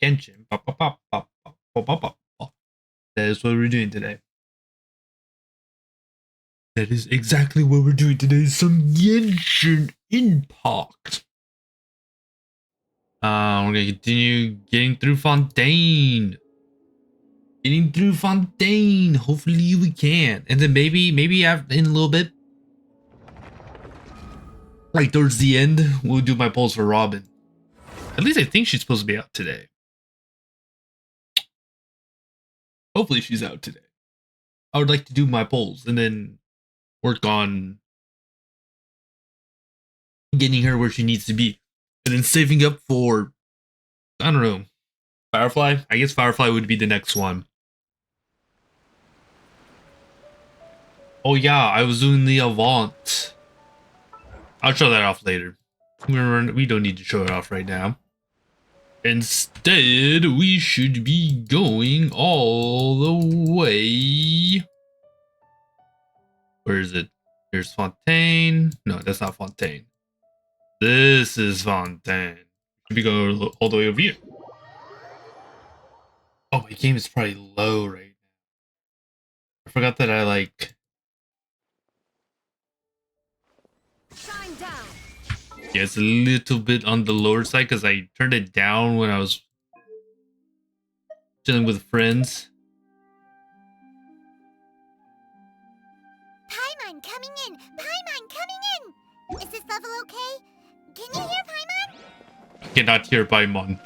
Genshin. That is what we're doing today. That is exactly what we're doing today. Some Genshin Impact. We're gonna continue getting through Fontaine. Hopefully we can, and then maybe in a little bit, like towards the end, we'll do my polls for Robin. At least I think she's supposed to be out today. Hopefully she's out today. I would like to do my polls and then work on getting her where she needs to be, and then saving up for, I don't know, Firefly. I guess Firefly would be the next one. Oh yeah, I was doing the Avant. I'll show that off later. We don't need to show it off right now. Instead, we should be going all the way. Where is it? Here's Fontaine. No, that's not Fontaine. This is Fontaine. Should be going all the way over here. Oh, my game is probably low right now. I forgot that I like. Yeah, it's a little bit on the lower side because I turned it down when I was chilling with friends. Paimon coming in! Paimon coming in! Is this level okay? Can you hear Paimon? I cannot hear Paimon.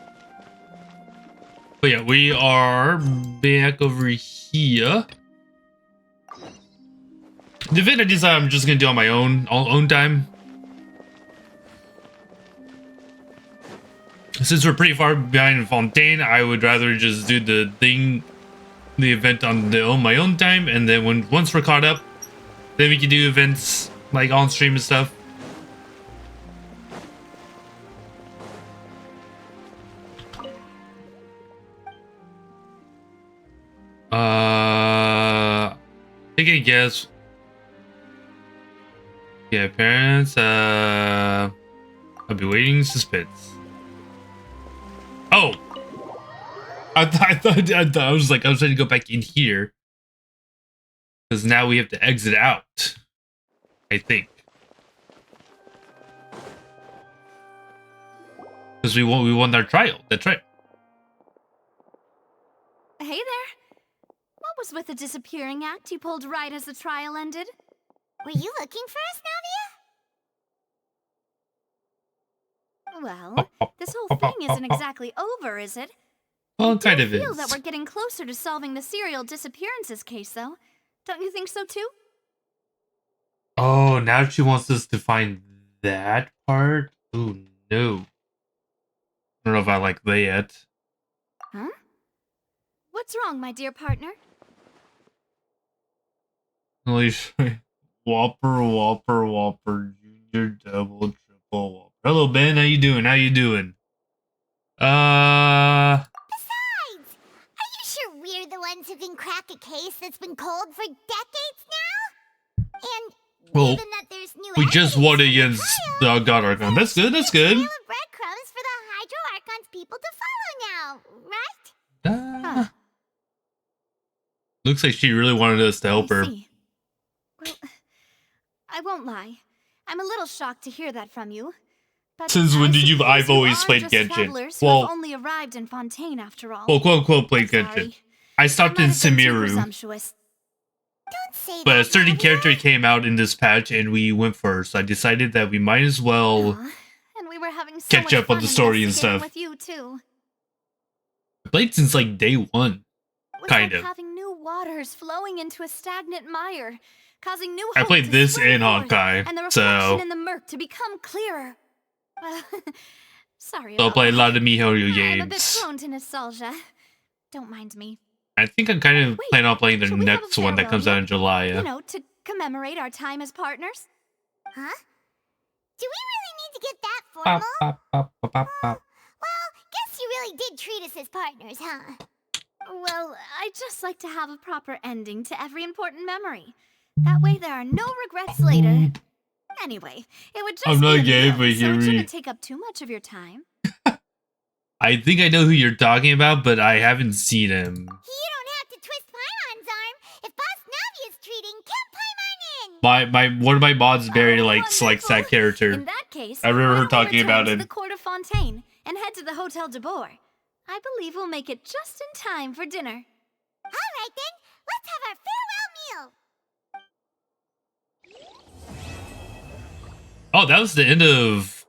But yeah, we are back over here. The event I decided I'm just gonna do on my own time. Since we're pretty far behind Fontaine, I would rather just do the event on my own time, and then once we're caught up, then we can do events like on stream and stuff. Take a guess. Yeah, parents. I'll be waiting in suspense. Oh, I thought I was trying to go back in here because now we have to exit out. I think because we won our trial. That's right. Hey there. What was with the disappearing act you pulled right as the trial ended? Were you looking for us, Navia? Well, this whole thing isn't exactly over, is it? Well, it kind of I feel is. that we're getting closer to solving the serial disappearances case, though. Don't you think so, too? Oh, now she wants us to find that part? Oh, no. I don't know if I like that. Huh? What's wrong, my dear partner? Holy shit. Whopper, Junior, Double, Triple, Whopper. Hello, Ben. How you doing? Besides, are you sure we're the ones who can crack a case that's been cold for decades now? And well, given that there's new we just won evidence in the against trial, the God Archon. That's good. there's a trail of breadcrumbs for the Hydro Archon's people to follow now, right? Looks like she really wanted us to help her. See. Well, I won't lie. I'm a little shocked to hear that from you. But Since when did you? I've always played Genshin. Well, only arrived in Fontaine after all. Well, quote unquote, played Genshin. Sorry. I stopped in Simiru, Don't say but that, a certain Navia. character came out in this patch, and we went first. So I decided that we might as well Aw, and we were having so catch much up on fun the story and investigating stuff. with you too. I played since like day one, It was kind like of. having new waters flowing into a stagnant mire, causing new I hope played to this spring in forth, Honkai, and the reflection so in the murk to become clearer. Sorry I'll about play a that. lot of MiHoYo I'm a bit games. prone to nostalgia. Don't mind me. I think I'm kind of Wait, planning on playing the shall we have a next one that comes out in July. You know, to commemorate our time as partners. Huh? Do we really need to get that formal? Well, guess you really did treat us as partners, huh? Well, I just like to have a proper ending to every important memory. That way there are no regrets later. Anyway, it would I'm just be not a gay, meal, but so hear it me. shouldn't take up too much of your time. I think I know who you're talking about, but I haven't seen him. You don't have to twist Paimon's arm. If Boss Navi is treating, count Paimon in. One of my mods very Oh, likes that wonderful. character. In that case, I remember her why don't we talking return about to him. the court of Fontaine and head to the Hotel de Boer. I believe we'll make it just in time for dinner. All right then, let's have our farewell meal. Oh, that was the end of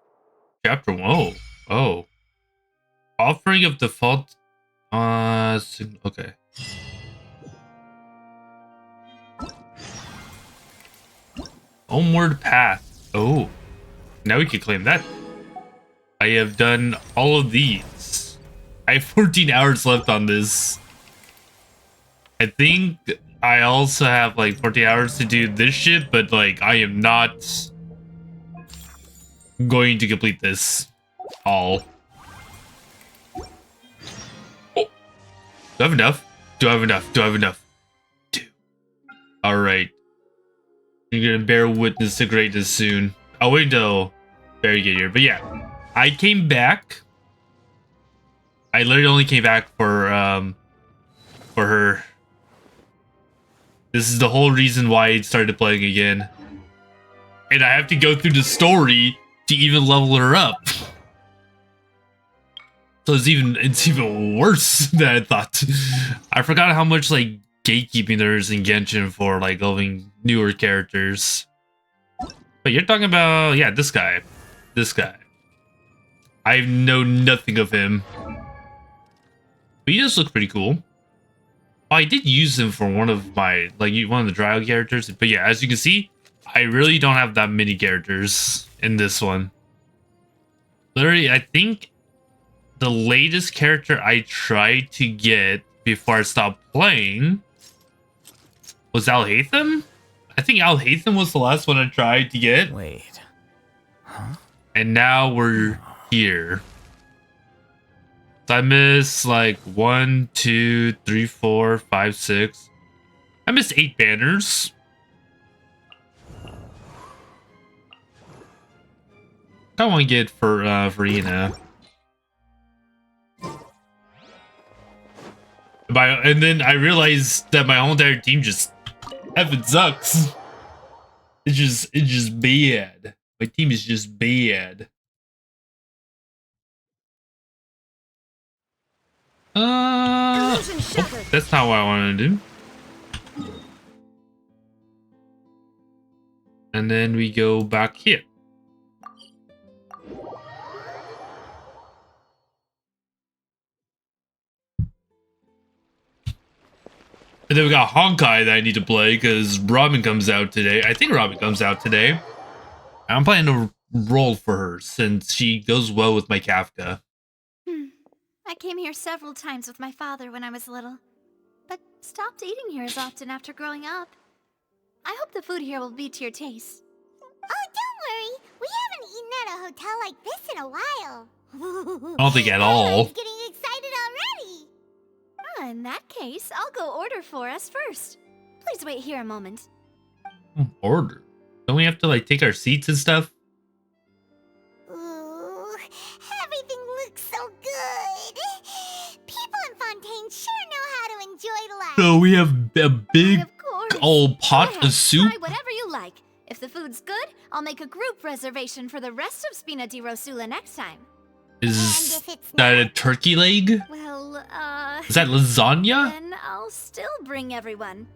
chapter 1. Oh. Offering of default. Okay. Homeward path. Oh. Now we can claim that. I have done all of these. I have 14 hours left on this. I think I also have like 14 hours to do this shit, but like I am not going to complete this all. Oh. Do I have enough? Do I have enough? Do I have enough? Two. Alright. You're gonna bear witness to greatness soon. I'll wait until Barry get here. But yeah, I came back. I literally only came back for her. This is the whole reason why I started playing again. And I have to go through the story to even level her up. So it's even worse than I thought. I forgot how much like gatekeeping there is in Genshin for like leveling newer characters. But you're talking about, yeah, this guy. This guy. I know nothing of him. But he does look pretty cool. Oh, I did use him for one of my, like, one of the trial characters. But yeah, as you can see, I really don't have that many characters in this one. Literally, I think the latest character I tried to get before I stopped playing was Al-Haytham? I think Al-Haytham was the last one I tried to get. Wait. Huh? And now we're here. So I missed like 1, 2, 3, 4, 5, 6. I missed 8 banners. I want to get for Rina. And then I realized that my whole entire team just effing sucks. It's just bad. My team is just bad. Oh, that's not what I wanted to do. And then we go back here. And then we got Honkai that I need to play because Robin comes out today. I think Robin comes out today. I'm planning to roll for her since she goes well with my Kafka. I came here several times with my father when I was little, but stopped eating here as often after growing up. I hope the food here will be to your taste. Oh, don't worry. We haven't eaten at a hotel like this in a while. I don't think at all. Everyone's getting excited already. In that case, I'll go order for us first. Please wait here a moment. Order? Don't we have to like take our seats and stuff? Ooh, everything looks so good. People in Fontaine sure know how to enjoy life. So we have a big Of course. old pot Go of ahead, soup. Try whatever you like. If the food's good, I'll make a group reservation for the rest of Spina di Rosula next time. Is And if it's that a not, turkey leg? Well, Is that lasagna? then I'll still bring everyone.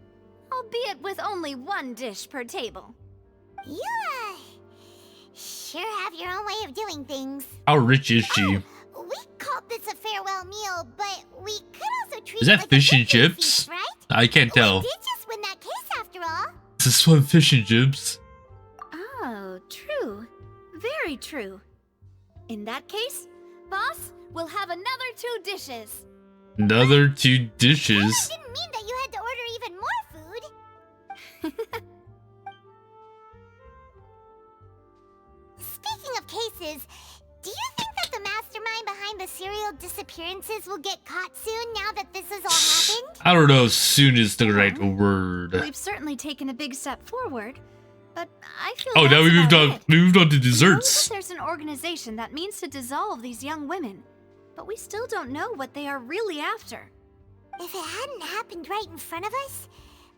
Albeit with only one dish per table. you sure have your own way of doing things. How rich is she? Oh, we called this a farewell meal, but we could also treat Is it that like fish a and birthday chips? feast, right? I can't tell. We did just win that case after all. Is this one fish and chips? Oh, true. Very true. In that case, boss, we'll have another 2 dishes. Another 2 I dishes. didn't mean that you had to order even more food. Speaking of cases, do you think that the mastermind behind behind the serial disappearances will get caught soon now that this has all happened? I don't know if soon is the right word. We've certainly taken a big step forward, but I feel Oh, now that's we moved about on. it. We moved on to We know desserts. that there's an organization that means to dissolve these young women, but we still don't know what they are really after. If it hadn't happened right in front of us,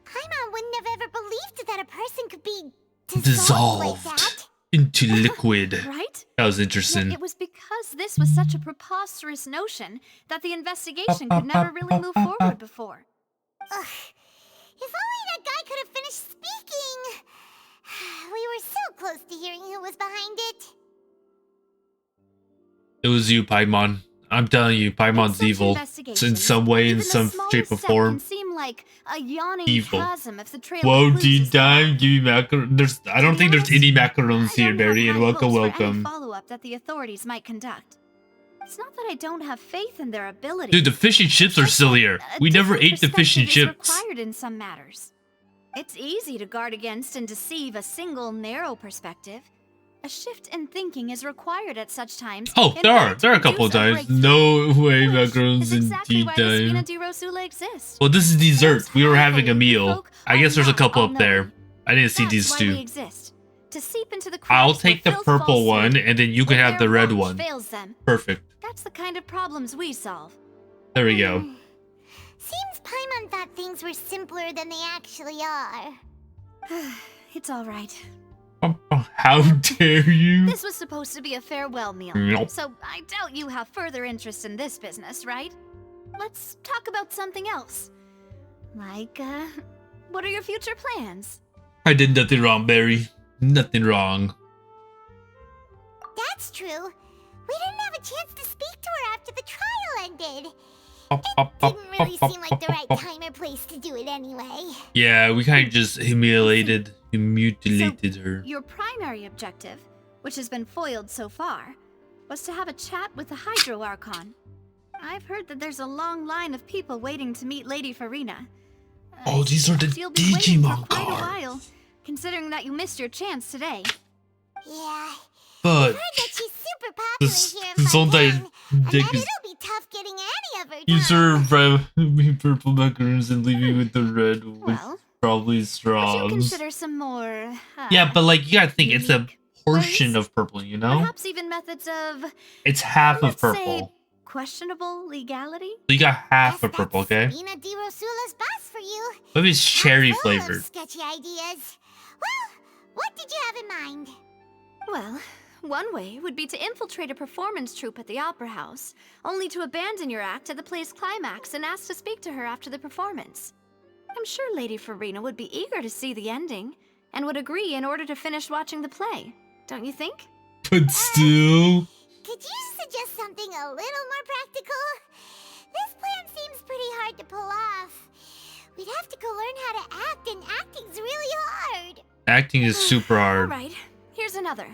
Paimon wouldn't have ever believed that a person could be dissolved like that. Into liquid. Right? That was Yet interesting. it was because this was such a preposterous notion that the investigation could never really move forward before. Ugh. If only that guy could have finished speaking. We were so close to hearing who was behind it. It was you, Paimon. I'm telling you, Paimon's In such evil. In investigations, some way, in even the some smallest shape or step form. Can seem like a yawning Evil. chasm if the trail Whoa, of clues tea is time. long. Give me macarons. I don't think there's any macarons here, Barry, and welcome, welcome. Follow-up that the authorities might conduct. It's not that I don't have faith in their ability. Dude, the fish and chips are still here. We never ate the fish and chips. Required in some matters. It's easy to guard against and deceive a single narrow perspective. A shift in thinking is required at such times. Oh, in there order are. to There are a couple produce times. breakthrough, No way, which macarons is and exactly tea why the Spina time. di Rosula exists. Well, this is dessert. We were having a meal. Folk I guess there's a are couple not up there. all-knowing. I didn't see That's these why we two. exist. To seep into the I'll cracks where take the filth purple falls one, through, and then you can where have the their red watch one. fails them. Perfect. That's the kind of problems we solve. There we go. Seems Paimon thought things were simpler than they actually are. It's all right. How dare you? This was supposed to be a farewell meal, Nope. so I doubt you have further interest in this business, right? Let's talk about something else. Like, what are your future plans? I did nothing wrong, Barry. Nothing wrong. That's true. We didn't have a chance to speak to her after the trial ended. Didn't really seem like the right time or place to do it anyway. Yeah, we kind of just mutilated her. Your primary objective, which has been foiled so far, was to have a chat with the Hydro Archon. I've heard that there's a long line of people waiting to meet Lady Farina. Oh, these are the You'll be waiting for Digimon quite a cards. while, considering that you missed your chance today. Yeah, But heard that she's super popular this here in don't Fontaine, and that dig it'll be tough getting any of her you done. serve me purple macarons and leave me with the red, with Well, probably would you straws. consider some more, Yeah, but like you gotta think, it's a unique portion ways? of purple, you know? Perhaps even methods of, It's half of let's say, purple. questionable legality? So you got half Guess of purple, that's okay? Spina di Rosula's boss for you. Maybe it's cherry Full of flavored. sketchy ideas. Well, what did you have in mind? Well, one way would be to infiltrate a performance troupe at the Opera House, only to abandon your act at the play's climax and ask to speak to her after the performance. I'm sure Lady Farina would be eager to see the ending, and would agree in order to finish watching the play, don't you think? But still... Could you suggest something a little more practical? This plan seems pretty hard to pull off. We'd have to go learn how to act, and acting's really hard. Acting is super hard. Alright, here's another.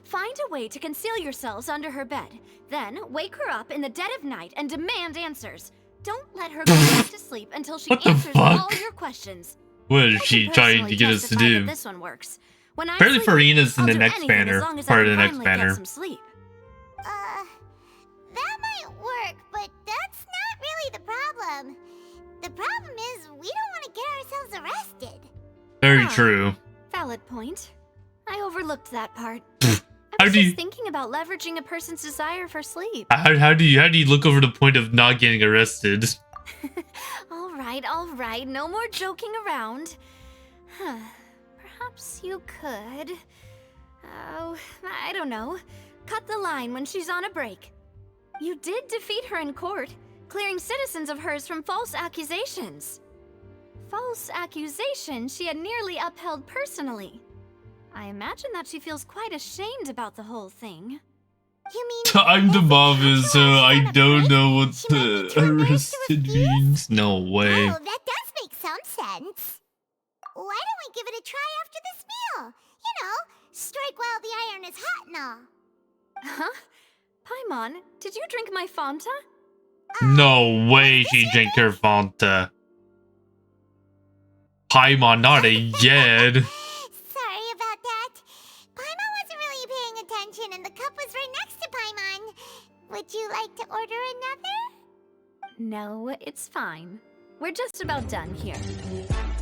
Find a way to conceal yourselves under her bed, then wake her up in the dead of night and demand answers. Don't let her go back to sleep until she What the answers fuck? all your questions. What is I she can trying to personally get us to testify that do? This one works. When I Apparently sleep, Farina's in I'll the do next anything banner. as long as I Part of can the next finally get banner. some sleep. That might work, but that's not really the problem. The problem is we don't want to get ourselves arrested. Very Ah. true. Valid point. I overlooked that part. How I was do just you- thinking about leveraging a person's desire for sleep. How do you look over the point of not getting arrested? All right, no more joking around. Huh. Perhaps you could... Oh, I don't know. Cut the line when she's on a break. You did defeat her in court, clearing citizens of hers from false accusations. False accusations she had nearly upheld personally. I imagine that she feels quite ashamed about the whole thing. You mean I'm the if we mom, catch so her I on a don't break, know what she might be too embarrassed to arrested refuse? means. No way. Oh, that does make some sense. Why don't we give it a try after this meal? You know, strike while the iron is hot and all. Huh? Paimon, did you drink my Fanta? No way she drank her Fanta. Paimon, not again. Sorry about that. Paimon wasn't really paying attention and the cup was right next to Paimon. Would you like to order another? No, it's fine. We're just about done here.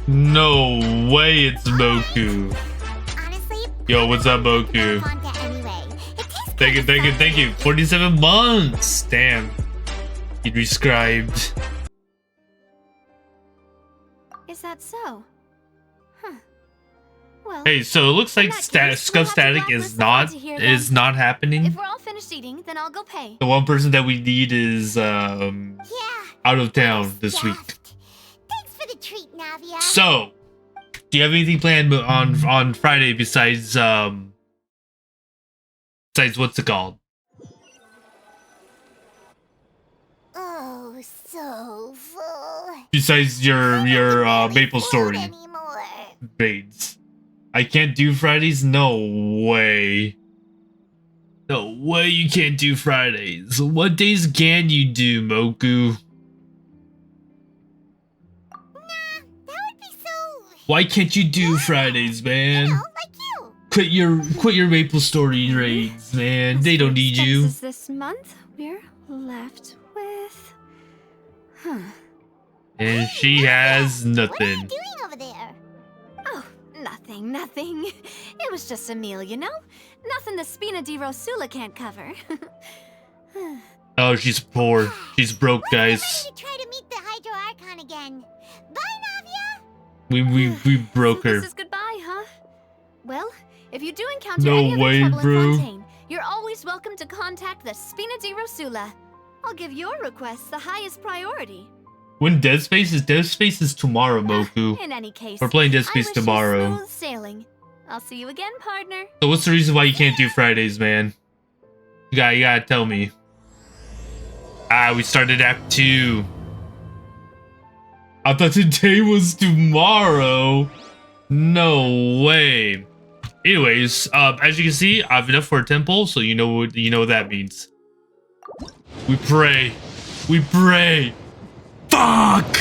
No way, it's Moku. Honestly, Yo, what's up, Moku? Anyway. It tastes Thank you, kinda thank you, thank you. salty. 47 months. Damn. He rescribed. Is that so? Huh. Well, Hey, so it looks like In that case, Scuff we'll have to Static blacklist is the not party here, then. happening. if we're all finished eating, then I'll go pay. The one person that we need is Yeah. out of town this week. Stuffed. Thanks for the treat, Navia. So, do you have anything planned on Friday besides what's it called? Oh, so full. Besides your Maple Story Anymore. raids. I can't do Fridays? No way. No way you can't do Fridays. What days can you do, Moku? That would be so. Why can't you do Fridays, man? Like you. Quit your Maple Story raids, man. They don't need you. Expenses this month, we're left with... Huh. And she has What are you nothing. doing over there? Oh, nothing. It was just a meal, you know? Nothing the Spina di Rosula can't cover. Oh, she's poor. She's broke, guys. Ready to try to meet the Hydro Archon again. Bye, Navia. We broke So her. this is goodbye, huh? Well, if you do encounter No any way, other trouble bro. in Fontaine, you're always welcome to contact the Spina di Rosula. I'll give your requests the highest priority. When Dead Space is tomorrow, Moku. In any case, We're playing Dead I Space wish you tomorrow. smooth sailing. I'll see you again, partner. So what's the reason why you can't do Fridays, man? You gotta tell me. We started Act 2. I thought today was tomorrow. No way. Anyways, as you can see, I've enough for a temple, so you know what that means. We pray. We pray. Fuck!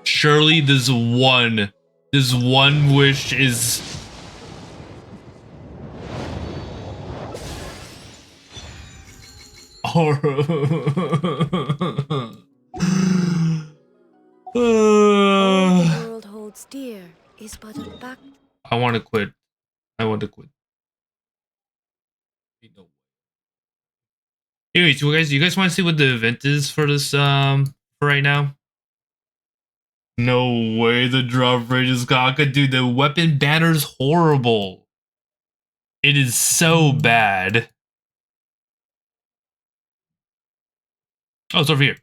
Surely this one wish is... The world holds dear is but a back. I want to quit. Anyways, you guys want to see what the event is for this for right now? No way the drop rate is Kaka, dude. The weapon banner's horrible. It is so bad. Oh, it's over here.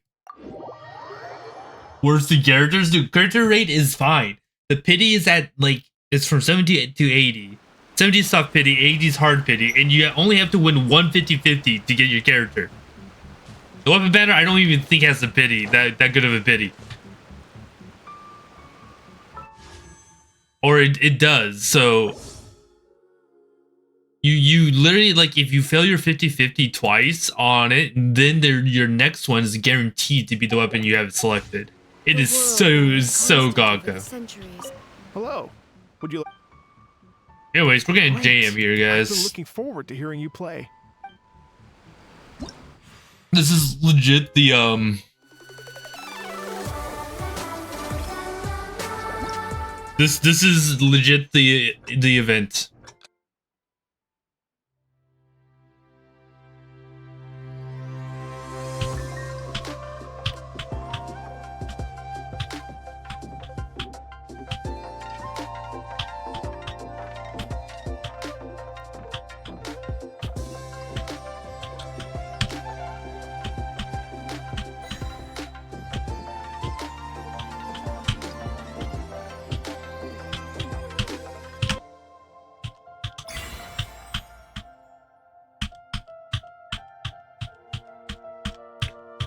Where's the characters? Dude, character rate is fine. The pity is at, like, it's from 70 to 80. 70 is soft pity, 80 is hard pity, and you only have to win 150-50 to get your character. The weapon banner, I don't even think has a pity, that good of a pity. Or it does, so... You literally, like, if you fail your 50-50 twice on it, then your next one is guaranteed to be the weapon you have selected. It is so gaga. Hello. Would you? Anyways, we're getting Great. jam here, I've been guys. looking forward to hearing you play. This is legit the This is legit the event.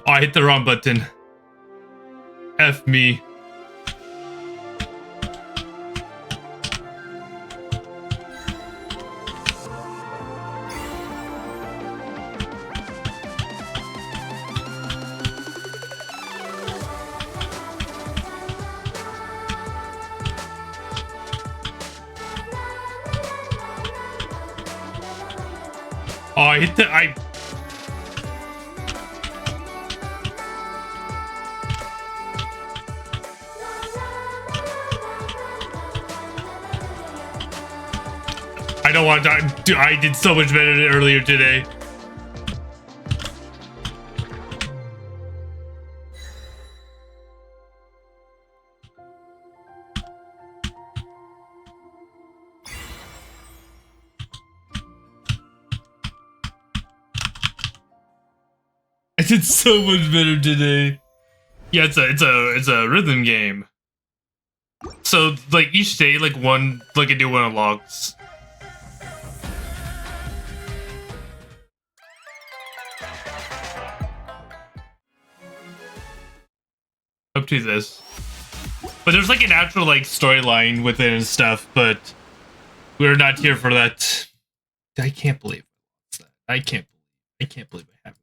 Oh, I hit the wrong button. F me. Oh, I hit the I don't want to. Dude, I did so much better than earlier today. I did so much better today. Yeah, it's a rhythm game. So like each day, like a new one unlocks. Up to this, but there's like an actual like storyline within and stuff. But we're not here for that. I can't believe that. I can't believe I haven't.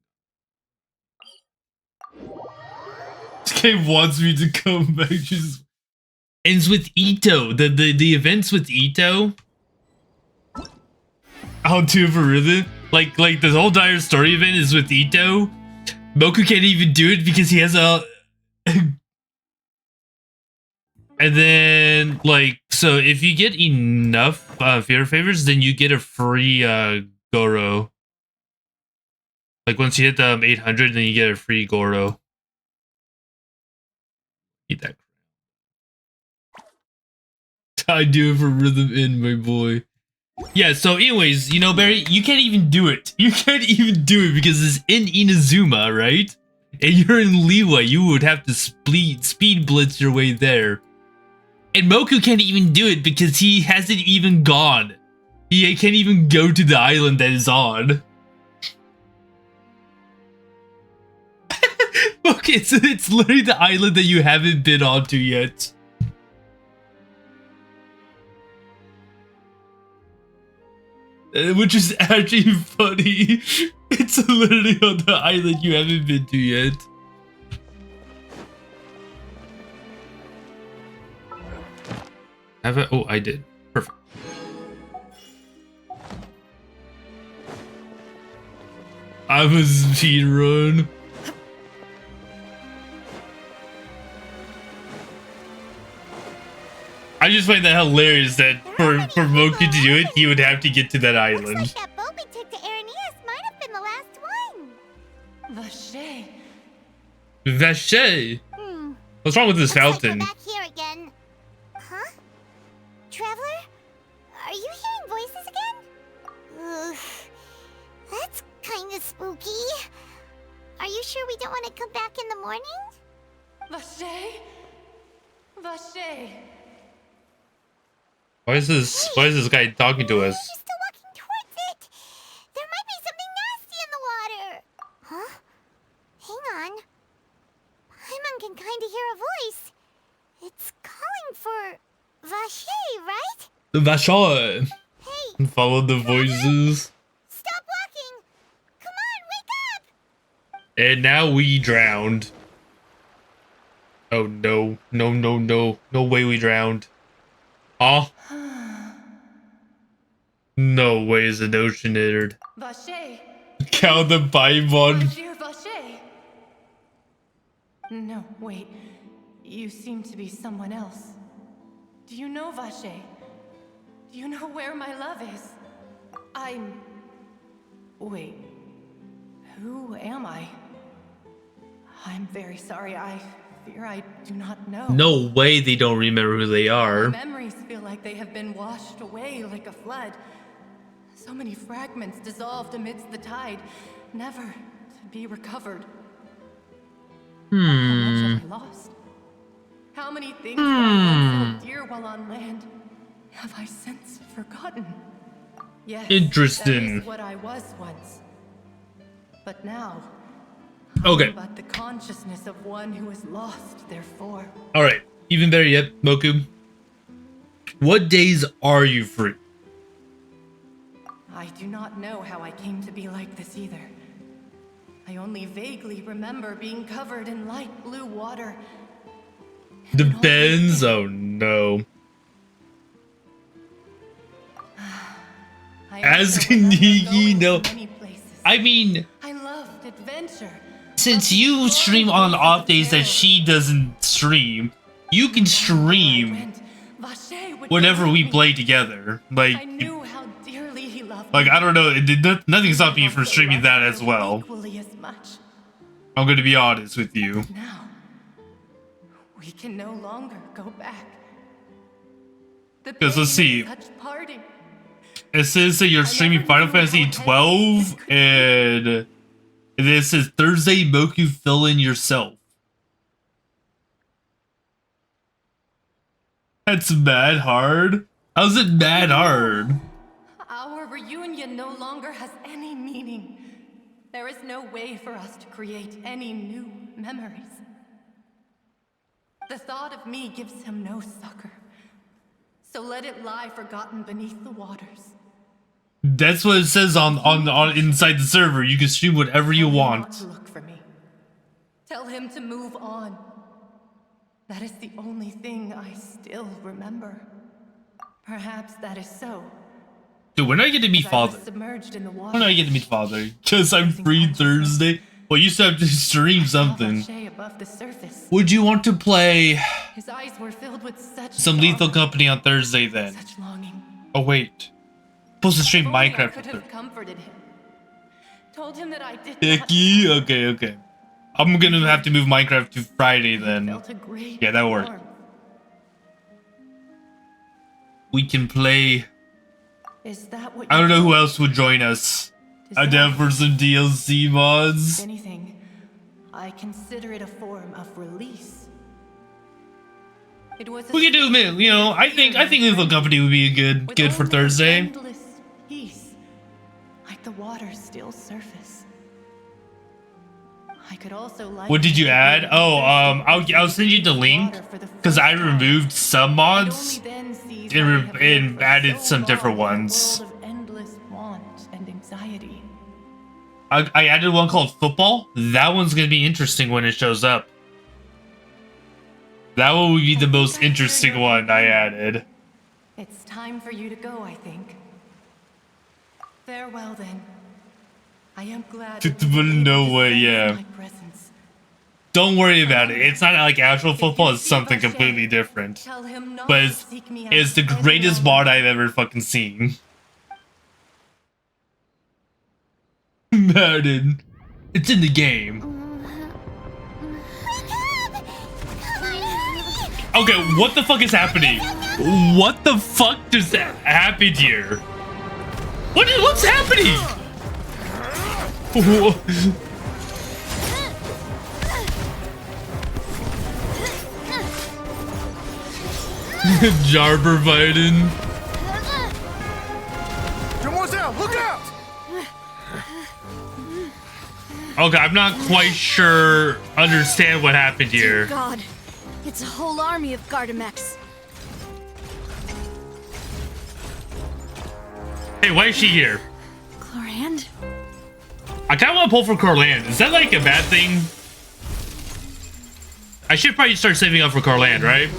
This game wants me to come back. Just ends with Ito. The events with Ito. I'll do it for rhythm. Like the whole Dire Story event is with Ito. Moku can't even do it because he has a. And then, like, so if you get enough fear favors, then you get a free Goro. Like, once you hit 800, then you get a free Goro. Eat that. I do it for rhythm in, my boy. Yeah, so anyways, you know, Barry, you can't even do it. You can't even do it because it's in Inazuma, right? And you're in Liwa, you would have to speed blitz your way there. And Moku can't even do it because he hasn't even gone. He can't even go to the island that is on. Okay, so it's literally the island that you haven't been onto yet. Which is actually funny. It's literally on the island you haven't been to yet. Have I? Oh, I did. Perfect. I was speed run. I just find that hilarious that for Moku to do it, he would have to get to that island. Looks like that boat we took to Rainier might have been the last one. Vache. Vache. What's wrong with this fountain? Like we're back here again. Huh? Traveler? Are you hearing voices again? Ugh. That's kind of spooky. Are you sure we don't want to come back in the morning? Vache. Vache. Why is this guy talking to us? You're still walking towards it. There might be something nasty in the water. Huh? Hang on. Paimon can kind of hear a voice. It's calling for Vache, right? Vache. Hey. Follow the voices. Stop walking. Come on, wake up. And now we drowned. Oh no. No, no, no. No way we drowned. Huh? No way is an ocean entered. Vache. Count the Paimon. My dear Vache. No, wait. You seem to be someone else. Do you know Vache? Do you know where my love is? Wait. Who am I? I'm very sorry. I fear I do not know. No way they don't remember who they are. My memories feel like they have been washed away like a flood. So many fragments dissolved amidst the tide, never to be recovered. How much have I lost? How many things that I held so dear while on land have I since forgotten? Yes, Interesting. that is what I was once. But now, Okay. I'm but the consciousness of one who is lost, therefore. Alright. Even better yet, Moku. What days are you free? I do not know how I came to be like this either. I only vaguely remember being covered in light blue water. The bends? Oh no. I As also remember Kanigi, going no. to many places I mean, I loved adventure. since you stream on off days that she doesn't stream, you can stream whenever we play together. I knew how dearly he loved Like, me. I don't know, nothing stopping you from streaming that as well. Equally as much. I'm gonna be honest with you. Now, we can no longer go back. The Because let's pain see. of such parting. It says that you're streaming Final Fantasy 12, and this is Thursday, Moku fill in yourself. That's mad hard. How's it mad hard? Our reunion no longer has any meaning. There is no way for us to create any new memories. The thought of me gives him no succor. So let it lie forgotten beneath the waters. That's what it says on inside the server. You can stream whatever you Tell him not want. to look for me. Tell him to move on. That is the only thing I still remember. Perhaps that is so. Dude, when do I get to meet as I was Father? submerged in the water. When do I get to meet Father? Because I'm free Thursday. Well, you still have to stream something. Above the surface. Would you want to play His eyes were filled with such some Lethal Company on Thursday then? such longing. Oh wait. Supposed to stream If only I Minecraft could with have her. comforted him. Told him that I did not. Icky? Okay. I'm gonna have to move Minecraft to Friday He then. felt a great Yeah, that worked. warmth. We can play. Is that what I don't you know who want? else would join us. Does I'm that- down for some DLC mods. If anything, I consider it a form of release. It was a We could do, man. You know, I think Lethal Company would be a with good for only Thursday. endless peace, like the water's still surface. I could also like. What did you add? Oh, I'll send you the link because I removed some mods and added some different ones. I added one called Football. That one's gonna be interesting when it shows up. That one would be the most interesting one I added. It's time for you to go, I think. Farewell then. I am glad. that you were able No to way, sense yeah. my presence. Don't worry about it. It's not like actual football. It's something completely different. Tell him not But to it's, seek me it's the out any greatest longer. mod I've ever fucking seen. Madden. It's in the game. Okay, what the fuck is happening? What the fuck just happened here? What's happening? Jarber Biden. Demoiselle, look out! Okay, I'm not quite sure. Understand what happened here. God, it's a whole army of Gardamex. Hey, why is she here? Chlorand? I kind of want to pull for Corland. Is that like a bad thing? I should probably start saving up for Corland, right?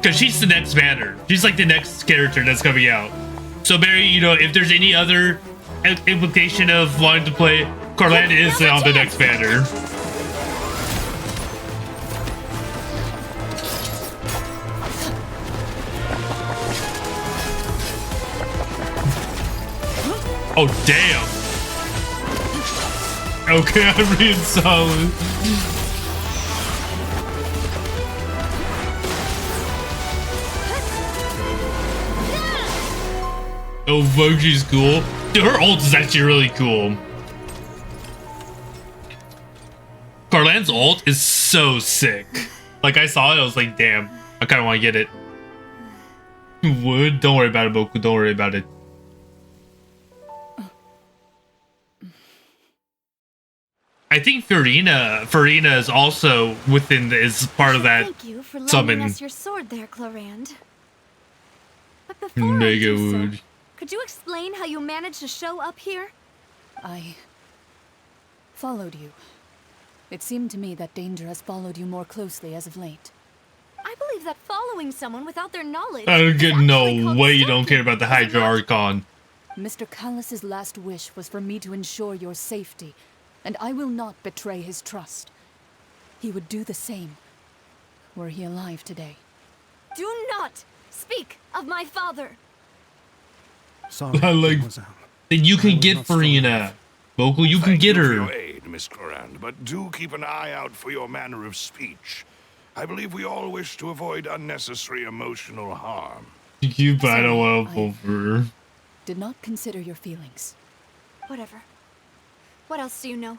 Because she's the next banner. She's like the next character that's coming out. So, Barry, you know, if there's any other implication of wanting to play, Corland is on the next banner. Oh, damn. Okay, I'm reading solid. Oh, fuck, she's cool. Dude, her ult is actually really cool. Carlan's ult is so sick. Like, I saw it, I was like, damn, I kind of want to get it. Would? Don't worry about it, Boku. Don't worry about it. I think Farina is also is part of that Thank you for lending summon. us your sword there, Chlorand. But before I Mega do so, Wood. could you explain how you managed to show up here? I followed you. It seemed to me that danger has followed you more closely as of late. I believe that following someone without their knowledge. I don't is get actually no called way you don't care stalking, about the is it Hydra not? Archon. Mr. Callus's last wish was for me to ensure your safety, and I will not betray his trust. He would do the same, were he alive today. Do not speak of my father. Sorry, I like- mademoiselle. Then you I can was get not strong Farina. enough. Vocal, you can get Thank you her. for your aid, Miss Corand, but do keep an eye out for your manner of speech. I believe we all wish to avoid unnecessary emotional harm. You, but I don't want to I- pull for her. Did not consider your feelings. Whatever. What else do you know?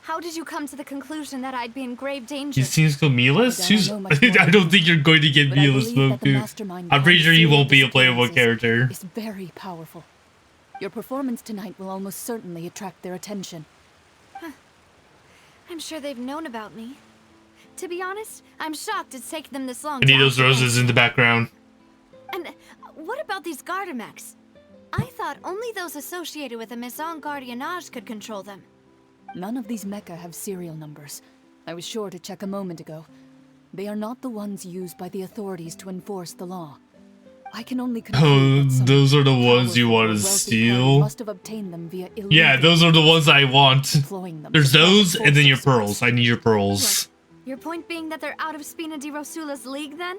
How did you come to the conclusion that I'd be in grave danger? He seems Camillus? I She's, know much more I than don't you, think you're going to get but I Milas, believe that the Moku. mastermind I'm pretty behind sure he serial won't be a playable disappearances character. is very powerful. Your performance tonight will almost certainly attract their attention. I'm sure they've known about me. To be honest, I'm shocked it's taken them this long I need to those act roses in the background. And what about these Gardamex? I thought only those associated with the Maison Gardiennage could control them. None of these mecha have serial numbers. I was sure to check a moment ago. They are not the ones used by the authorities to enforce the law. I can only conclude Oh, that some those are the ones you powerful want or to wealthy steal? party must have obtained them via illegal Yeah, those are the ones I want. employing them There's to profit those, and then your forces. pearls. I need your pearls. Your point being that they're out of Spina di Rosula's league, then?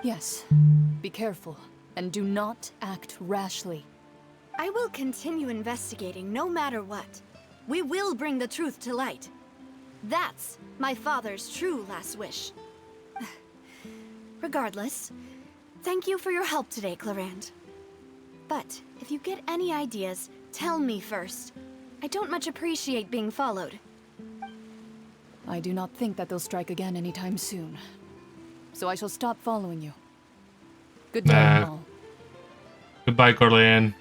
Yes. Be careful, and do not act rashly. I will continue investigating no matter what. We will bring the truth to light. That's my father's true last wish. Regardless, thank you for your help today, Clarand. But if you get any ideas, tell me first. I don't much appreciate being followed. I do not think that they'll strike again anytime soon. So I shall stop following you. Good day, Nah. all. Goodbye, Corleone.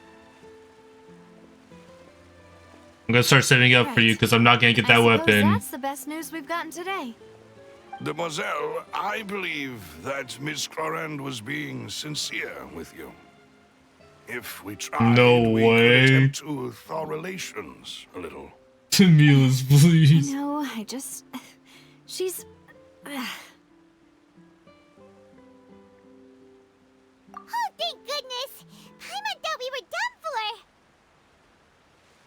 I'm gonna start setting up for you Right. because I'm not gonna get I that suppose weapon. that's the best news we've gotten today. Demoiselle, I believe that Miss Corand was being sincere with you. If we tried, No we way. could attempt to thaw relations a little. Milas, please. No, I just... She's... Oh, thank goodness! Paimon thought we were done for!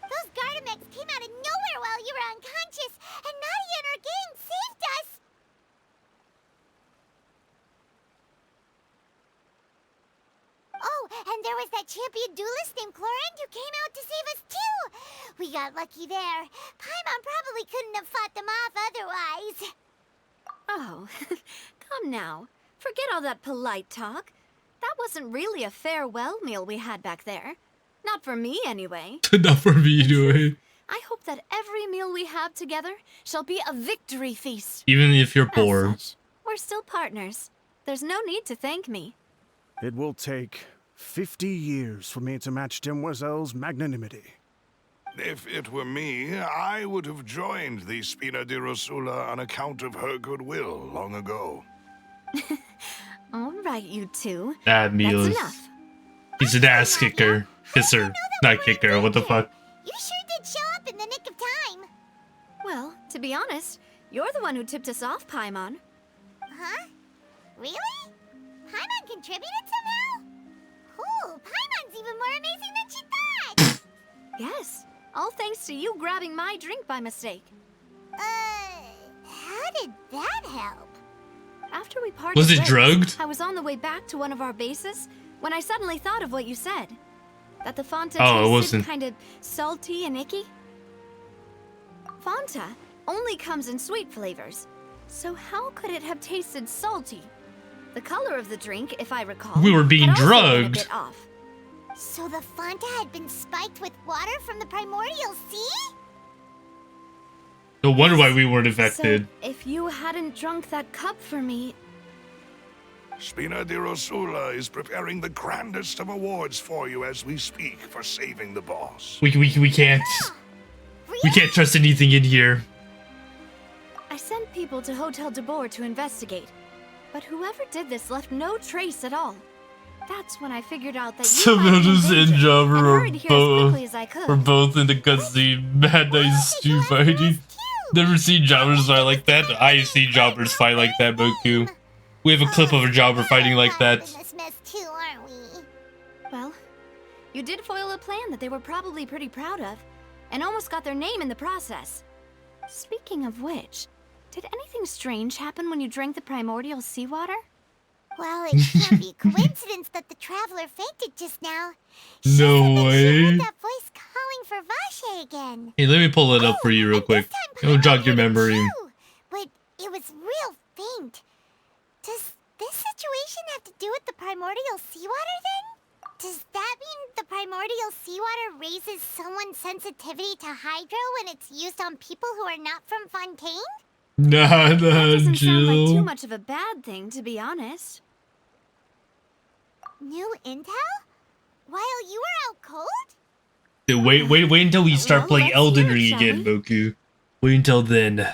Those Gardamex came out of nowhere while you were unconscious, and Nadia and her gang saved us! Oh, and there was that champion duelist named Clorinde who came out to save us too! We got lucky there. Paimon probably couldn't have fought them off otherwise. Oh, come now. Forget all that polite talk. That wasn't really a farewell meal we had back there. Not for me, anyway. Not for me, anyway. I hope that every meal we have together shall be a victory feast. Even if you're As poor. such, we're still partners. There's no need to thank me. It will take 50 years for me to match Demoiselle's magnanimity. If it were me, I would have joined the Spina di Rosula on account of her goodwill long ago. All right, you two. That Milas. That's enough. He's an ass kicker. Kisser. Not kicker. What the fuck? You sure did show up in the nick of time. Well, to be honest, you're the one who tipped us off, Paimon. Huh? Really? Paimon contributed somehow? Ooh, Paimon's even more amazing than she thought! Yes, all thanks to you grabbing my drink by mistake. How did that help? After we parted Was it ways, drugged? I was on the way back to one of our bases when I suddenly thought of what you said. That the Fanta Oh, it tasted wasn't. kind of salty and icky. Fanta only comes in sweet flavors. So how could it have tasted salty? The color of the drink, if I recall, We were being had also been a drugged. bit off. So the Fanta had been spiked with water from the primordial sea? No wonder why we weren't affected. So if you hadn't drunk that cup for me, Spina di Rosula is preparing the grandest of awards for you as we speak for saving the boss. We can't. We can't trust anything in here. I sent people to Hotel de Boer to investigate. But whoever did this left no trace at all. That's when I figured out that you might be in Simona's danger, and Jobber and are hurried here as quickly as I could. We're both in the cutscene. Mad Nice stew fighting. Never seen jobbers fight like that. I've seen jobbers fight like that, Boku. We have a clip of a jobber fighting like We're that. in this mess too, aren't we? Well, You did foil a plan that they were probably pretty proud of, and almost got their name in the process. Speaking of which, did anything strange happen when you drank the primordial seawater? Well, it can't be coincidence that the traveler fainted just now. No She way. heard that voice calling for Vache again. Hey, let me pull it up for you real and quick. this time It'll Paimon jog your heard it memory. too, but it was real faint. Does this situation have to do with the primordial seawater then? Does that mean the primordial seawater raises someone's sensitivity to hydro when it's used on people who are not from Fontaine? Nah, That doesn't sound like too Jill. much of a bad thing, to be honest. New intel? While you were out cold? Dude, wait until we start Well, playing let's Elden hear it, Ring shall again, we? Moku. Wait until then.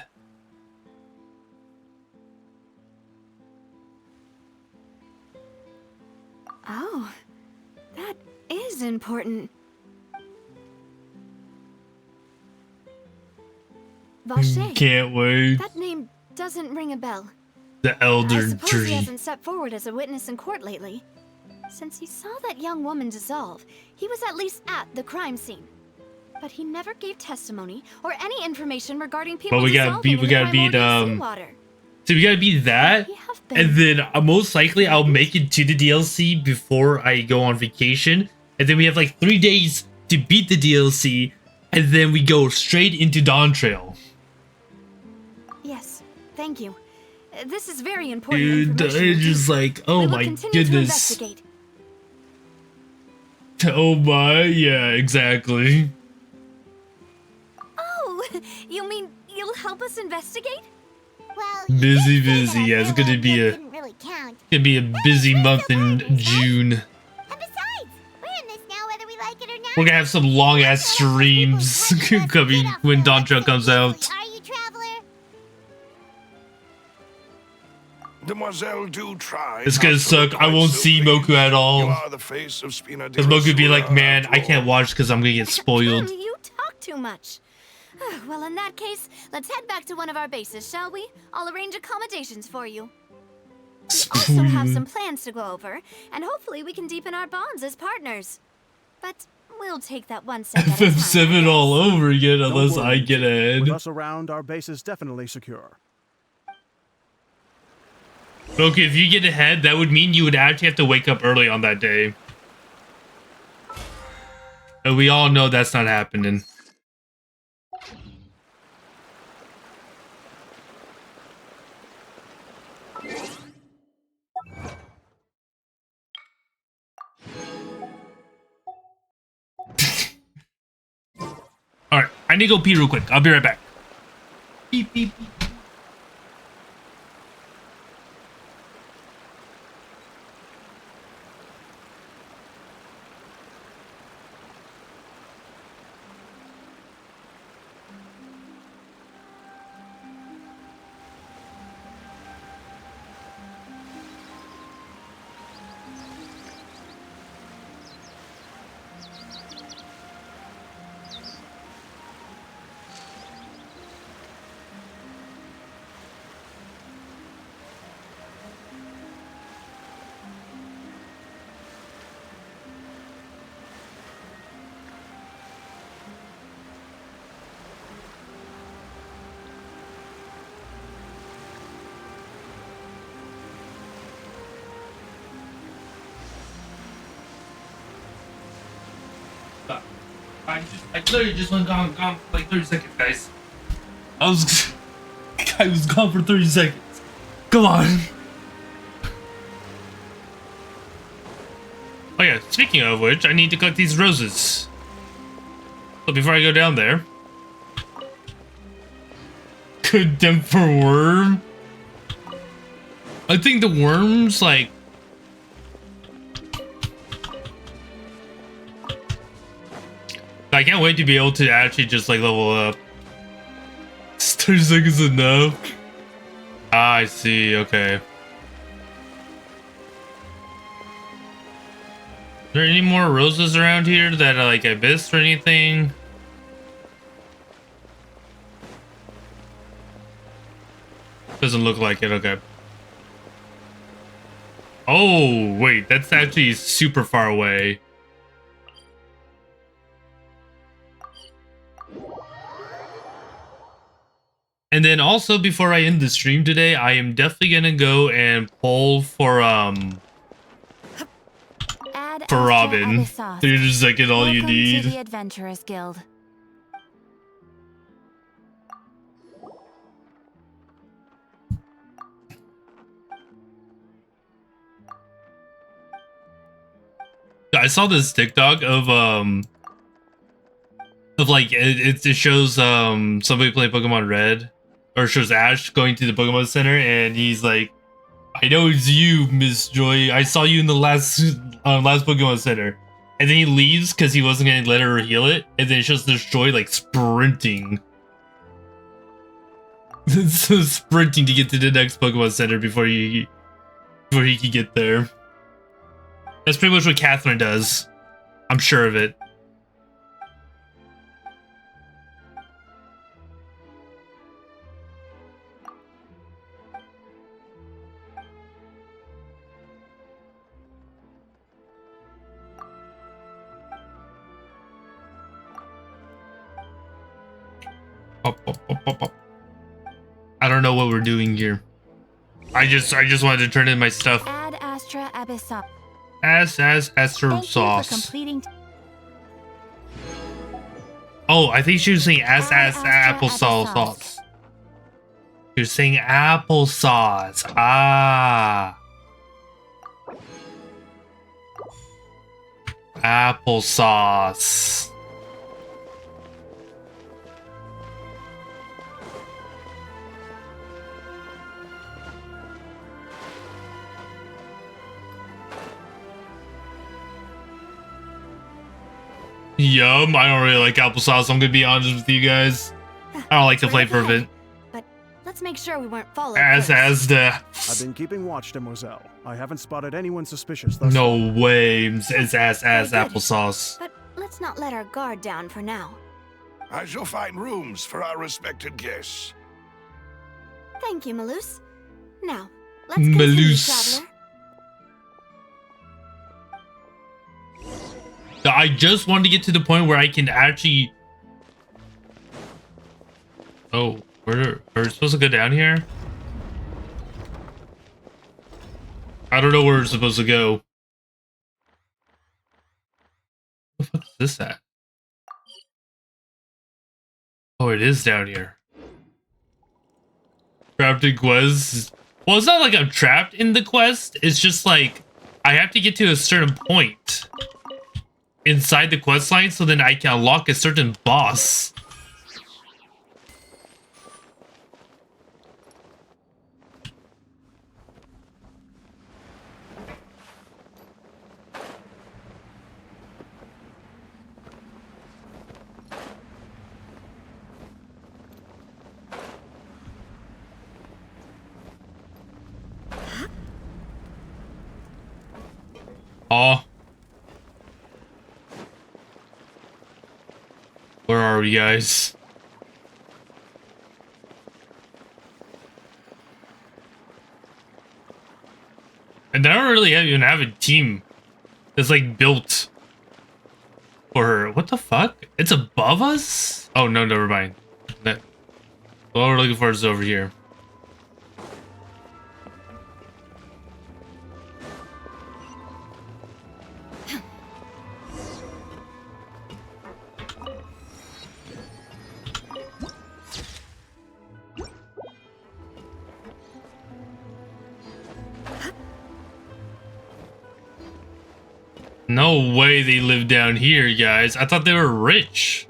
Oh, that is important. Vache, Can't wait. that name doesn't ring a bell. The I Elder suppose he Tree. hasn't stepped forward as a witness in court lately. Since he saw that young woman dissolve, he was at least at the crime scene. But he never gave testimony or any information regarding people But we gotta dissolving beat- in we the gotta beat, primordial seawater. So we gotta be that, He have been and then most likely I'll make it to the DLC before I go on vacation, and then we have like 3 days to beat the DLC, and then we go straight into Dawn Trail. Yes, thank you. This is very important Dude, information. it's just like, oh we will my continue to goodness. investigate. Oh my, yeah, exactly. Oh, you mean you'll help us investigate? Well, you Busy, did say busy, that yeah, it's our gonna be farewell a- gift didn't really count. Gonna be a busy month in June. And besides, we're in this now whether we like it or not. We're gonna have some long ass streams coming when Dawn Trail comes out. Are you, traveler? Demoiselle, do try. It's not gonna to suck. I look won't quite so see pleased. Moku at all. You are the face of Spina Because Moku would be like, Dorsula, man, after I can't all." watch because I'm gonna get spoiled. You talk too much. Well, in that case, let's head back to one of our bases, shall we? I'll arrange accommodations for you. We also have some plans to go over, and hopefully we can deepen our bonds as partners. But we'll take that one step at a time. FF7 all over again Don't unless I worry, get With ahead. us around, our base is definitely secure. Okay, if you get ahead, that would mean you would actually have to wake up early on that day. And we all know that's not happening. Alright, I need to go pee real quick. I'll be right back. Beep, beep, beep. I literally just went gone for like 30 seconds, guys. I was gone for 30 seconds. Come on. Oh yeah, speaking of which, I need to collect these roses. So before I go down there. Condemned for worm? I think the worms, like... I can't wait to be able to actually just like level up. 30 seconds enough. Ah, I see, okay. Is there any more roses around here that like I missed or anything? Doesn't look like it, okay. Oh, wait, that's actually super far away. And then also before I end the stream today, I am definitely gonna go and poll for Add Robin. Astra Abyssos. 300 second all you Welcome need. to the Adventurers Guild. I saw this TikTok of like it shows somebody playing Pokemon Red, or shows Ash going to the Pokemon Center, and he's like, "I know it's you, Miss Joy. I saw you in the last Pokemon Center." And then he leaves because he wasn't gonna let her heal it, and then it shows this Joy like sprinting. So sprinting to get to the next Pokemon Center before he can get there. That's pretty much what Catherine does. I'm sure of it. I don't know what we're doing here. I just wanted to turn in my stuff. Add Astra Abyssos. Astro Thank you for sauce. completing. Oh, I think she was saying Astra applesauce. Abyssos. She was saying applesauce. Ah. Applesauce. Yum, I don't really like applesauce. I'm gonna be honest with you guys. I don't like the flavor of it. But let's make sure we weren't followed. As the I've been keeping watch, Demoiselle. I haven't spotted anyone suspicious thus no far. way, it's as Very good. applesauce. But let's not let our guard down for now. I shall find rooms for our respected guests. Thank you, Maloose. Now, let's continue, Maloose. traveler. I just wanted to get to the point where I can actually. Oh, we're supposed to go down here? I don't know where we're supposed to go. What the fuck is this at? Oh, it is down here. Trapped in quest. Well, it's not like I'm trapped in the quest. It's just like I have to get to a certain point inside the quest line so then I can unlock a certain boss. Oh. Where are we, guys? And I don't really even have a team that's like built for her. What the fuck? It's above us? Oh no, never mind. What we're looking for is over here. No way they live down here, guys. I thought they were rich.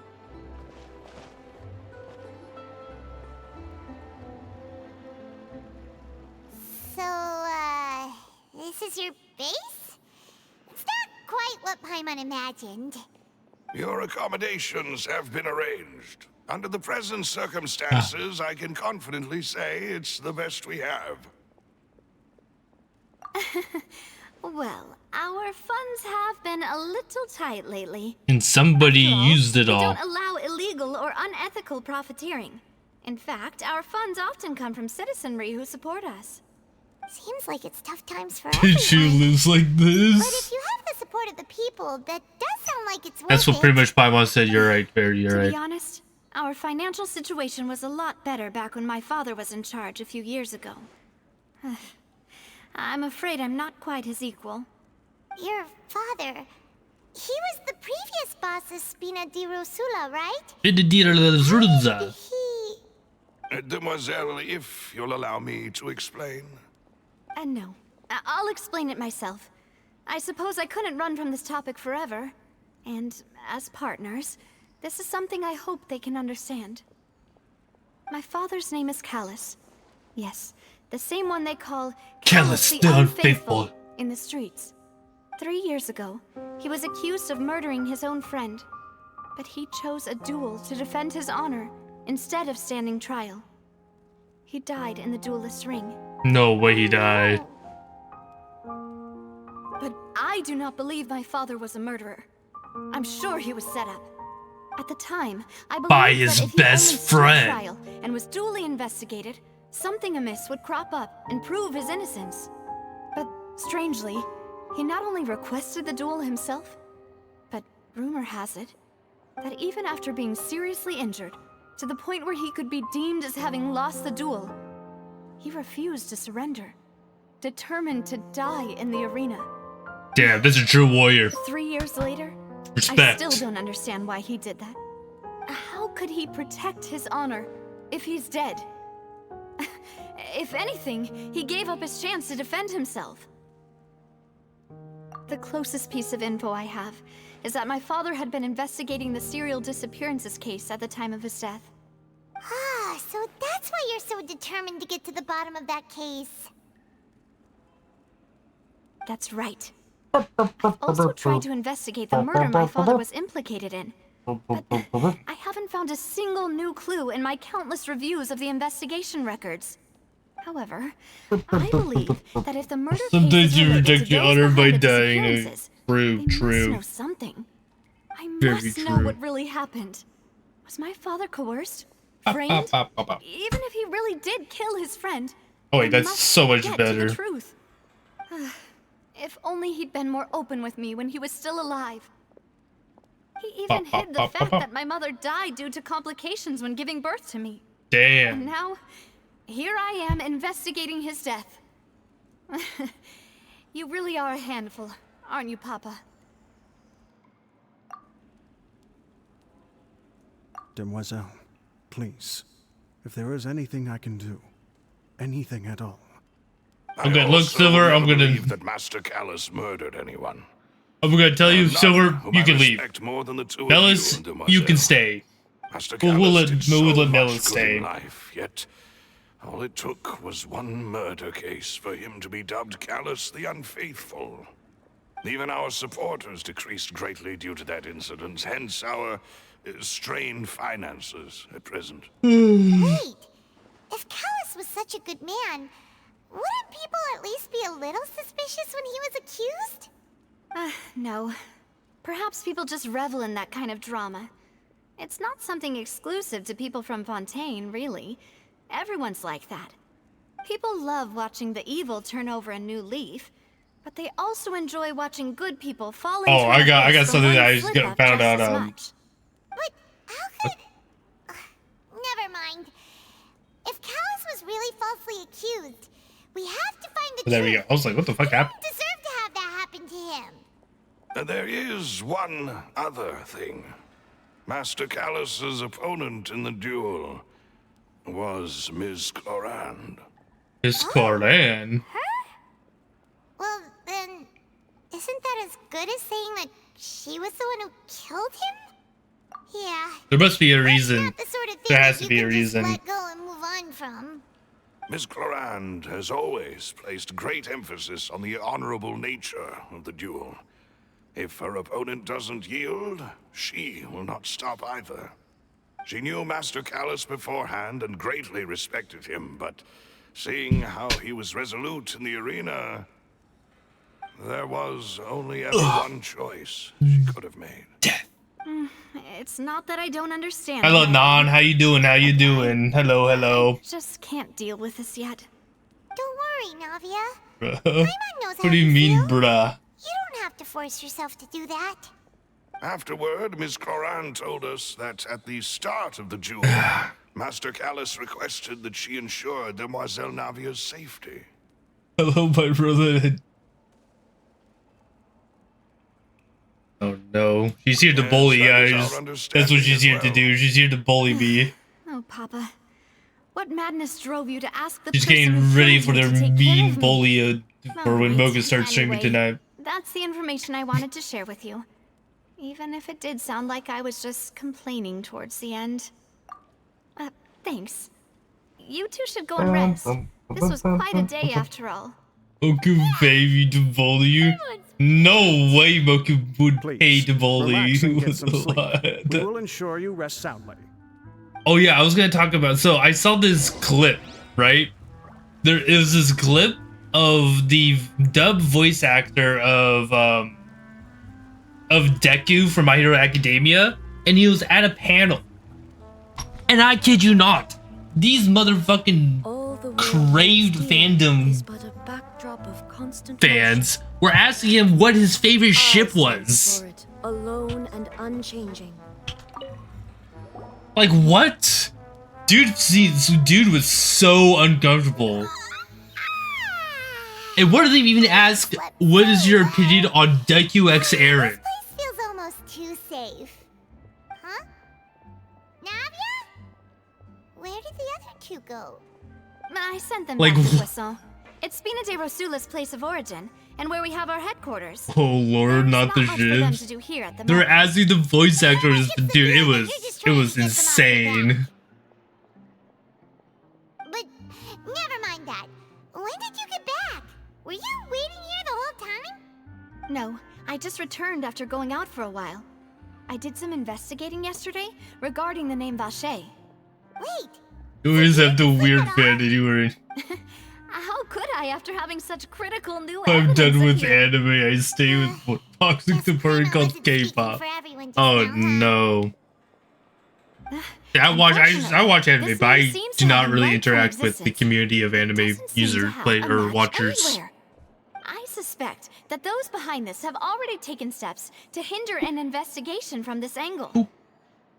So, this is your base? It's not quite what Paimon imagined. Your accommodations have been arranged. Under the present circumstances, I can confidently say it's the best we have. Well, our funds have been a little tight lately. And somebody After all, used it we all. don't allow illegal or unethical profiteering. In fact, our funds often come from citizenry who support us. Seems like it's tough times for Did you everyone. lose like But this? if you have the support of the people, that does sound like it's worth That's what it. pretty much Paimon said. You're right, Barry. You're To right. be honest, Our financial situation was a lot better back when my father was in charge a few years ago. I'm afraid I'm not quite his equal. Your father, he was the previous boss of Spina di Rosula, right? Demoiselle, if you'll allow me to explain. No, I'll explain it myself. I suppose I couldn't run from this topic forever. And as partners, this is something I hope they can understand. My father's name is Callus. Yes, the same one they call Callus the Unfaithful in the streets. 3 years ago, he was accused of murdering his own friend. But he chose a duel to defend his honor instead of standing trial. He died in the duelist's ring. No way he died. But I do not believe my father was a murderer. I'm sure he was set up. At the time, I believed By his that if best he only stood friend. trial and was duly investigated, something amiss would crop up and prove his innocence. But strangely, he not only requested the duel himself, but rumor has it that even after being seriously injured, to the point where he could be deemed as having lost the duel, he refused to surrender, determined to die in the arena. Damn, this is a true warrior. 3 years later, Respect. I still don't understand why he did that. How could he protect his honor if he's dead? If anything, he gave up his chance to defend himself. The closest piece of info I have is that my father had been investigating the serial disappearances case at the time of his death. Ah, so that's why you're so determined to get to the bottom of that case. That's right. I've also tried to investigate the murder my father was implicated in. But I haven't found a single new clue in my countless reviews of the investigation records. However, I believe that if the murder case Sometimes is you related protect to your those honor by behind the dying. disappearances, True, they must true. know something. I Very must know true. what really happened. Was my father coerced? Framed? Even if he really did kill his friend, Oh wait, I that's must so much get to better. the truth. If only he'd been more open with me when he was still alive. He even hid the fact that my mother died due to complications when giving birth to me. And Damn. now, here I am investigating his death. You really are a handful, aren't you, Papa? Demoiselle, please, if there is anything I can do, anything at all. I'm gonna I look, also Silver, I'm never gonna- believe that Master Callus murdered anyone. I'm gonna tell you, None Silver, whom you I can leave. respect more than the two of Bellis, you, you can Demoiselle. stay. Master We'll Callus let- did we'll so let much Bellis good stay. in life, yet all it took was one murder case for him to be dubbed Callus the Unfaithful. Even our supporters decreased greatly due to that incident, hence our strained finances at present. Wait, if Callus was such a good man, wouldn't people at least be a little suspicious when he was accused? No. Perhaps people just revel in that kind of drama. It's not something exclusive to people from Fontaine, really. Everyone's like that. People love watching the evil turn over a new leaf, but they also enjoy watching good people fall into Oh, I an got abyss for something one that I just slip-up found just out, as much. But how could... never mind. If Callus was really falsely accused, we have to find the There we go. truth. I was like, what the fuck He happened? didn't deserve to have that happen to him. There is one other thing. Master Callus's opponent in the duel was Ms. Clorand. It's Corlan. Well, then, isn't that as good as saying that she was the one who killed him? Yeah. There must be a That's reason. not the sort of thing There has that to you be a can just reason. let go and move on from. Ms. Clorand has always placed great emphasis on the honorable nature of the duel. If her opponent doesn't yield, she will not stop either. She knew Master Callus beforehand and greatly respected him, but seeing how he was resolute in the arena, there was only ever one choice she could have made. It's not that I don't understand. Hello, Melvin. Nan. How you doing? How you doing? Hello, hello. Just can't deal with this yet. Don't worry, Navia. Bruh. Paimon knows how What do you mean, feel. bruh? You don't have to force yourself to do that. Afterward, Miss Cloran told us that at the start of the duel, Master Callus requested that she ensure Demoiselle Navia's safety. Hello, my brother. Oh no, she's here to Yes, bully that is guys. our That's what she's understanding here as to well. do. She's here to bully me. Oh, Papa. What madness drove you to ask the She's person getting who ready killed for you their to take care mean of me? bully for when Alright, Mocha starts streaming anyway, tonight. That's the information I wanted to share with you. Even if it did sound like I was just complaining towards the end. Thanks. You two should go and rest. This was quite a day after all. Mocha baby to bully you? No way Mocha would Please, pay to bully relax you. and get some sleep. What? We will ensure you rest soundly. Oh yeah, I was gonna talk about. So I saw this clip, right? There is this clip of the dub voice actor of Deku from My Hero Academia, and he was at a panel. And I kid you not, these motherfucking craved fandom fans were asking him what his favorite ship was. Alone and unchanging. Like what? Dude was so uncomfortable. And what did they even ask? What is your opinion on Deku X Aaron? This place feels almost too safe. Huh? Navia? Where did the other two go? I sent them Like, back to Poisson. It's Spina de Rosula's place of origin, and where we have our headquarters. Oh lord, not the There's much for them to ships. do here at the They're moment. asking the voice actors to do it was insane. But never mind that. When did you get back? Were you waiting here the whole time? No, I just returned after going out for a while. I did some investigating yesterday regarding the name Vache. Wait, You always have the weird fan that you were in. How could I after having such critical new I'm evidence done with appear? anime. I stay with what toxic Just support Prima called wasn't speaking K-pop. for everyone just Oh now, huh? no. Yeah, I watch anime, This but I name seems do to not have really right to interact with the existence. community of anime Doesn't seem to users, have play a or match watchers. anywhere. I suspect that those behind this have already taken steps to hinder an investigation from this angle.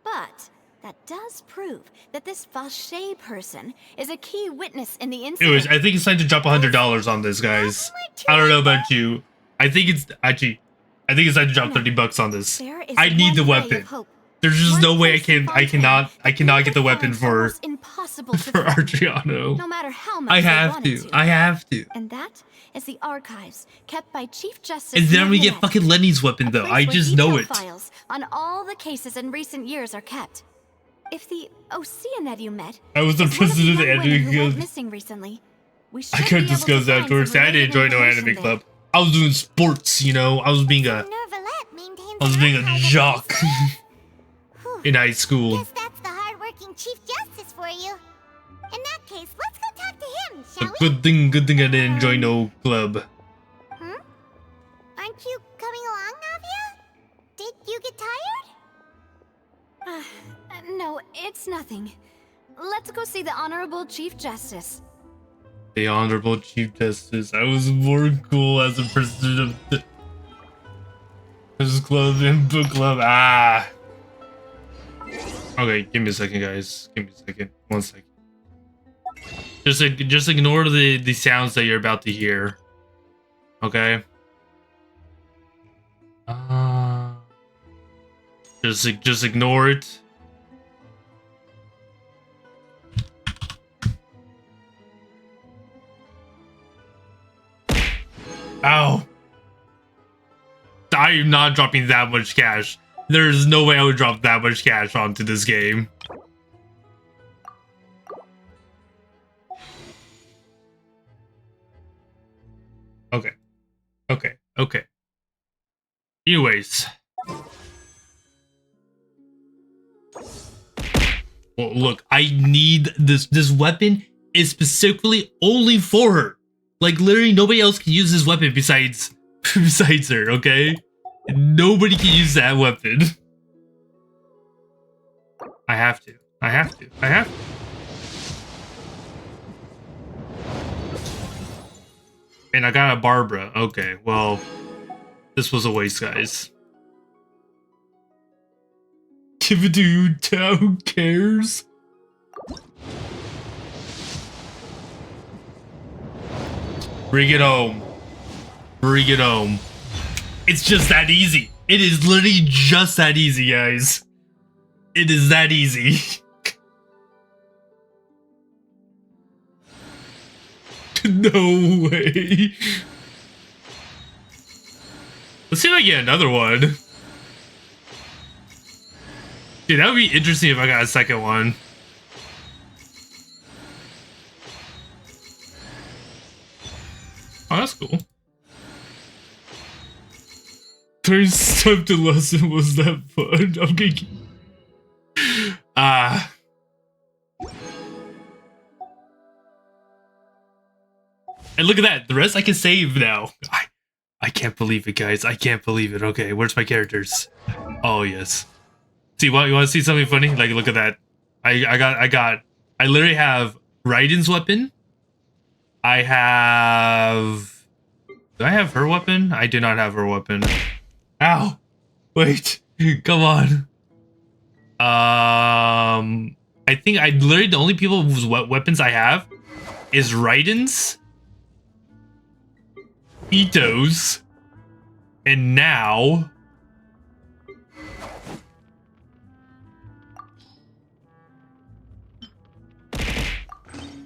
But that does prove that this Vache person is a key witness in the incident. Anyways, I think it's time to drop $100 on this, guys. I don't know about you. I think it's time to drop $30 on this. There is I need the one ray weapon. of hope. There's just One no way place in I cannot get the weapon find for almost impossible to for threaten, Adriano. no matter how much I they have wanted to. I have to. And that is the archives kept by Chief Justice. And then we get Marionette, fucking Lenny's weapon a though. place I where just know detailed it. Files on all the cases in recent years are kept. If the Ocean that you met I was the is one of the president of young women anime who went club. missing recently, we I should be couldn't able to discuss that find towards some I didn't enjoy related no anime information club. I was doing sports, you know. I was being a Nervalette maintains I was an being a archive of jock this stuff? Whew. in high school. Guess that's the hard-working Chief Justice for you. In that case, let's go talk to him, shall we? Good thing I didn't join no club. Hmm? Aren't you coming along, Navia? Did you get tired? No, it's nothing. Let's go see the Honorable Chief Justice. The Honorable Chief Justice. I was more cool as a president of the club and book club. Ah. Okay, give me a second, guys. Give me a second. 1 second. Just ignore the sounds that you're about to hear. Okay. Just ignore it. Ow. I am not dropping that much cash. There's no way I would drop that much cash onto this game. Okay. Anyways. Well, look, I need this. This weapon is specifically only for her. Like, literally nobody else can use this weapon besides her, okay? Nobody can use that weapon. I have to. And I got a Barbara. Okay, well, this was a waste, guys. Give it to you, who cares? Bring it home. Bring it home. It's just that easy. It is literally just that easy, guys. It is that easy. No way. Let's see if I get another one. Dude, that would be interesting if I got a second one. Oh, that's cool. Third step to lesson was that fun. Okay. And look at that. The rest I can save now. I can't believe it, guys. I can't believe it. Okay, where's my characters? Oh, yes. See, what you want to see something funny? Like, look at that. I literally have Raiden's weapon. I have... Do I have her weapon? I do not have her weapon. Ow! Wait. Come on. I think literally the only people whose weapons I have is Raiden's, Ito's, and now...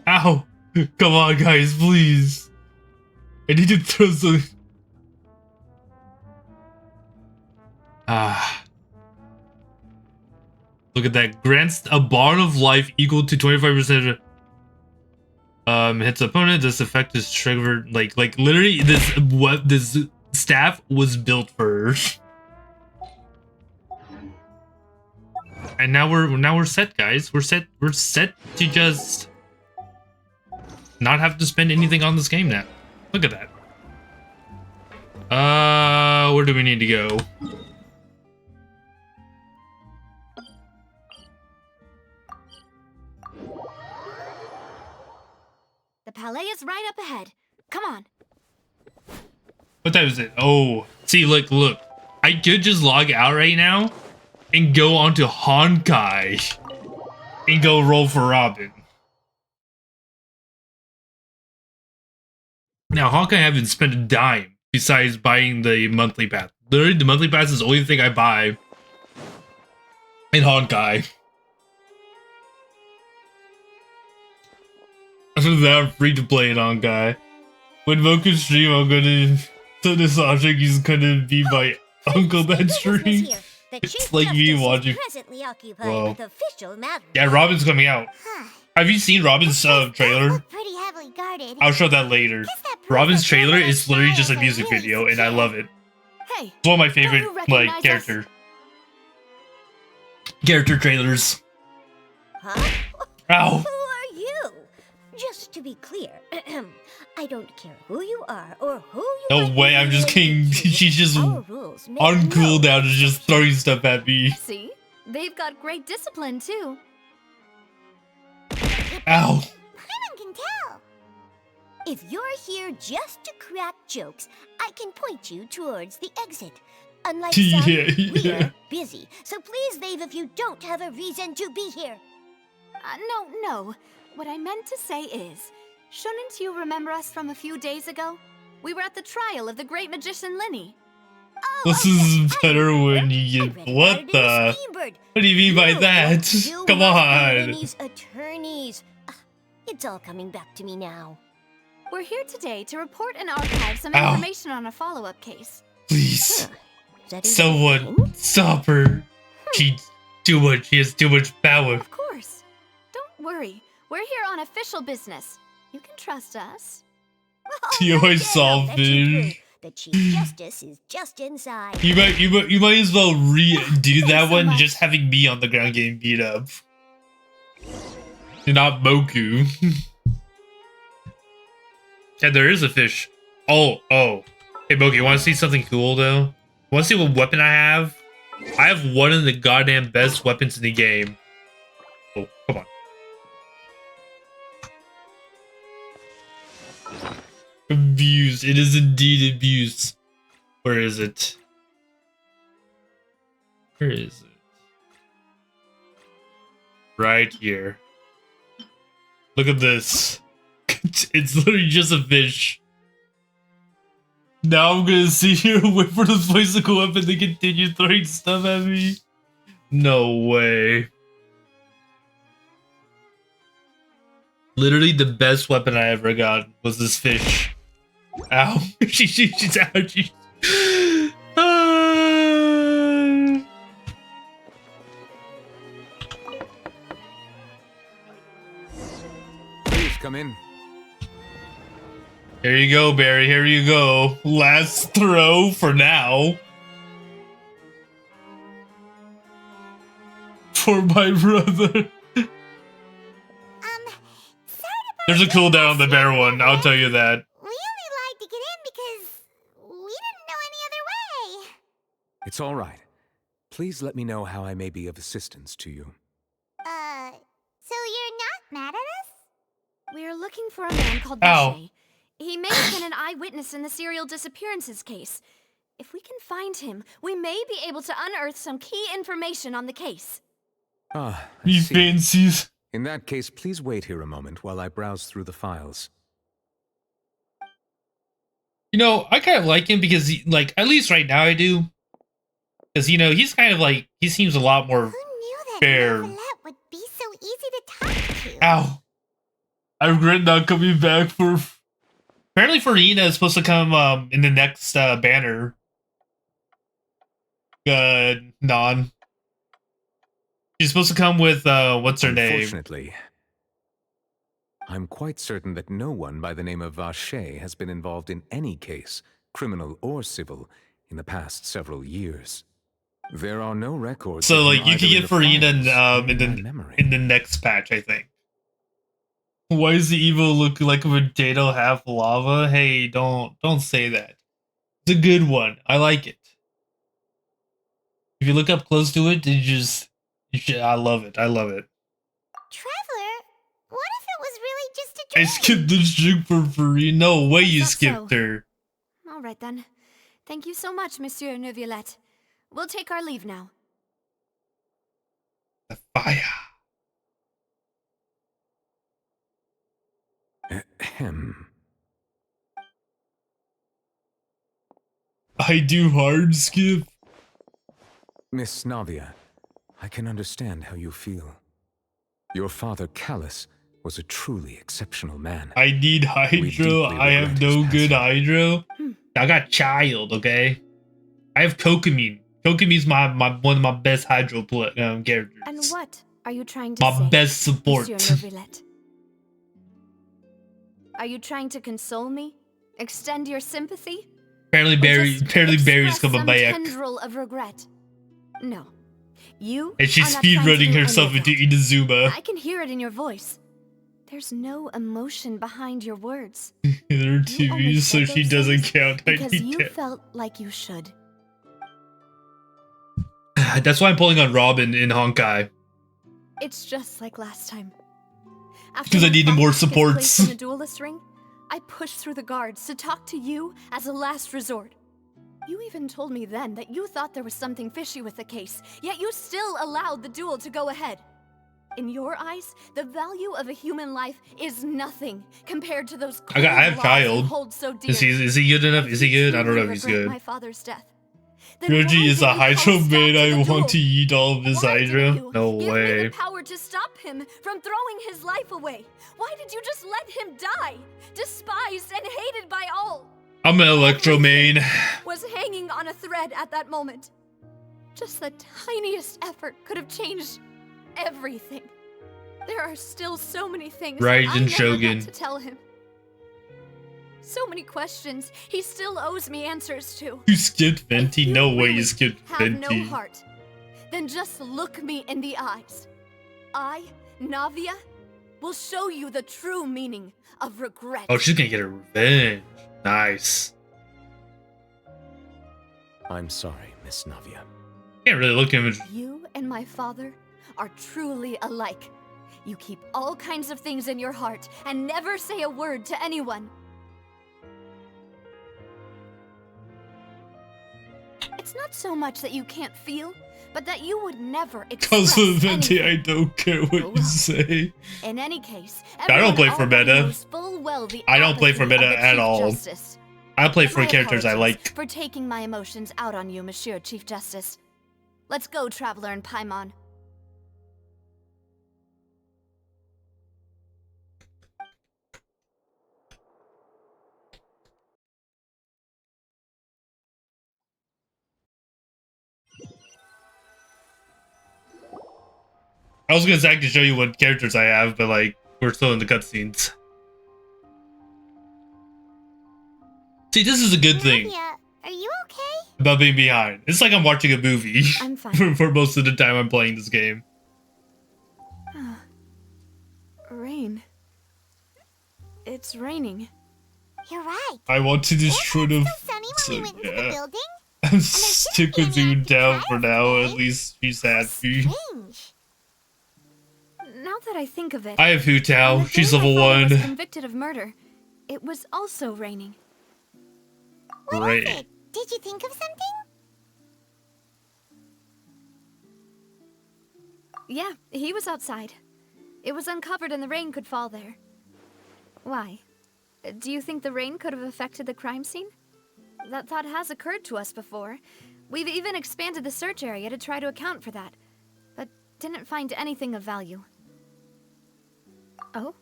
Ow! Come on, guys, please. I need to throw something. Look at that. Grants a bar of life equal to 25%. Hits opponent. This effect is triggered. Like literally, this staff was built for her. And now we're set, guys. We're set to just not have to spend anything on this game now. Look at that. Where do we need to go? The palais is right up ahead. Come on. What time is it? Oh, see, look. I could just log out right now and go onto Honkai and go roll for Robin. Now, Honkai I haven't spent a dime besides buying the monthly pass. Literally, the monthly pass is the only thing I buy in Honkai. Other than that, I'm free to play in Honkai. When Moku stream, I'm gonna tell this object he's gonna be my uncle that stream. It's like me watching. Whoa. Yeah, Robin's coming out. Have you seen Robin's trailer? I'll show that later. Robin's trailer is literally just a music video, and I love it. Hey, It's one of my favorite character trailers. Huh? Ow! Who are you? Just to be clear, I don't care who you are or who you No way, I'm just kidding. She's just on cooldown and just throwing stuff at me. see? They've got great discipline, too. Ow! Paimon can tell. If you're here just to crack jokes, I can point you towards the exit. Unlike some, we're busy, so please leave if you don't have a reason to be here. No. What I meant to say is, shouldn't you remember us from a few days ago? We were at the trial of the great magician Linny. Oh, This is better when you get... What the? What do you mean by that? Come on! Linny's attorneys. It's all coming back to me now. We're here today to report and archive some Ow. information on a follow-up case. Please. Is that even a Someone thing? stop her. She's too much. She has too much power. Of course. Don't worry. We're here on official business. You can trust us. You always Yeah, solve bet you it. could. The Chief Justice is just inside. You might as well redo that Thanks so one, much. just having me on the ground getting beat up. Not Moku. Yeah, there is a fish. Oh. Hey, Moku, you want to see something cool, though? Want to see what weapon I have? I have one of the goddamn best weapons in the game. Oh, come on. Abuse. It is indeed abuse. Where is it? Where is it? Right here. Look at this. It's literally just a fish. Now I'm gonna sit here and wait for this place to go up and they continue throwing stuff at me. No way. Literally the best weapon I ever got was this fish. Ow. She's out. Please come in. Here you go, Barry. Here you go. Last throw for now. For my brother. There's a cooldown on the bear one, I'll tell you that. We only lied to get in because we didn't know any other way. It's all right. Please let me know how I may be of assistance to you. So you're not mad at us? We're looking for a man called Ow. Boucher. He may have been an eyewitness in the serial disappearances case. If we can find him, we may be able to unearth some key information on the case. Ah, I He see. fancies. In that case, please wait here a moment while I browse through the files. You know, I kind of like him because, like, at least right now I do. Because, you know, he's kind of like, he seems a lot more Who knew that fair. Novelette would be so easy to talk to? Ow. I regret not coming back for... Apparently Farina is supposed to come in the next banner. Non. She's supposed to come with, what's her name? Unfortunately, I'm quite certain that no one by the name of Vache has been involved in any case, criminal or civil, in the past several years. There are no records. So, of him like, you either can in get the Farina files or in my the memory. in the next patch, I think. Why does the evil look like a potato half lava? Hey, don't say that. It's a good one. I like it. If you look up close to it, I love it. I love it. Traveler, what if it was really just a dream? I skipped this trick for free. No way you Is that skipped so? her. All right, then. Thank you so much, Monsieur Neuvillette. We'll take our leave now. The fire. Ahem. I do hard skip. Miss Navia, I can understand how you feel. Your father, Callus, was a truly exceptional man. I need hydro. deeply I have regret no his good passing. hydro. I got child, okay? I have Kokomine. Kokomine's my one of my best hydro characters. And what are you trying to My say, best support. Monsieur Neuvillette? Are you trying to console me? Extend your sympathy? Apparently Barry's Express coming some back. tendril of regret? No. You And she's are not trying to speedrunning do herself any of into that. Inazuma. I can hear it in your voice. There's no emotion behind your words. In her You only TV, so said she those doesn't things count. I because need you that. felt like you should. That's why I'm pulling on Robin in Honkai. It's just like last time. After Because I my needed father more took his place supports. in the duelist ring, I pushed through the guards to talk to you as a last resort. You even told me then that you thought there was something fishy with the case, yet you still allowed the duel to go ahead. In your eyes, the value of a human life is nothing compared to those I have cold laws child. you hold so dear. Is he good enough? Is he good? I don't know if Truly he's regret good. My father's death. Then Yoji why is a didn't you hydro call a stop man. to I the want duel? to eat all of his Why didn't hydro. you No give me way. the power to stop him from throwing his life away? Why did you just let him die? Despised and hated by all. I'm an electro main. Was hanging on a thread at that moment. Just the tiniest effort could have changed everything. There are still so many things that I Raijin never Shogun. got to tell him. So many questions he still owes me answers to. You skipped If Venti? you No way really you skipped have Venti. no heart, then just look me in the eyes. I, Navia, will show you the true meaning of regret. Oh, she's gonna get her revenge. Nice. I'm sorry, Miss Navia. Can't really look at him. You and my father are truly alike. You keep all kinds of things in your heart and never say a word to anyone. It's not so much that you can't feel, but that you would never Cause express of Venti, I anything. don't care what Oh, you well. say. In any case, I don't everyone play for already meta. knows full well the I don't play for apathy of meta the at Chief all. Justice. I play for My characters I apologies like. for taking my emotions out on you, Monsieur Chief Justice. Let's go, Traveler and Paimon. I was gonna actually show you what characters I have, but like we're still in the cutscenes. See, this is a good thing Nadia, are you okay? about being behind. It's like I'm watching a movie I'm fine. for most of the time I'm playing this game. Rain. It's raining. You're right. I want to destroy Wasn't the. it so sunny when So, we went into the yeah. building? I'm stick with you down for now. At right? least she's happy. Strange. Now that I think of it, I have Hu on Tao. the She's day my level father was 1. convicted of murder, it was also raining. What Right. is it? Did you think of something? Yeah, he was outside. It was uncovered and the rain could fall there. Why? Do you think the rain could have affected the crime scene? That thought has occurred to us before. We've even expanded the search area to try to account for that, but didn't find anything of value. Oh?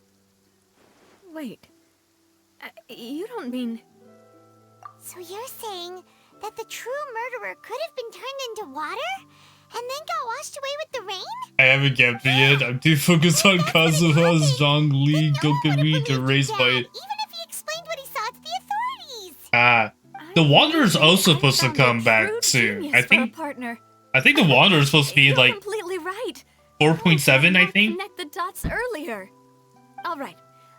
Wait. You don't mean... So you're saying that the true murderer could have been turned into water and then got washed away with the rain? I haven't captured yet. I'm too focused on Kazuha's Zhongli Then no one would've Gokumi to believed raise your my. dad, even if he explained what he saw to the authorities. Ah. The Wanderer's also I supposed to found come a back true soon. genius I for a think. partner. I think the Wanderer's supposed to be You're like completely right. 4.7. I think. Connect the dots earlier. All right,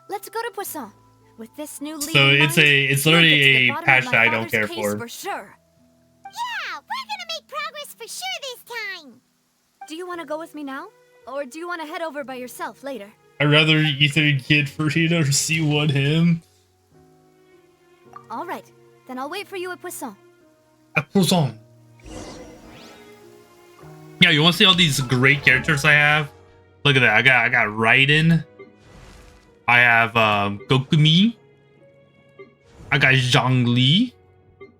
let's go to Poisson. With this new lead So in it's mind, it's we'll literally get to the a bottom of patch my that I don't father's care case for. sure. Yeah, we're gonna make progress for sure this time. Do you want to go with me now, or do you want to head over by yourself later? I'd rather either get Farina or C1 him. All right, then I'll wait for you at Poisson. At Poisson. Yeah, you want to see all these great characters I have? Look at that. I got Raiden. I have Gokumi. I got Zhongli.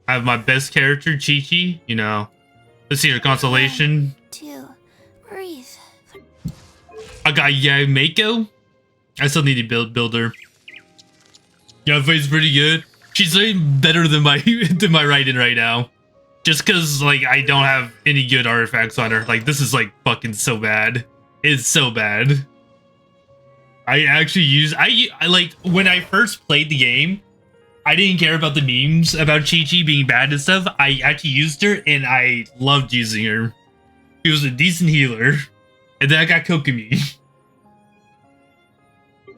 I have my best character, Chi-Chi. You know, let's see her consolation. To breathe. I got Yameko. I still need to build her. Yeah, Faye's pretty good. She's way better than my than my Raiden right now. Just cause like I don't have any good artifacts on her. Like this is like fucking so bad. It's so bad. I actually use I like when I first played the game, I didn't care about the memes about Chi-Chi being bad and stuff. I actually used her and I loved using her. She was a decent healer. And then I got Kokumi.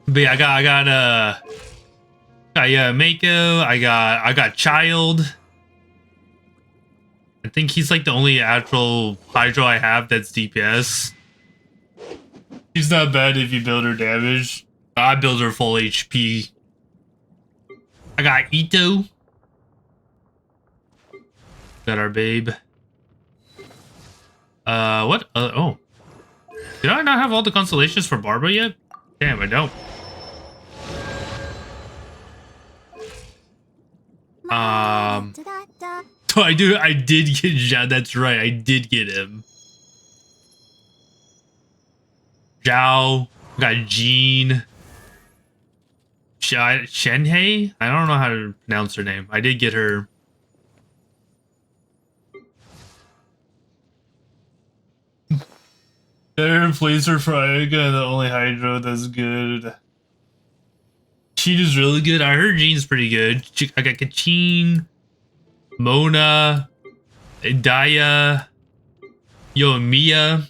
But yeah, I got Mako, I got Child. I think he's like the only actual Hydro I have that's DPS. She's not bad if you build her damage. I build her full HP. I got Ito. Got our babe. What? Oh. Did I not have all the constellations for Barbara yet? Damn, I don't. Da-da-da. Oh, I did get Zhao. That's right, I did get him. Zhao. Got Jean. Shenhei? I don't know how to pronounce her name. I did get her. There, Blazer Fryaga, the only Hydro that's good. Cheetah's really good. I heard Jean's pretty good. I got Kachin, Mona, Daya, Yoimiya.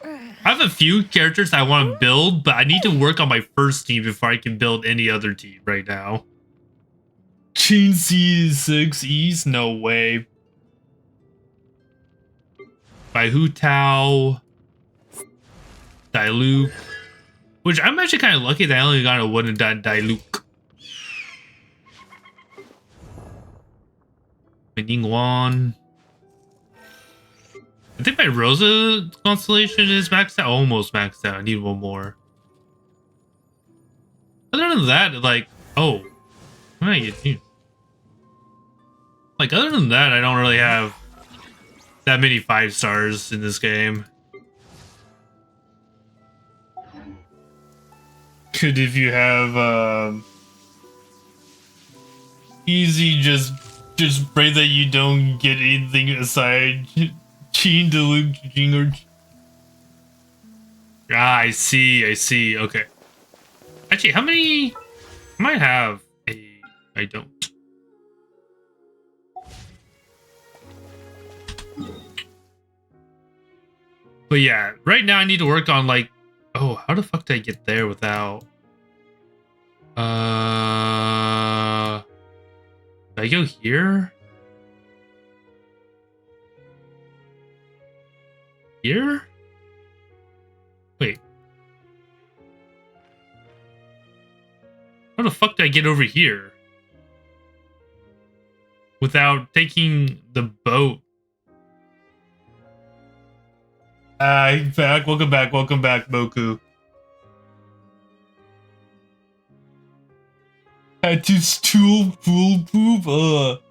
I have a few characters I want to build, but I need to work on my first team before I can build any other team right now. Jean C6 East? No way. By Hu Tao, Diluc, which I'm actually kind of lucky that I only got a wooden Diluc. Ningguan, I think my Rosa constellation is maxed out. Almost maxed out. I need one more. Other than that, like, oh, what did I get you? Like, other than that, I don't really have that many 5 stars in this game. Good if you have easy, just pray that you don't get anything aside Gene Delusion or I see. Okay. Actually, how many I might have a I don't. But yeah, right now I need to work on like, oh, how the fuck did I get there without did I go here? Here? Wait. How the fuck did I get over here? Without taking the boat. Back. Welcome back, Moku. Had to stool pool poop.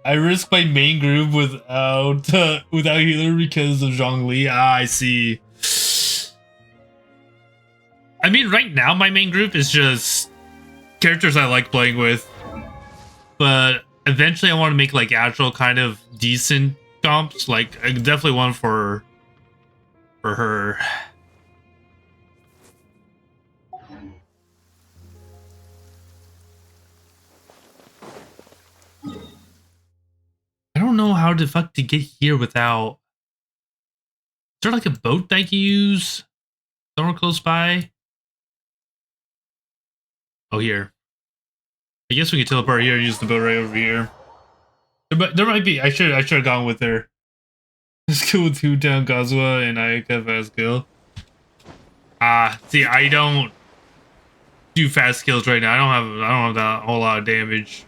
I risked my main group without healer because of Zhongli. I see. I mean, right now my main group is just characters I like playing with, but eventually I want to make like actual kind of decent comps. Like, I definitely one for her. I don't know how the fuck to get here without. Is there like a boat that I can use? Somewhere close by? Oh, here. I guess we can teleport here and use the boat right over here. There might be. I should have gone with her. Let's go with Hutown, Kazuha, and Ayaka fast kill. See, I don't do fast kills right now. I don't have that whole lot of damage.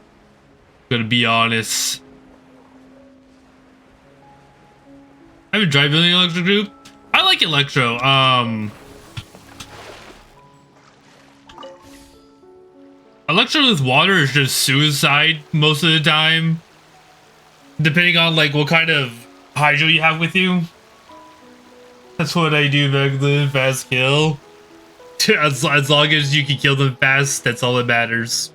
Gonna be honest. I haven't tried building Electro group. I like Electro. Electro with water is just suicide most of the time. Depending on like what kind of hydro you have with you. That's what I do back then, fast kill. As long as you can kill them fast, that's all that matters.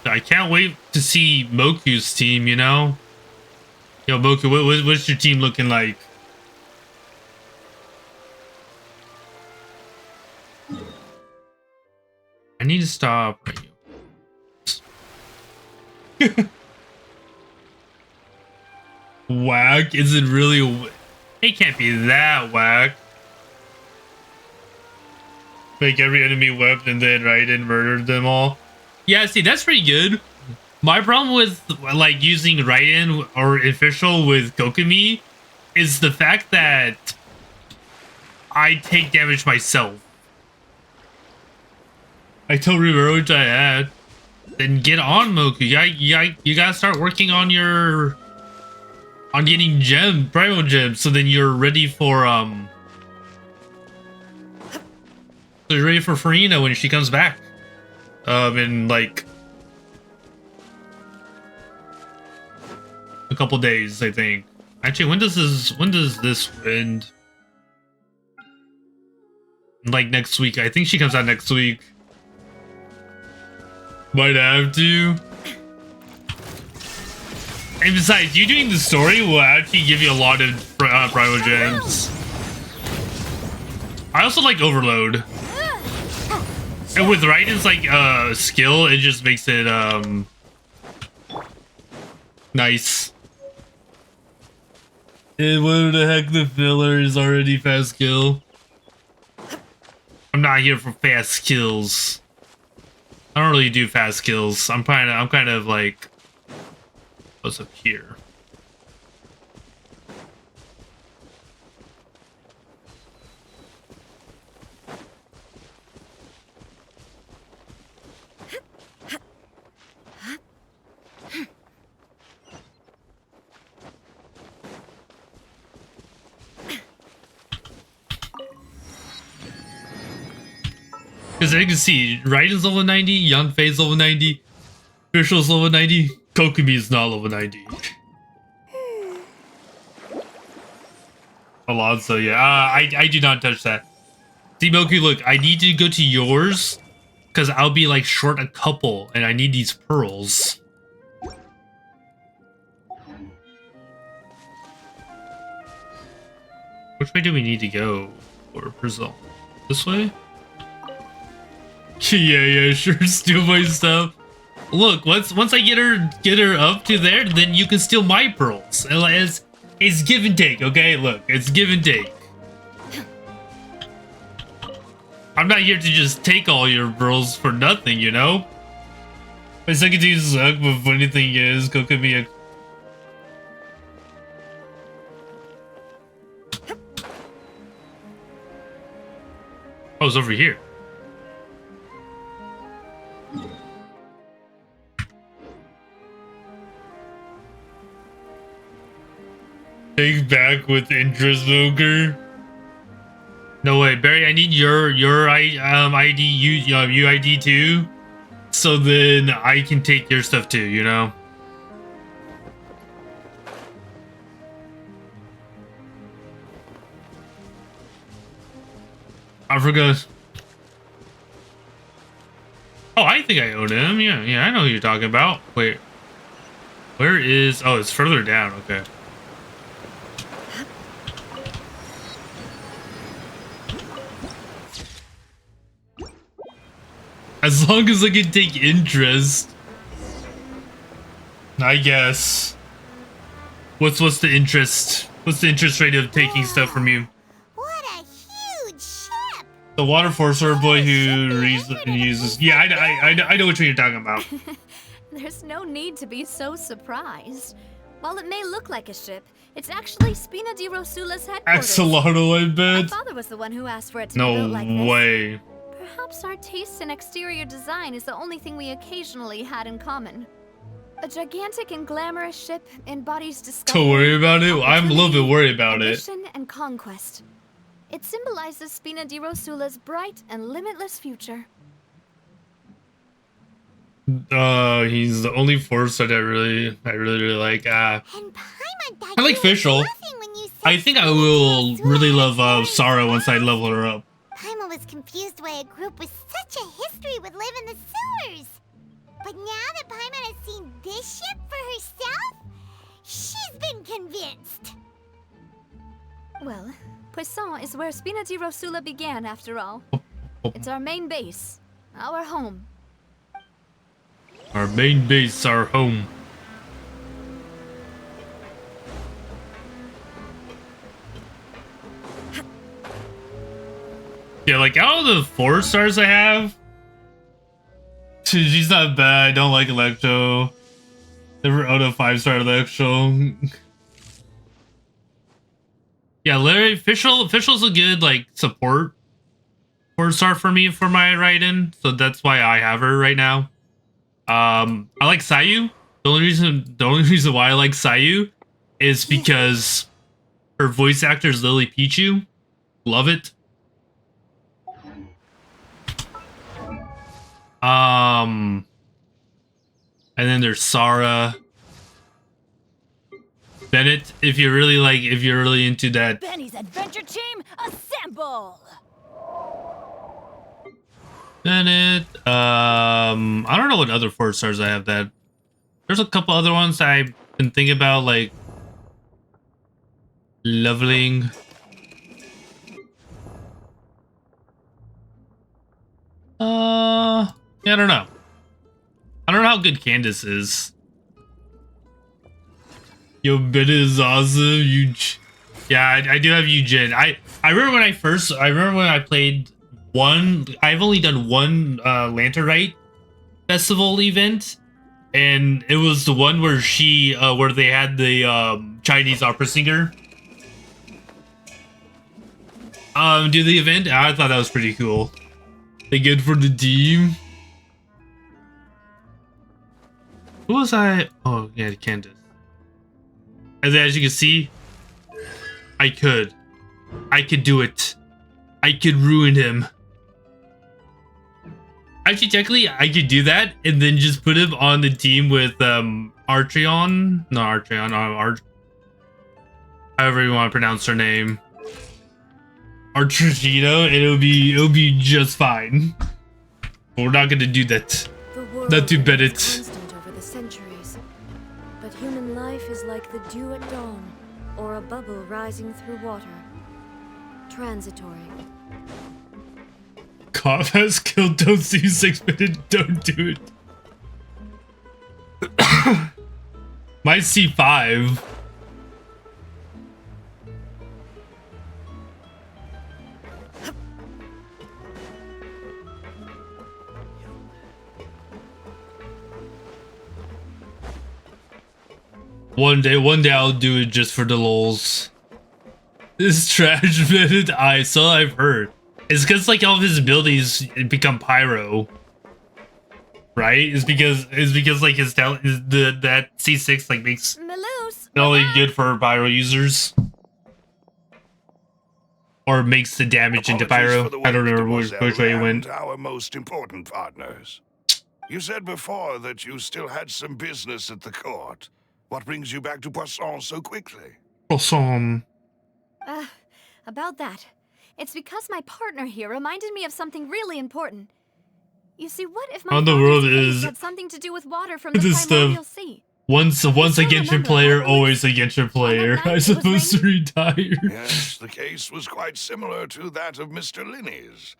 I can't wait to see Moku's team, you know? Yo, Moku, what's your team looking like? I need to stop. Whack? Is it really? It can't be that whack. Make every enemy wept and then Raiden murdered them all. Yeah, see, that's pretty good. My problem with like using Raiden or official with Kokumi is the fact that I take damage myself. I told Ribeiro to add. Then get on, Moku. You gotta start working on your getting primal gems, so then you're ready for so you're ready for Farina when she comes back. In like a couple days, I think. Actually, when does this end? Like next week. I think she comes out next week. Might have to. And besides, you doing the story will actually give you a lot of primal gems. I also like Overload. And with Raiden's like skill, it just makes it nice. And what the heck, the filler is already fast kill. I'm not here for fast kills. I don't really do fast kills. I'm kind of like what's up here? Because as you can see, Raiden's level 90, Yanfei's level 90, Fischl's level 90, Kokumi is not level 90. Alonso, yeah. I do not touch that. See, Moku, look, I need to go to yours because I'll be like short a couple and I need these pearls. Which way do we need to go for Brazil? This way? Yeah, sure. Steal my stuff. Look, once I get her up to there, then you can steal my pearls. It's give and take, okay? Look, it's give and take. I'm not here to just take all your pearls for nothing, you know? My second team suck, but funny thing is, Kokumi. Oh, it's over here. Take back with interest, Moker. No way, Barry. I need your ID, UID too, so then I can take your stuff too. You know. I forgot. Oh, I think I own him. Yeah, I know who you're talking about. Wait, where is? Oh, it's further down. Okay. As long as I can take interest, I guess. What's the interest? What's the interest rate of taking stuff from you? What a huge ship! The water forcer boy who uses. Yeah, I know which one you're talking about. There's no need to be so surprised. While it may look like a ship, it's actually Spina di Rosula's headquarters. Axolotl, I bet. My father was the one who asked for it to be built like this. No way. Perhaps our taste in exterior design is the only thing we occasionally had in common. A gigantic and glamorous ship embodies discovery. Don't worry about it. I'm a little bit worried about it. Ambition and conquest. It symbolizes Spina di Rosula's bright and limitless future. He's the only force that I really like. I like Fischl. I think I will really love Sarah once I level her up. Paimon was confused why a group with such a history would live in the sewers. But now that Paimon has seen this ship for herself, she's been convinced. Well, Poisson is where Spina di Rosula began, after all. It's our main base, our home. Our main base, our home. Yeah, like all the 4 stars I have, she's not bad. I don't like Electro. Never owned a 5-star Electro. Yeah, Larry Fischl's a good like support 4-star for me for my Raiden, so that's why I have her right now. I like Sayu. The only reason why I like Sayu is because her voice actor is Lily Pichu. Love it. And then there's Sarah. Bennett, if you're really into that. Benny's adventure team, assemble! Bennett, I don't know what other 4 stars I have that. There's a couple other ones I've been thinking about, like leveling. Yeah, I don't know. I don't know how good Candace is. Yo, Bennett is awesome. Yeah, I do have Eugen. I remember when I played one. I've only done one Lanterite festival event, and it was the one where where they had the Chinese opera singer do the event. I thought that was pretty cool. They good for the team. Who was I? Oh, yeah, Candace. As you can see, I could do it. I could ruin him. Actually, technically, I could do that and then just put him on the team with Archeon. No, Archeon. However you want to pronounce her name. Archegino, and it'll be just fine. But we're not gonna do that. Not to bet it. Constant over the centuries, but human life is like the dew at dawn, or a bubble rising through water. Transitory. Cough has killed. Don't see 6 minutes. Don't do it. My C5. One day I'll do it just for the lols. This trash minute I've heard. It's because like all of his abilities become pyro. Right? It's because like his talent is that C6 like makes Maloose, it only good for pyro users. Or makes the damage into pyro. I don't remember which way it went. Our most important partners. You said before that you still had some business at the court. What brings you back to Poisson so quickly? Poisson. About that. It's because my partner here reminded me of something really important. You see, what if my the world father's is had something to do with water from the this primordial stuff. sea? Once a Genshin player, always a Genshin player. I'm supposed to retire. Yes, the case was quite similar to that of Mr. Linney's.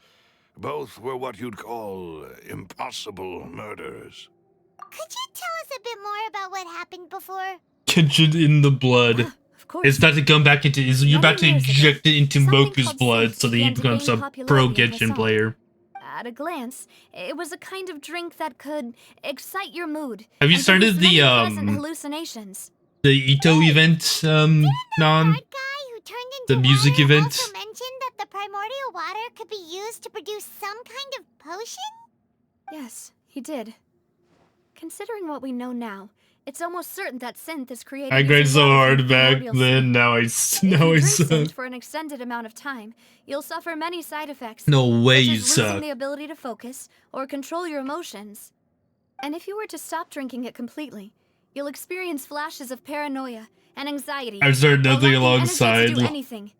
Both were what you'd call impossible murders. Could you tell us a bit more about what happened before? Genshin in the blood. Of course. It's about to come back into. You're about to Many years ago, inject it into something Moku's called blood Sif so that he began to becomes gain a popularity pro in Genshin Poisson. player. At a glance, it was a kind of drink that could excite your mood. Have you and started produce the many pleasant hallucinations. the Ito event non That guy who turned into the music water event? also mentioned that the primordial water could be used to produce some kind of potion? Yes, he did. Considering what we know now, it's almost certain that Synth is created. I grinded so hard back then. Now I If you drink suck. Synth for an extended amount of time, you'll suffer many side effects. No way such you as losing suck. the ability to focus or control your emotions. And if you were to stop drinking it completely, you'll experience flashes of paranoia and anxiety. I started while nothing lacking energy alongside. to do anything.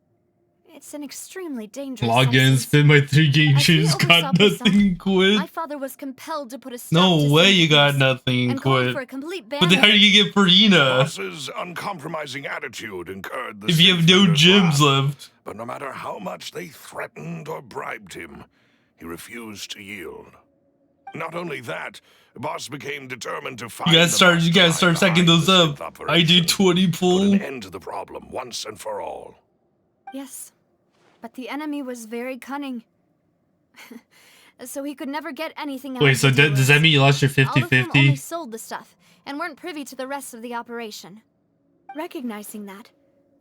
It's an extremely dangerous Log in, substance. spin my 3 As he games, oversaw got Poisson, nothing, quit. My father was compelled to put a stop No to way Synth you got use nothing, and called quit. for a complete ban But then how do of it. you get Farina? Boss's uncompromising attitude incurred the If you have Sith no Runner's gems wrath. left. But no matter how much they threatened or bribed him, he refused to yield. Not only that, Boss became determined to find You gotta start stacking those up. I do 20 Put pull. an end to the problem once and for all. Yes, but the enemy was very cunning. So he could never get anything out Wait, of so the does that dealers. mean you lost your All of whom only 50-50? sold the stuff and weren't privy to the rest of the operation. Recognizing that,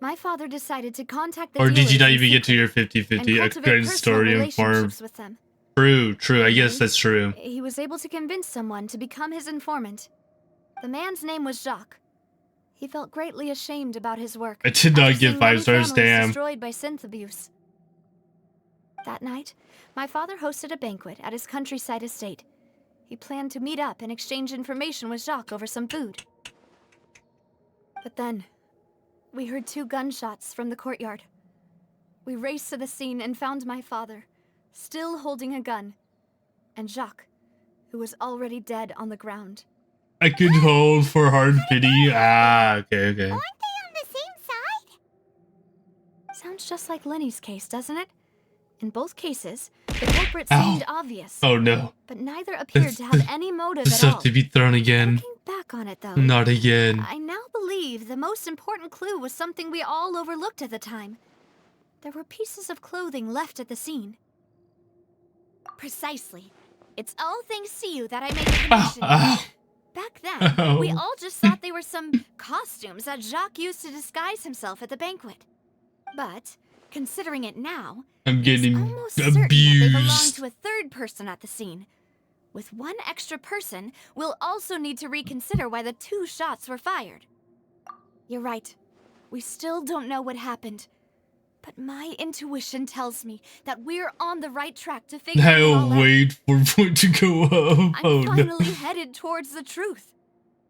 my father decided to contact the Or did you dealers not in even get to secret your and 50-50? I cultivate couldn't personal story and farm. relationships with them. True, I guess that's true. He was able to convince someone to become his informant. The man's name was Jacques. He felt greatly ashamed about his work. I did not after get seeing 5 many stars, families damn. destroyed by synth abuse. That night, my father hosted a banquet at his countryside estate. He planned to meet up and exchange information with Jacques over some food. But then, we heard 2 gunshots from the courtyard. We raced to the scene and found my father, still holding a gun, and Jacques, who was already dead on the ground. I could hold for hard pity. Ah, okay. Aren't they on the same side? Sounds just like Lenny's case, doesn't it? In both cases, the culprit Ow. seemed obvious, Oh no. but neither appeared to have any motive This at stuff all. to be thrown again. Looking back on it, though, Not again. I now believe the most important clue was something we all overlooked at the time. There were pieces of clothing left at the scene. Precisely. It's all thanks to you that I made the connection. Ow. Back then, we Ow. all just thought they were some costumes that Jacques used to disguise himself at the banquet. But, considering it now, I'm getting it's almost certain that they belong abused. to a third person at the scene. With one extra person, we'll also need to reconsider why the 2 shots were fired. You're right. We still don't know what happened. But my intuition tells me that we're on the right track to figure it all I'll out. wait for it to go up. I'm Oh no. finally headed towards the truth.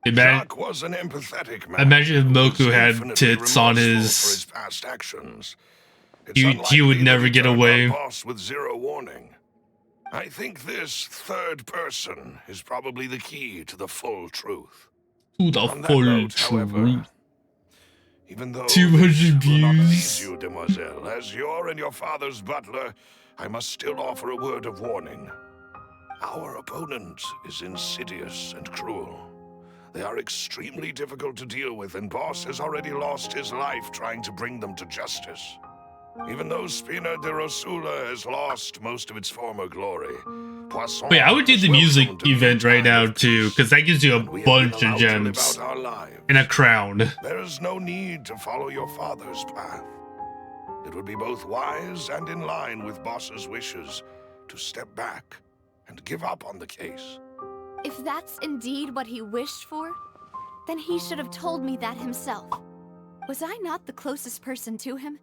Jacques was an empathetic man. Imagine if who was Moku had infinitely tits on remorseful his... for his past actions. It's He unlikely would that never he get turned away. on Boss with zero warning. I think this third person is probably the key to the full truth. To the On that full note, truth. however, even though Too much this will not abuse. please you, demoiselle, as your and your father's butler, I must still offer a word of warning. Our opponent is insidious and cruel. They are extremely difficult to deal with, and Boss has already lost his life trying to bring them to justice. Even though Spina de Rosula has lost most of its former glory, Poisson Wait, I would do has the music welcomed a new event right time now of too, peace, because that gives you a and we have been bunch of allowed to live gems out our lives. and a crown. There is no need to follow your father's path. It would be both wise and in line with Boss's wishes to step back and give up on the case. If that's indeed what he wished for, then he should have told me that himself. Was I not the closest person to him?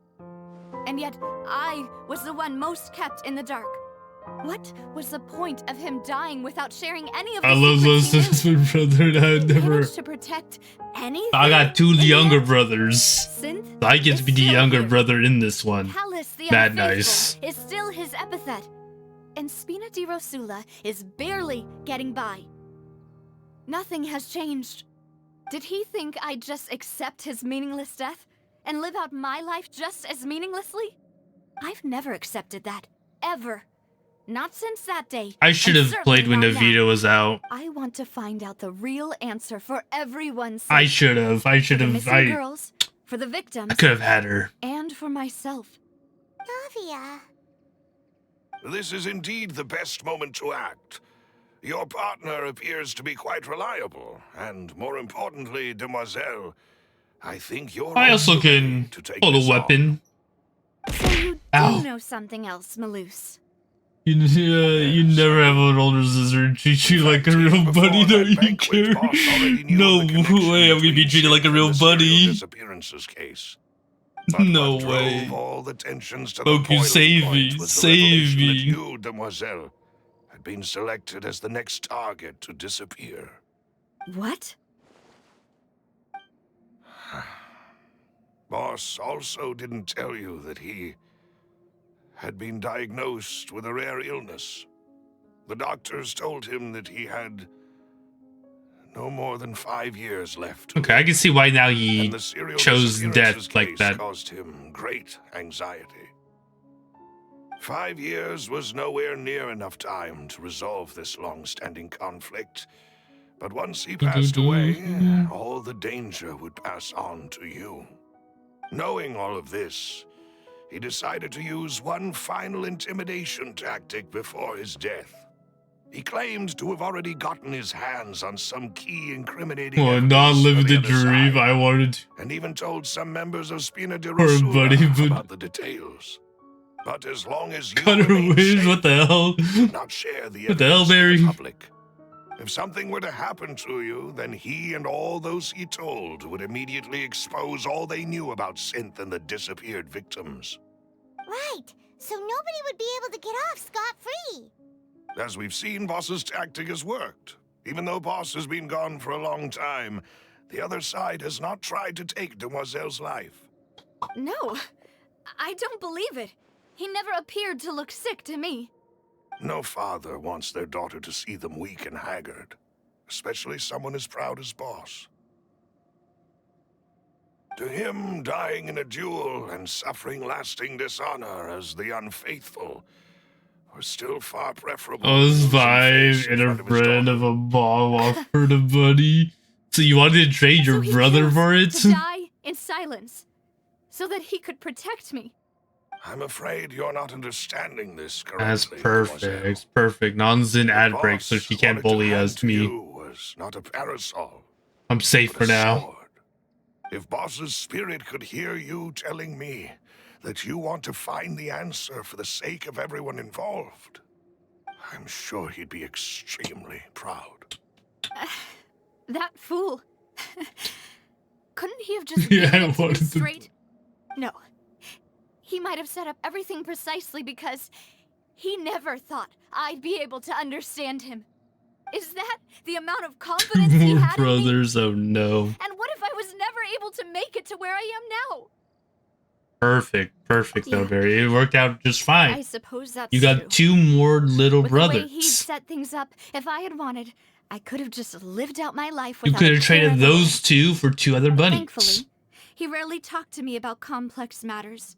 And yet, I was the one most kept in the dark. What was the point of him dying without sharing any of the I love secrets those he knew? my brother and I He never... managed to protect anything. I got two in the younger end? brothers. Synth So I get is to be the still younger here. brother in this one. Callus the That Unfaithful nice. is still his epithet. And Spina di Rosula is barely getting by. Nothing has changed. Did he think I'd just accept his meaningless death and live out my life just as meaninglessly? I've never accepted that. Ever. Not since that day. I should and have played certainly when not Navita now. was out. I want to find out the real answer for everyone's sake. I should have. For the missing girls, for the victims, I could have had her. and for myself. Navia. This is indeed the best moment to act. Your partner appears to be quite reliable, and more importantly, demoiselle, I think you're I also ready can to take hold a this on. weapon. So you Ow. do know something else, Maloose. You never have an older sister and treat you like a real buddy, don't you care? No way I'm gonna be treated like a real buddy. Disappearances case. But No what way. drove all the tensions to the Moku, boiling save point me, was the save revelation me. that you, demoiselle, had been selected as the next target to disappear. What? Boss also didn't tell you that he had been diagnosed with a rare illness. The doctors told him that he had no more than 5 years left to Okay, I live. can see why now he And the serial chose disappearances death like case that. caused him great anxiety. 5 years was nowhere near enough time to resolve this long-standing conflict. But once he passed away, all the danger would pass on to you. Knowing all of this, he decided to use one final intimidation tactic before his death. He claimed to have already gotten his hands on some key incriminating Well, evidence not for living the other dream side, I wanted to. and even told some members of Spina de Poor Rosula buddy, but- about the details. But as long as you Cut her remain wish, safe, what the hell? do not share the What the hell, evidence with Barry? the public. If something were to happen to you, then he and all those he told would immediately expose all they knew about Synth and the disappeared victims. Right. So nobody would be able to get off scot-free. As we've seen, Boss's tactic has worked. Even though Boss has been gone for a long time, the other side has not tried to take Demoiselle's life. No, I don't believe it. He never appeared to look sick to me. No father wants their daughter to see them weak and haggard, especially someone as proud as Boss. To him, dying in a duel and suffering lasting dishonor as the unfaithful were still far preferable. I was to losing face five in and a front of his friend daughter. of a bomb offered a buddy. So you wanted to trade your So he brother chose for it? to die in silence, so that he could protect me. I'm afraid you're not understanding this That's correctly. perfect. Demoiselle. Perfect. Nonsense ad What break, so Boss she can't wanted to bully hand us. to Me. you was not a parasol, I'm safe but for a now. sword. If Boss's spirit could hear you telling me that you want to find the answer for the sake of everyone involved, I'm sure he'd be extremely proud. That fool. Couldn't he have just Yeah, given I it to me wanted to- straight? No. He might have set up everything precisely because he never thought I'd be able to understand him. Is that the amount of confidence he More had in me? brothers, oh no. And what if I was never able to make it to where I am now? Perfect, Yeah. Elberry. It worked out just fine. I suppose that's You got true. 2 more little With brothers. the way he'd set things up, if I had wanted, I could have just lived out my life You without could a have care traded in the those 2 for 2 other world. bunnies. Thankfully, he rarely talked to me about complex matters,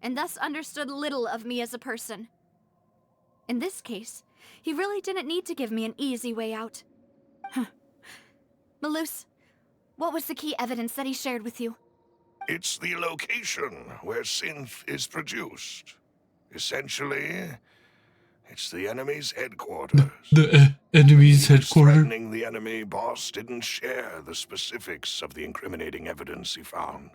and thus understood little of me as a person. In this case, he really didn't need to give me an easy way out. Malus, what was the key evidence that he shared with you? It's the location where synth is produced. Essentially, it's the enemy's headquarters. The enemy's headquarters. Threatening the enemy, boss didn't share the specifics of the incriminating evidence he found.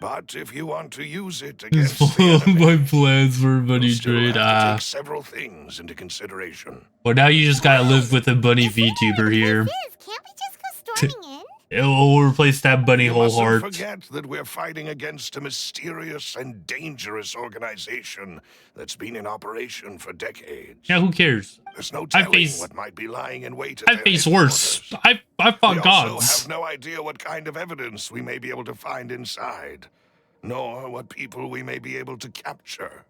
But if you want to use it against the enemy, My plans for a bunny you'll still trade. have to take several things into consideration. Well, now you just gotta live with a bunny VTuber here. Can't we just go storming in? It'll replace that bunny You whole mustn't heart. forget that we're fighting against a mysterious and dangerous organization that's been in operation for decades. Yeah, who cares? There's no I telling face- what might be lying in wait at I their face worse. headquarters. I fought We also gods. have no idea what kind of evidence we may be able to find inside, nor what people we may be able to capture.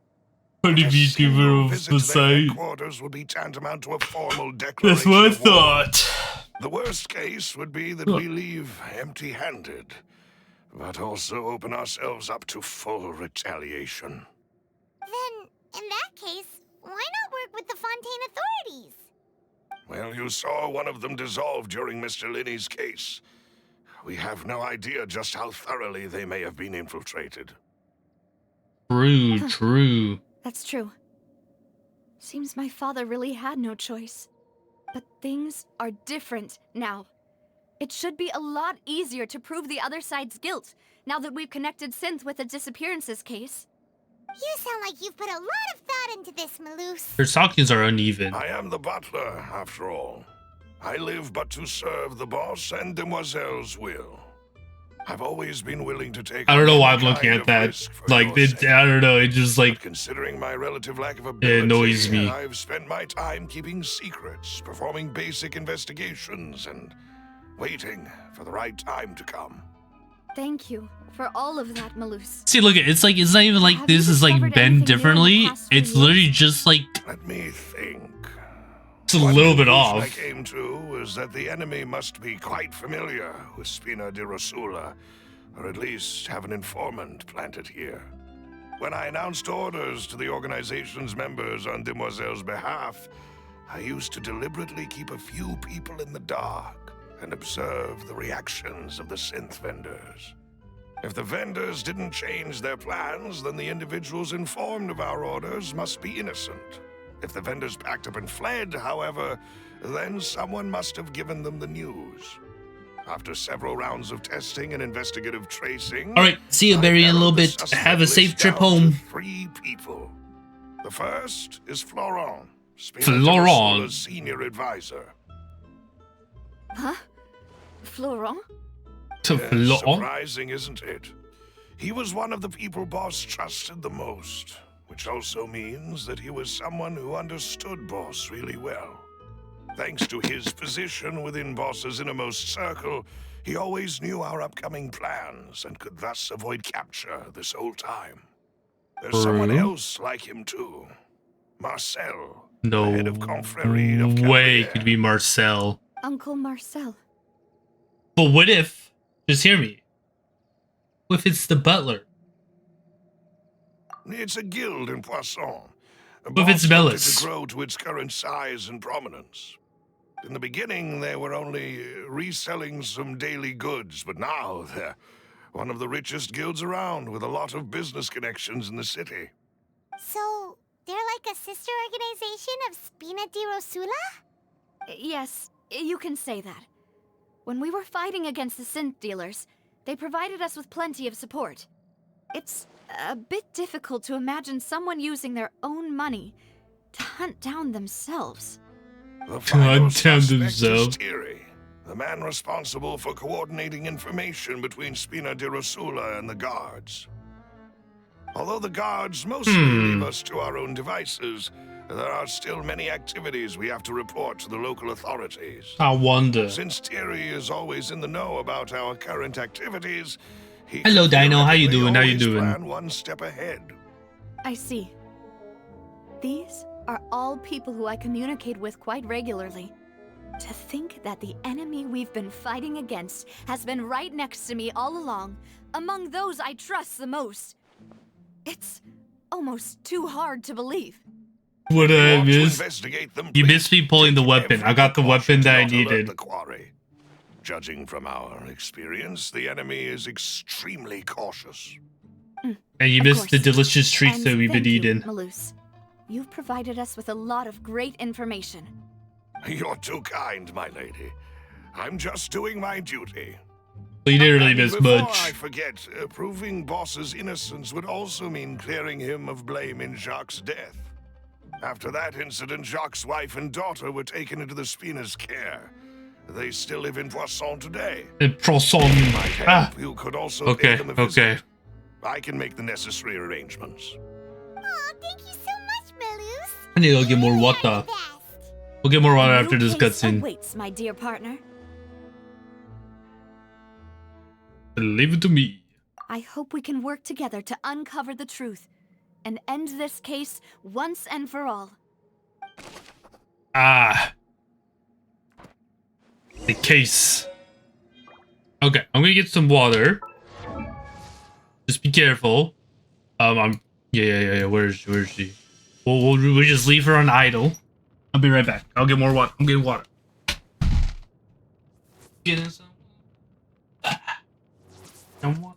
Bunny A single VTuber of visit the to their site. headquarters would be tantamount to a formal declaration. That's what I of war. thought. The worst case would be that we leave empty-handed, but also open ourselves up to full retaliation. Then, in that case, why not work with the Fontaine authorities? Well, you saw one of them dissolve during Mr. Linney's case. We have no idea just how thoroughly they may have been infiltrated. True. That's true. Seems my father really had no choice. But things are different now. It should be a lot easier to prove the other side's guilt, now that we've connected Synth with the disappearances case. You sound like you've put a lot of thought into this, Malus. Your stockings are uneven. I am the butler, after all. I live but to serve the boss and Demoiselle's will. I've always been willing to take. I don't know on why any I'm looking kind at of that. risk for Like, your it, sake. I don't know. It just But like considering my relative lack of ability, annoys me. I've spent my time keeping secrets, performing basic investigations, and waiting for the right time to come. Thank you for all of that, Malus. See, look, it's like it's not even like Have you this is like discovered bent anything new in the differently. past few It's years? literally just like Let me think. it's a One little bit conclusion off. I came to is that the enemy must be quite familiar with Spina di Rosula, or at least have an informant planted here. When I announced orders to the organization's members on Demoiselle's behalf, I used to deliberately keep a few people in the dark and observe the reactions of the synth vendors. If the vendors didn't change their plans, then the individuals informed of our orders must be innocent. If the vendors packed up and fled, however, then someone must have given them the news. After several rounds of testing and investigative tracing... All right, see you, I Barry, in a little narrowed the bit. suspect Have a safe list trip down to home. 3 people. The first is Florent, Spina Florent. di Rosula's senior advisor. Huh? Florent? To Yes, Florent. surprising, isn't it? He was one of the people Boss trusted the most, which also means that he was someone who understood Boss really well. Thanks to his position within Boss's innermost circle, he always knew our upcoming plans and could thus avoid capture this whole time. There's someone True. else like him too. Marcel, No the head of Confrérie of way it Cavalier. could be Marcel. Uncle Marcel. But what if? Just hear me. What if it's the butler? It's a guild in Poisson. What if it's Boss wanted Bellis? to grow to its current size and prominence. In the beginning, they were only reselling some daily goods, but now they're one of the richest guilds around, with a lot of business connections in the city. So, they're like a sister organization of Spina di Rosula? Yes, you can say that. When we were fighting against the synth dealers, they provided us with plenty of support. It's a bit difficult to imagine someone using their own money to hunt down themselves. The final hunt down suspect themselves. is Thierry, the man responsible for coordinating information between Spina di Rosula and the guards. Although the guards mostly leave us to our own devices, there are still many activities we have to report to the local authorities. I wonder. Since Thierry is always in the know about our current activities, he Hello, can Dino. How you theoretically doing? How you always doing? plan one step ahead. I see. These are all people who I communicate with quite regularly. To think that the enemy we've been fighting against has been right next to me all along, among those I trust the most. It's almost too hard to believe. What I Want to miss? investigate them, You please? missed me pulling the Take weapon. every I got the weapon precaution to that I not alert needed. the quarry. Judging from our experience, the enemy is extremely cautious. And you Of missed the course. delicious treats And that we've been thank you, eating. Malus. You've provided us with a lot of great information. You're too kind, my lady. I'm just doing my duty. You didn't really And miss before much. I forget, proving Boss's innocence would also mean clearing him of blame in Jacques' death. After that incident, Jacques' wife and daughter were taken into the Spina's care. They still live in Poisson today. And Proson. Might help. Ah, You could also okay, pay them a visit. okay. I can make the necessary arrangements. Aw, thank you so much, Malus. I need to go get more water. We'll get more water A after new this case cutscene. awaits, my dear partner. Leave it to me. I hope we can work together to uncover the truth and end this case once and for all. Ah. The case. Okay, I'm gonna get some water. Just be careful. Yeah. Where is she? We'll just leave her on idle. I'll be right back. I'll get more water. I'm getting water. Getting some. Some water.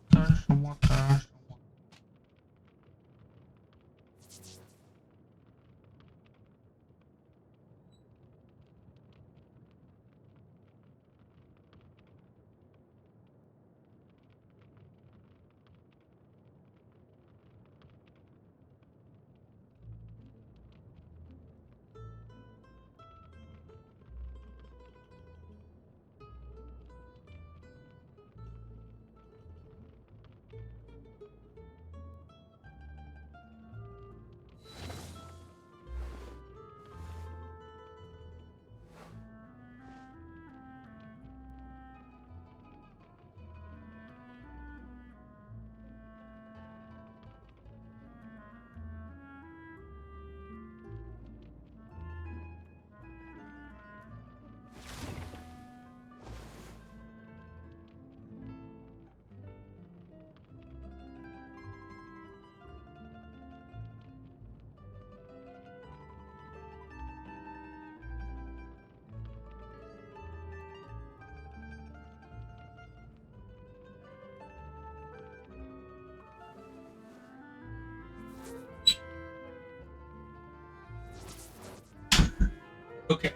Okay.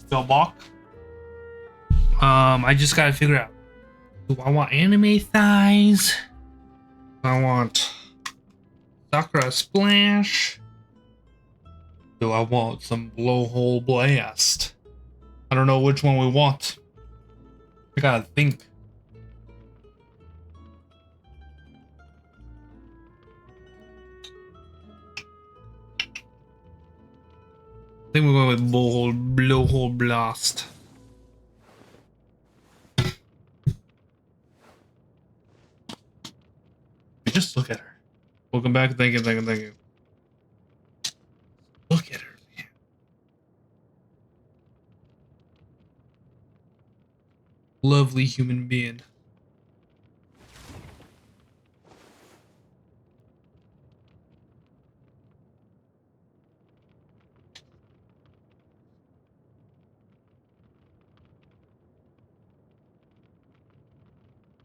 Go walk. I just gotta figure out. Do I want anime thighs? I want Sakura Splash. Do I want some Blowhole Blast? I don't know which one we want. I gotta think. I think we're going with Blowhole Blast. Just look at her. Welcome back. Thank you. Look at her, man. Lovely human being.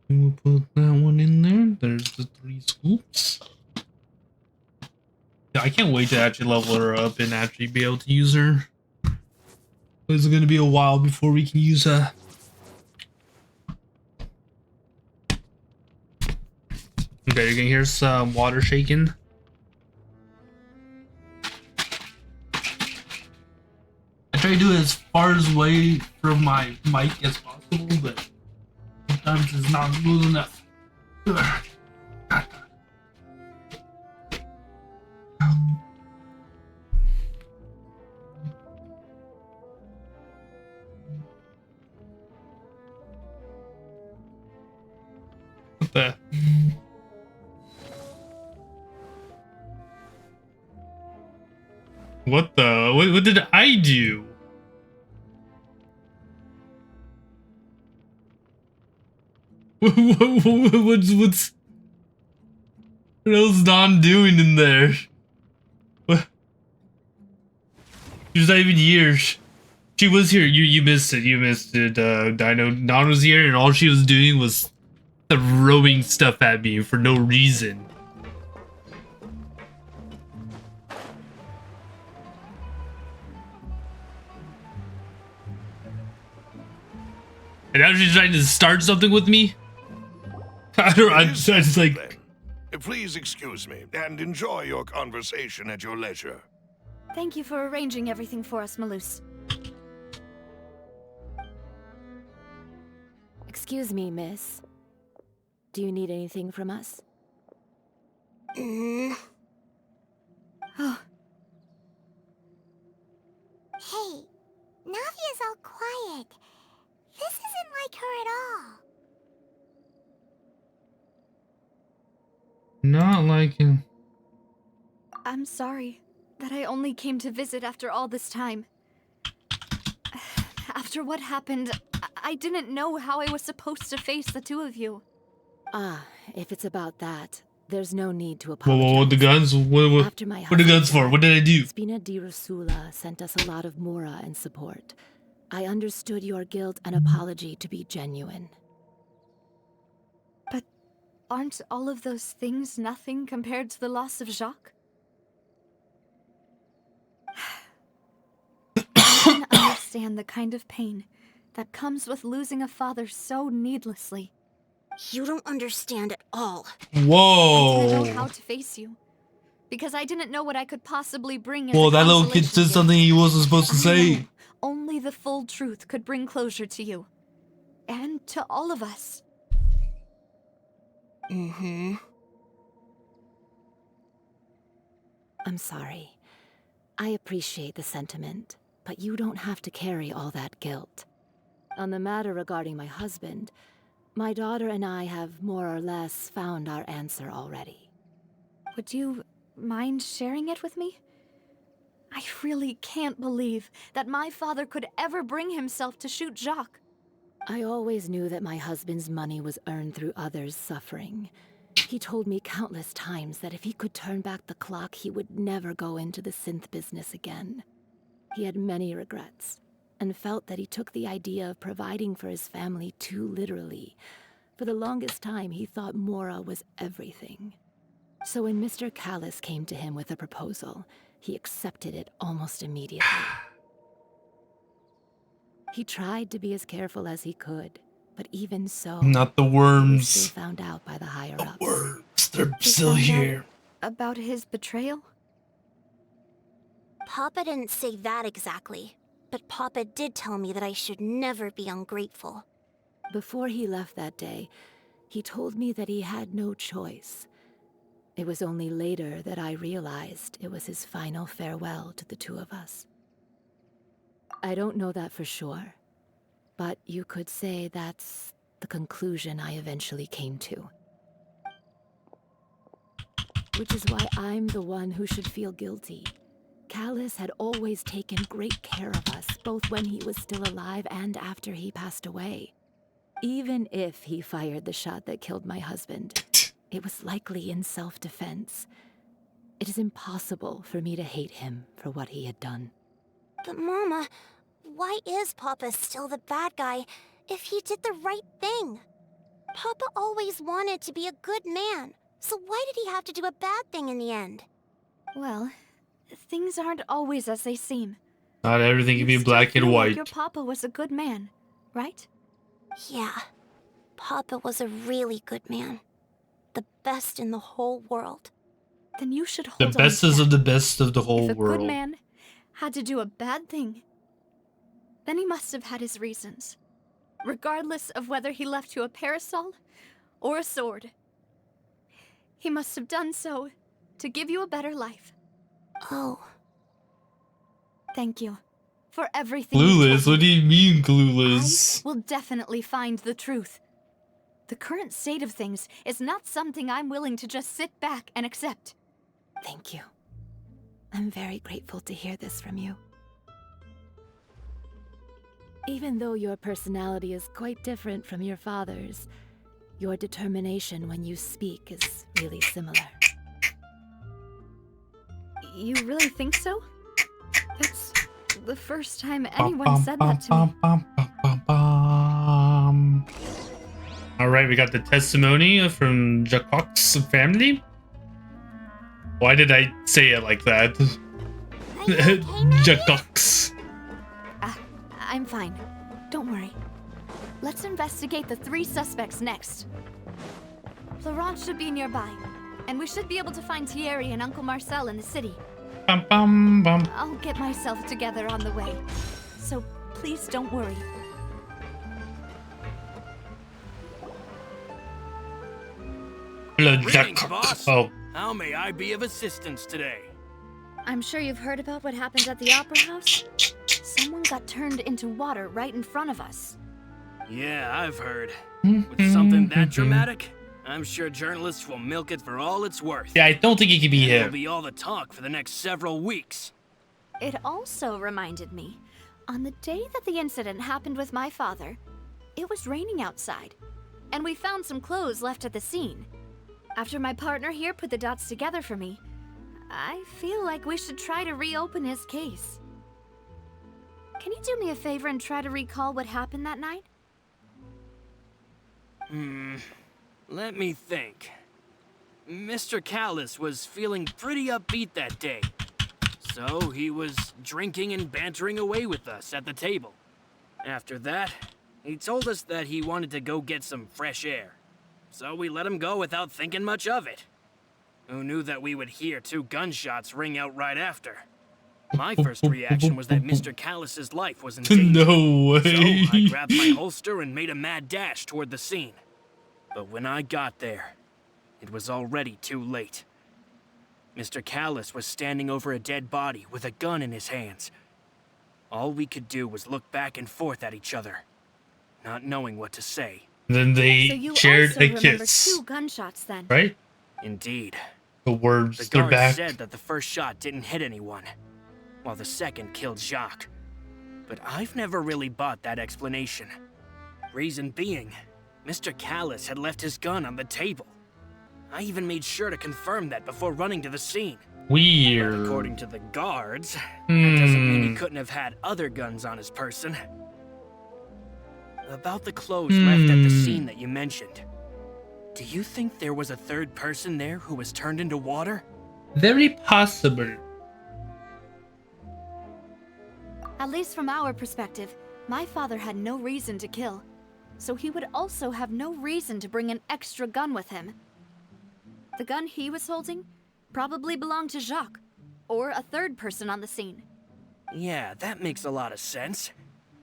We'll put that one in there. There's the 3 scoops. Yeah, I can't wait to actually level her up and actually be able to use her. It's going to be a while before we can use her. Okay, you can hear some water shaking. I try to do it as far away from my mic as possible, but sometimes it's not good enough. What the? What the? What did I do? What's what else Don doing in there? What? She was not even here. She was here. You missed it. You missed it. Dino Don was here, and all she was doing was throwing stuff at me for no reason. And now she's trying to start something with me? I don't, I'm just like... Then, please excuse me, and enjoy your conversation at your leisure. Thank you for arranging everything for us, Malus. Excuse me, miss. Do you need anything from us? Oh. Hey, Navia's all quiet. This isn't like her at all. Not liking... I'm sorry that I only came to visit after all this time. After what happened, I didn't know how I was supposed to face the two of you. Ah, if it's about that, there's no need to Whoa, apologize. whoa, the guns? What After my are the guns for? What did I do? Spina di Rusula sent us a lot of Mora and support. I understood your guilt and apology to be genuine. But aren't all of those things nothing compared to the loss of Jacques? I can understand the kind of pain that comes with losing a father so needlessly. You don't understand at all. I didn't know how Whoa. to face you. Because I didn't know what I could possibly bring as Well, a that little kid consolation said gift. something he wasn't supposed to I say. know only the full truth could bring closure to you. And to all of us. I'm sorry. I appreciate the sentiment, but you don't have to carry all that guilt. On the matter regarding my husband, my daughter and I have more or less found our answer already. Would you mind sharing it with me? I really can't believe that my father could ever bring himself to shoot Jacques. I always knew that my husband's money was earned through others' suffering. He told me countless times that if he could turn back the clock, he would never go into the synth business again. He had many regrets, and felt that he took the idea of providing for his family too literally. For the longest time, he thought Mora was everything. So when Mr. Callis came to him with a proposal, he accepted it almost immediately. He tried to be as careful as he could, but even so, Not the he was worms. still found out by the higher-ups. Worms. They're You still found out here. About his betrayal? Papa didn't say that exactly, but Papa did tell me that I should never be ungrateful. Before he left that day, he told me that he had no choice. It was only later that I realized it was his final farewell to the two of us. I don't know that for sure, but you could say that's the conclusion I eventually came to. Which is why I'm the one who should feel guilty. Callis had always taken great care of us, both when he was still alive and after he passed away. Even if he fired the shot that killed my husband, it was likely in self-defense. It is impossible for me to hate him for what he had done. But Mama, why is Papa still the bad guy if he did the right thing? Papa always wanted to be a good man, so why did he have to do a bad thing in the end? Well, things aren't always as they seem. Not everything can be You still black and feel like white. your papa was a good man, right? Yeah, Papa was a really good man. The best in the whole world. Then you should The hold on best to is that. of the best of the whole If a world. good man had to do a bad thing, then he must have had his reasons. Regardless of whether he left you a parasol or a sword. He must have done so to give you a better life. Oh. Thank you for everything. you've Clueless? told What do me. you mean clueless? I will definitely find the truth. The current state of things is not something I'm willing to just sit back and accept. Thank you. I'm very grateful to hear this from you. Even though your personality is quite different from your father's, your determination when you speak is really similar. You really think so? That's the first time anyone said that to me. All right, we got the testimony from Jacques's family. Why did I say it like that? Jacques. I'm fine. Don't worry. Let's investigate the 3 suspects next. Florent should be nearby, and we should be able to find Thierry and Uncle Marcel in the city. Bum, bum, bum. I'll get myself together on the way, so please don't worry. Hello, Greetings, Jacques. boss. Oh, How may I be of assistance today? I'm sure you've heard about what happened at the Opera House. Someone got turned into water right in front of us. Yeah, I've heard. With something that dramatic, I'm sure journalists will milk it for all it's worth. yeah, I don't think it could be It'll him. be all the talk for the next several weeks. It also reminded me, on the day that the incident happened with my father, it was raining outside, and we found some clothes left at the scene. After my partner here put the dots together for me, I feel like we should try to reopen his case. Can you do me a favor and try to recall what happened that night? Let me think. Mr. Callis was feeling pretty upbeat that day. So he was drinking and bantering away with us at the table. After that, he told us that he wanted to go get some fresh air. So we let him go without thinking much of it. Who knew that we would hear 2 gunshots ring out right after? My first reaction was that Mr. Callis's life was in danger. No way. So I grabbed my holster and made a mad dash toward the scene. But when I got there, it was already too late. Mr. Callis was standing over a dead body with a gun in his hands. All we could do was look back and forth at each other, not knowing what to say. Then they So you shared also a remember kiss, 2 gunshots then? right? Indeed. The words, The they're guard back. said that the first shot didn't hit anyone, while the second killed Jacques. But I've never really bought that explanation. Reason being, Mr. Callis had left his gun on the table. I even made sure to confirm that before running to the scene. Weird. According to the guards, that doesn't mean he couldn't have had other guns on his person. About the clothes left at the scene that you mentioned, do you think there was a 3rd person there who was turned into water? Very possible. At least from our perspective, my father had no reason to kill. So he would also have no reason to bring an extra gun with him. The gun he was holding probably belonged to Jacques, or a 3rd person on the scene. Yeah, that makes a lot of sense.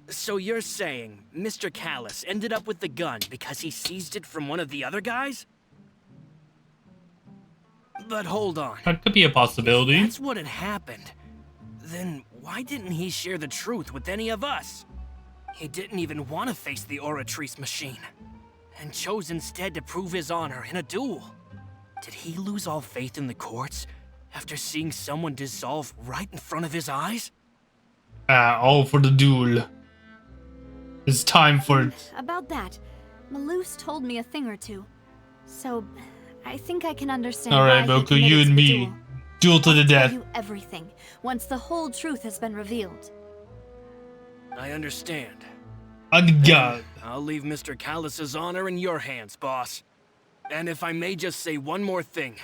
So you're saying Mr. Callis ended up with the gun because he seized it from one of the other guys? But hold on. That could be a possibility. That's what had happened. Then why didn't he share the truth with any of us? He didn't even want to face the Oratrice machine, and chose instead to prove his honor in a duel. Did he lose all faith in the courts after seeing someone dissolve right in front of his eyes? All for the duel. It's time for it. About that, Malouse told me a thing or two. So, I think I can understand Alright, why he Boku, you committed and to the me. duel. Duel to the I'll death. tell you everything, once the whole truth has been revealed. I understand. On God. I'll leave Mr. Callis's honor in your hands, boss. And if I may just say one more thing.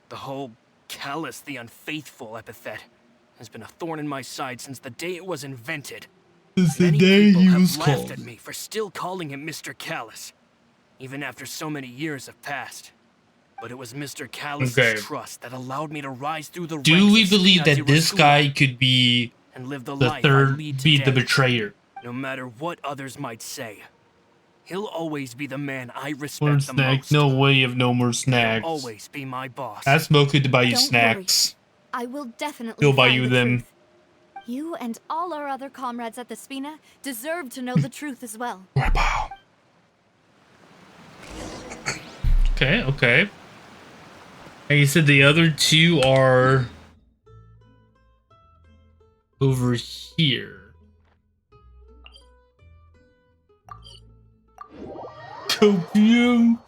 The whole Callis the Unfaithful epithet has been a thorn in my side since the day it was invented. It's the Many day people he have was laughed called. at me for still calling him Mr. Callis, even after so many years have passed. But it was Mr. Callis' Okay. trust that allowed me to rise through the Do ranks we of believe Spina that this Tirasula guy could be and live the the life I 3rd, lead be the today, betrayer? no matter what others might say. he'll always be the man I More respect the snacks. most. No way you have no more snacks. He'll always be my boss. Ask Moku to buy you Don't snacks. I will definitely He'll buy find you the them. truth. You and all our other comrades at the Spina deserve to know the truth as well. Okay, okay. And you said the other two are over here. Copium?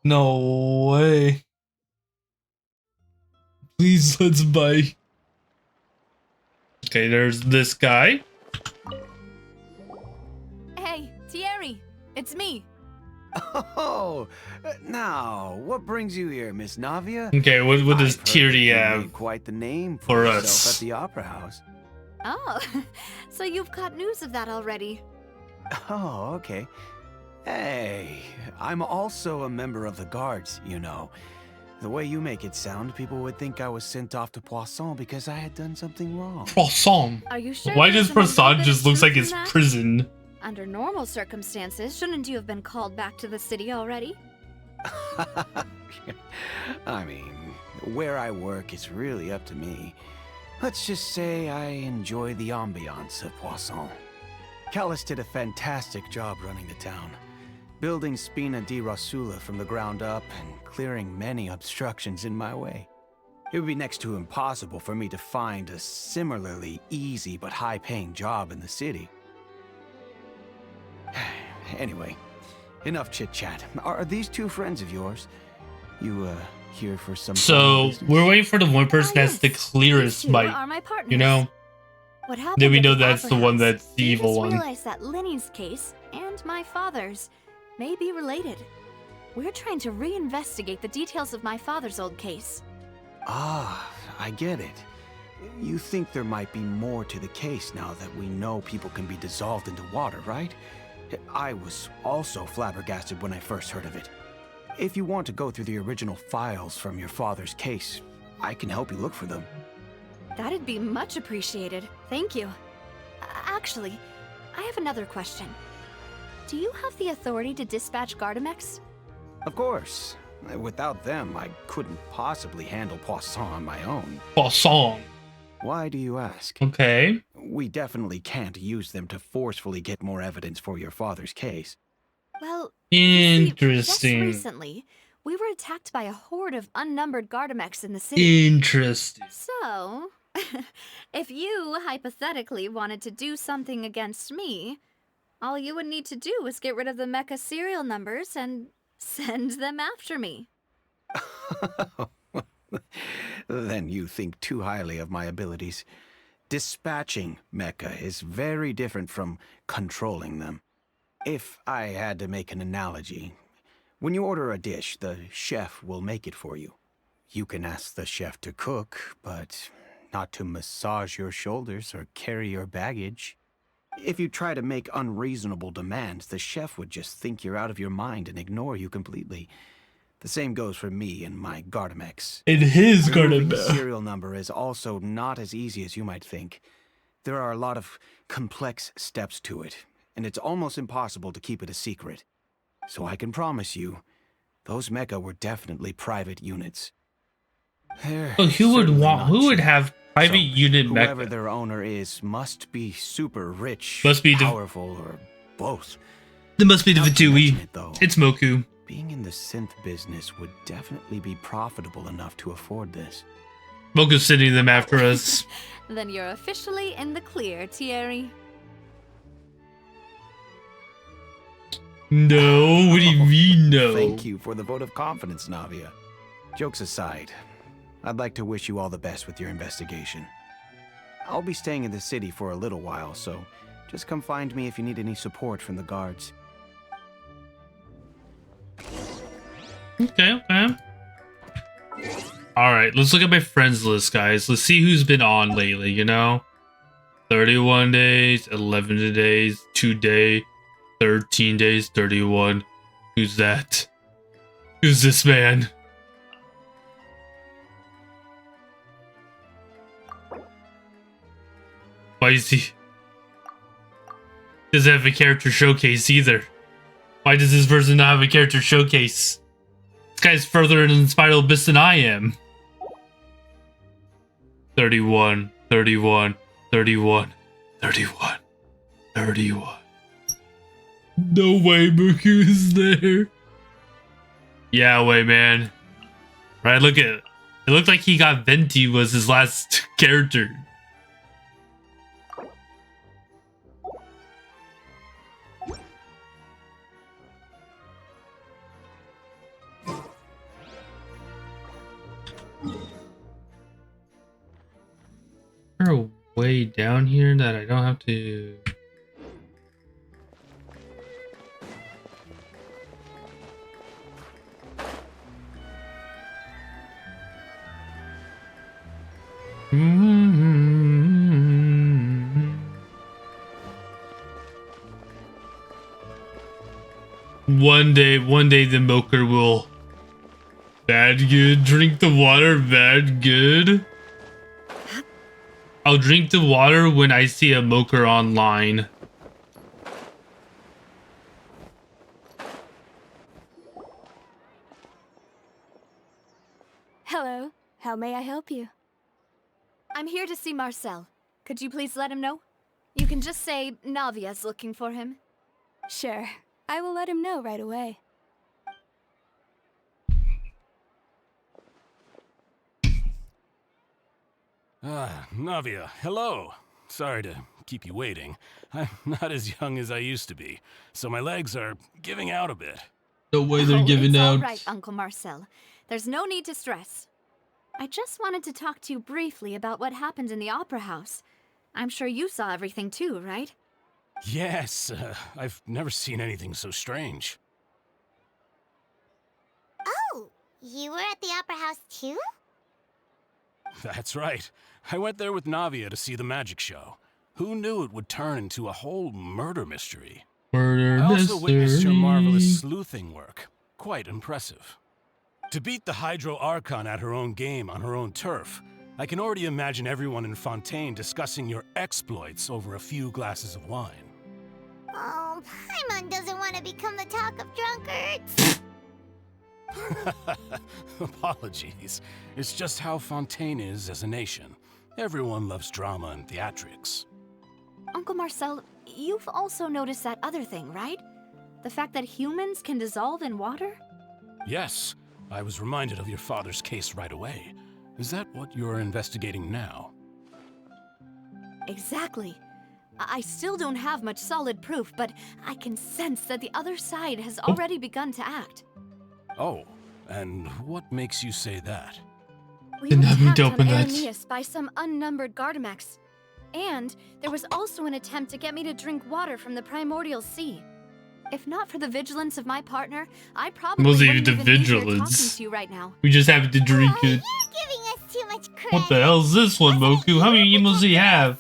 No way. Please, let's buy. Okay, there's this guy. Hey, Thierry, it's me. Oh, now, what brings you here, Miss Navia? Okay, what does I've heard Thierry you have made quite the name for yourself us? at the Opera House. Oh, so you've caught news of that already. Oh, okay. Hey, I'm also a member of the guards, you know. The way you make it sound, people would think I was sent off to Poisson because I had done something wrong. Poisson. Are you sure? Why there does isn't a little Poisson bit just of looks like truth his in that? prison? Under normal circumstances, shouldn't you have been called back to the city already? I mean, where I work is really up to me. Let's just say I enjoy the ambiance of Poisson. Callis did a fantastic job running the town, building Spina di Rosula from the ground up and clearing many obstructions in my way. It would be next to impossible for me to find a similarly easy but high-paying job in the city. Anyway, enough chit-chat. Are these two friends of yours? You, here for some So business? we're waiting for the one person that's the These clearest two bite. are my partners. You know? What happened Then we at know the that's Opera the one House? that's the We evil just one. realized that Lenny's case and my father's may be related. We're trying to reinvestigate the details of my father's old case. Ah, I get it. You think there might be more to the case now that we know people can be dissolved into water, right? I was also flabbergasted when I first heard of it. If you want to go through the original files from your father's case, I can help you look for them. That'd be much appreciated. Thank you. Actually, I have another question. Do you have the authority to dispatch Gardamex? Of course. Without them, I couldn't possibly handle Poisson on my own. Poisson. Why do you ask? Okay. We definitely can't use them to forcefully get more evidence for your father's case. Well, you see, just Interesting. recently, we were attacked by a horde of unnumbered Gardamex in the city. Interesting. So, if you hypothetically wanted to do something against me, all you would need to do is get rid of the mecha serial numbers and send them after me. Then you think too highly of my abilities. Dispatching mecha is very different from controlling them. If I had to make an analogy, when you order a dish, the chef will make it for you. You can ask the chef to cook, but not to massage your shoulders or carry your baggage. If you try to make unreasonable demands, the chef would just think you're out of your mind and ignore you completely. The same goes for me and my Gardamex. And his Removing a Gardamex. serial number is also not as easy as you might think. There are a lot of complex steps to it, and it's almost impossible to keep it a secret. So I can promise you, those mecha were definitely private units. They're Oh, who would certainly want? not Who would cheap. have private So, unit whoever mecha? their owner is must be super rich, Must be the- powerful, or both. There must be the Not to mention Vitui. it, though. It's Moku. Being in the synth business would definitely be profitable enough to afford this. Moku's sending them after us. Then you're officially in the clear, Thierry. No, what do you mean no? Thank you for the vote of confidence, Navia. Jokes aside, I'd like to wish you all the best with your investigation. I'll be staying in the city for a little while, so just come find me if you need any support from the guards. Okay, okay. Alright, let's look at my friends list, guys. Let's see who's been on lately, you know? 31 days, 11 days, 2 days, 13 days, 31. Who's that? Who's this man? Why is he... Doesn't have a character showcase either. Why does this person not have a character showcase? This guy's further in the Spiral Abyss than I am. 31, 31, 31, 31, 31. No way Muku is there. Yeah, way, man. Right, look at it. It looked like he got Venti was his last character. Is there a way down here that I don't have to... One day the milker will... Bad good, drink the water, bad good. I'll drink the water when I see a milker online. Hello, how may I help you? I'm here to see Marcel. Could you please let him know? You can just say Navia's looking for him. Sure, I will let him know right away. Navia, hello. Sorry to keep you waiting. I'm not as young as I used to be, so my legs are giving out a bit. No way they're giving it's out. All right, Uncle Marcel. There's no need to stress. I just wanted to talk to you briefly about what happened in the Opera House. I'm sure you saw everything too, right? Yes, I've never seen anything so strange. Oh, you were at the Opera House too? That's right. I went there with Navia to see the magic show. Who knew it would turn into a whole murder mystery? Murder I also mystery. witnessed your marvelous sleuthing work. Quite impressive. To beat the Hydro Archon at her own game on her own turf, I can already imagine everyone in Fontaine discussing your exploits over a few glasses of wine. Oh, Paimon doesn't want to become the talk of drunkards. Apologies. It's just how Fontaine is as a nation. Everyone loves drama and theatrics. Uncle Marcel, you've also noticed that other thing, right? The fact that humans can dissolve in water? Yes, I was reminded of your father's case right away. Is that what you're investigating now? Exactly. I still don't have much solid proof, but I can sense that the other side has already begun to act. Oh, and what makes you say that? We Didn't were have me attacked to on open that. Rainier by some unnumbered Gardamex. And there was also an attempt to get me to drink water from the primordial sea. If not for the vigilance of my partner, I probably Mostly wouldn't the even be here vigilance. talking to you right now. We just have to drink Oh, it. you're giving us too much credit. What the hell is this one, Moku? How many emos do you have?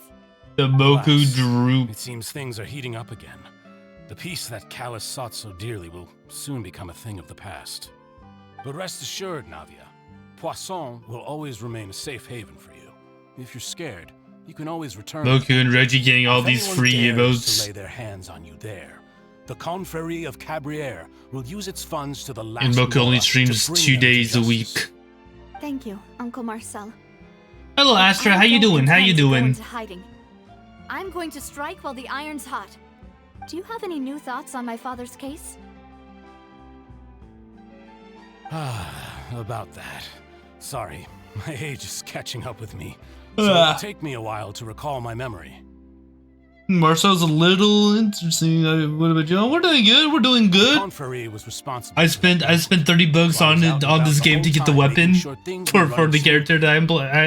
The Moku Alas, droop. It seems things are heating up again. The peace that Callus sought so dearly will soon become a thing of the past. But rest assured, Navia, Poisson will always remain a safe haven for you. If you're scared, you can always return. Moku and Reggie getting all If these anyone free dares emotes. to lay their hands on you there, the Confrérie of Cabrières will use its funds to the last. And Moku only dollar streams to bring 2 them to days a justice. week. Thank you, Uncle Marcel. Hello, Astra. I How you don't doing? How you intend to go doing? into hiding. I'm going to strike while the iron's hot. Do you have any new thoughts on my father's case? About that. Sorry, my age is catching up with me. So it'll take me a while to recall my memory. Marcel's a little interesting. What about you? We're doing good. We're doing The good. Confrérie was responsible. I spent $30 While I was on out and on this about the game to whole get the time, weapon making sure things were for running the smoothly. character that I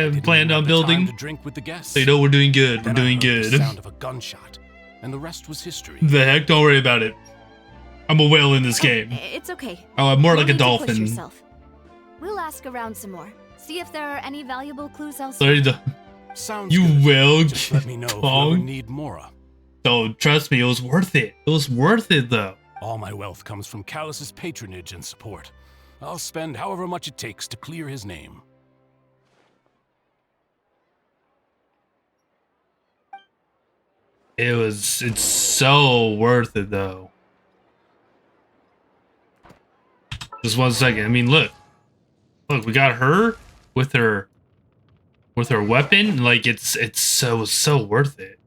didn't planned even on have the time building. to drink with the guests. So you know we're doing good. We're Then I doing heard the good. sound of a gunshot, and the rest was history. The heck? Don't worry about it. I'm a whale in this game. It's okay. Oh, I'm more No like a need to push dolphin. yourself. We'll ask around some more. See if there are any valuable clues elsewhere. Sorry, Sounds you good. will. Just let me know if you ever need Mora. So trust me, it was worth it. It was worth it though. All my wealth comes from Callus's patronage and support. I'll spend however much it takes to clear his name. It's so worth it though. Just 1 second. I mean, look, we got her with her weapon. Like it's so worth it.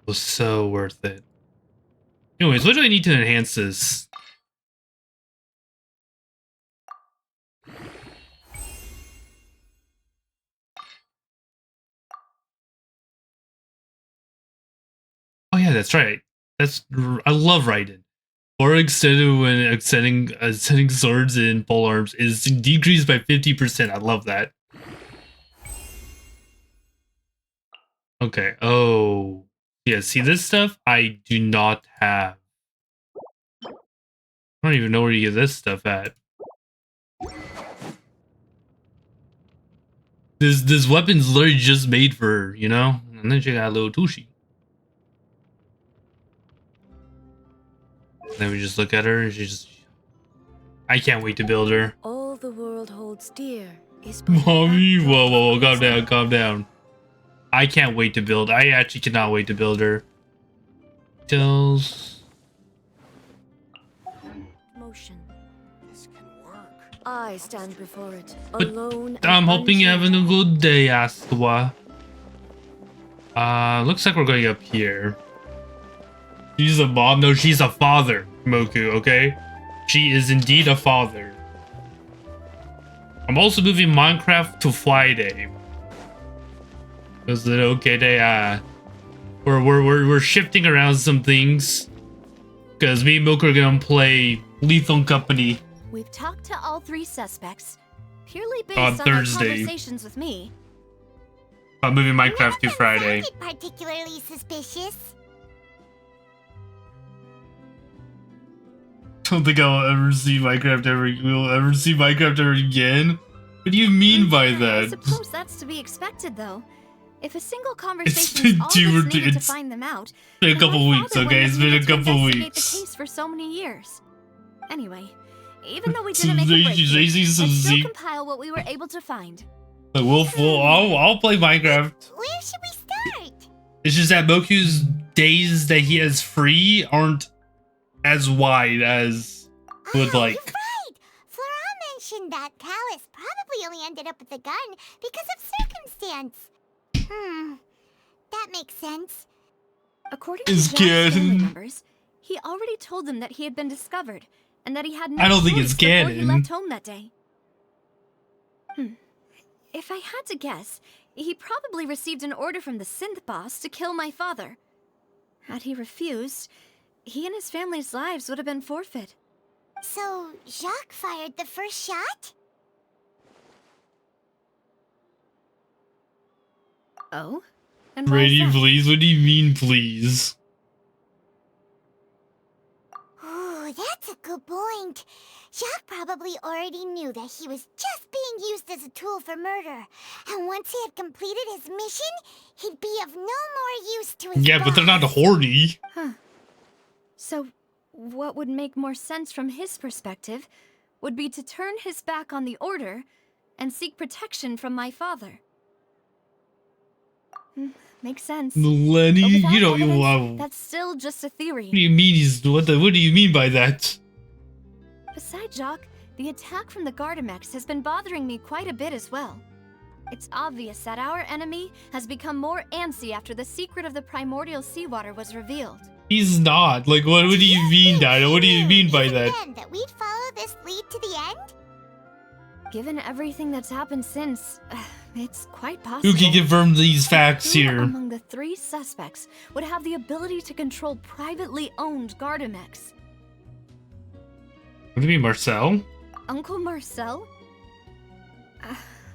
It was so worth it. Anyways, what do I need to enhance this? Oh yeah, that's right. I love Raiden. Or extended when extending swords and polearms is decreased by 50%. I love that. Okay. Oh yeah. See this stuff? I do not have. I don't even know where you get this stuff at. This weapon's literally just made for her, you know? And then she got a little tushy. Then we just look at her and she just... I can't wait to build her. All the world holds dear is... Mommy, whoa, calm down. I can't wait to build. I actually cannot wait to build her. Details. Motion. This can work. I stand before it, But alone. I'm hoping you're having a good day, Astwa. Looks like we're going up here. She's a mom? No, she's a father, Moku, okay? She is indeed a father. I'm also moving Minecraft to Friday. Is it okay? We're shifting around some things. Cause me and Moku are gonna play Lethal Company. We've talked to all 3 suspects, purely based On on their Thursday. conversations with me. I'm moving Minecraft to Friday. Particularly suspicious. Don't think I'll ever see Minecraft we'll ever see Minecraft ever again. What do you mean by I that? suppose that's to be expected, though. If a single It's conversation been is all that's needed to it's find them out, been a then couple my weeks, father okay? wouldn't It's have been a needed to couple investigate weeks. the case for so many years. Anyway, even though we didn't make a breakthrough, let's still compile what we were able to find. Like, I'll play Minecraft. Where should we start? It's just that Moku's days that he has free aren't as wide as would like. You're right. Flora mentioned that Callus probably only ended up with the gun because of circumstance. That makes sense. According to Is Jack's family canon. members, he already told them that he had been discovered and that he had no I don't think it's choice before he canon. left home that day. If I had to guess, he probably received an order from the synth boss to kill my father. Had he refused, he and his family's lives would have been forfeit. So, Jacques fired the first shot? Oh? And why is Rainier, that? please? What do you mean, please? Ooh, that's a good point. Jacques probably already knew that he was just being used as a tool for murder. And once he had completed his mission, he'd be of no more use to his Yeah, but they're not boss. horny. Huh. So, what would make more sense from his perspective would be to turn his back on the Order and seek protection from my father. Makes sense. Lenny, But without you don't. evidence, Wow. that's still just a theory. What do you mean he's what do you mean by that? Besides Jacques, the attack from the Gardamex has been bothering me quite a bit as well. It's obvious that our enemy has become more antsy after the secret of the primordial seawater was revealed. He's not. Like, what do you mean, Dino? What do you mean by Is it that? then that we'd follow this lead to the end? Given everything that's happened since, it's quite possible. Who can confirm these facts Who here? among the 3 suspects would have the ability to control privately owned Gardamex? What do you mean, Marcel? Uncle Marcel?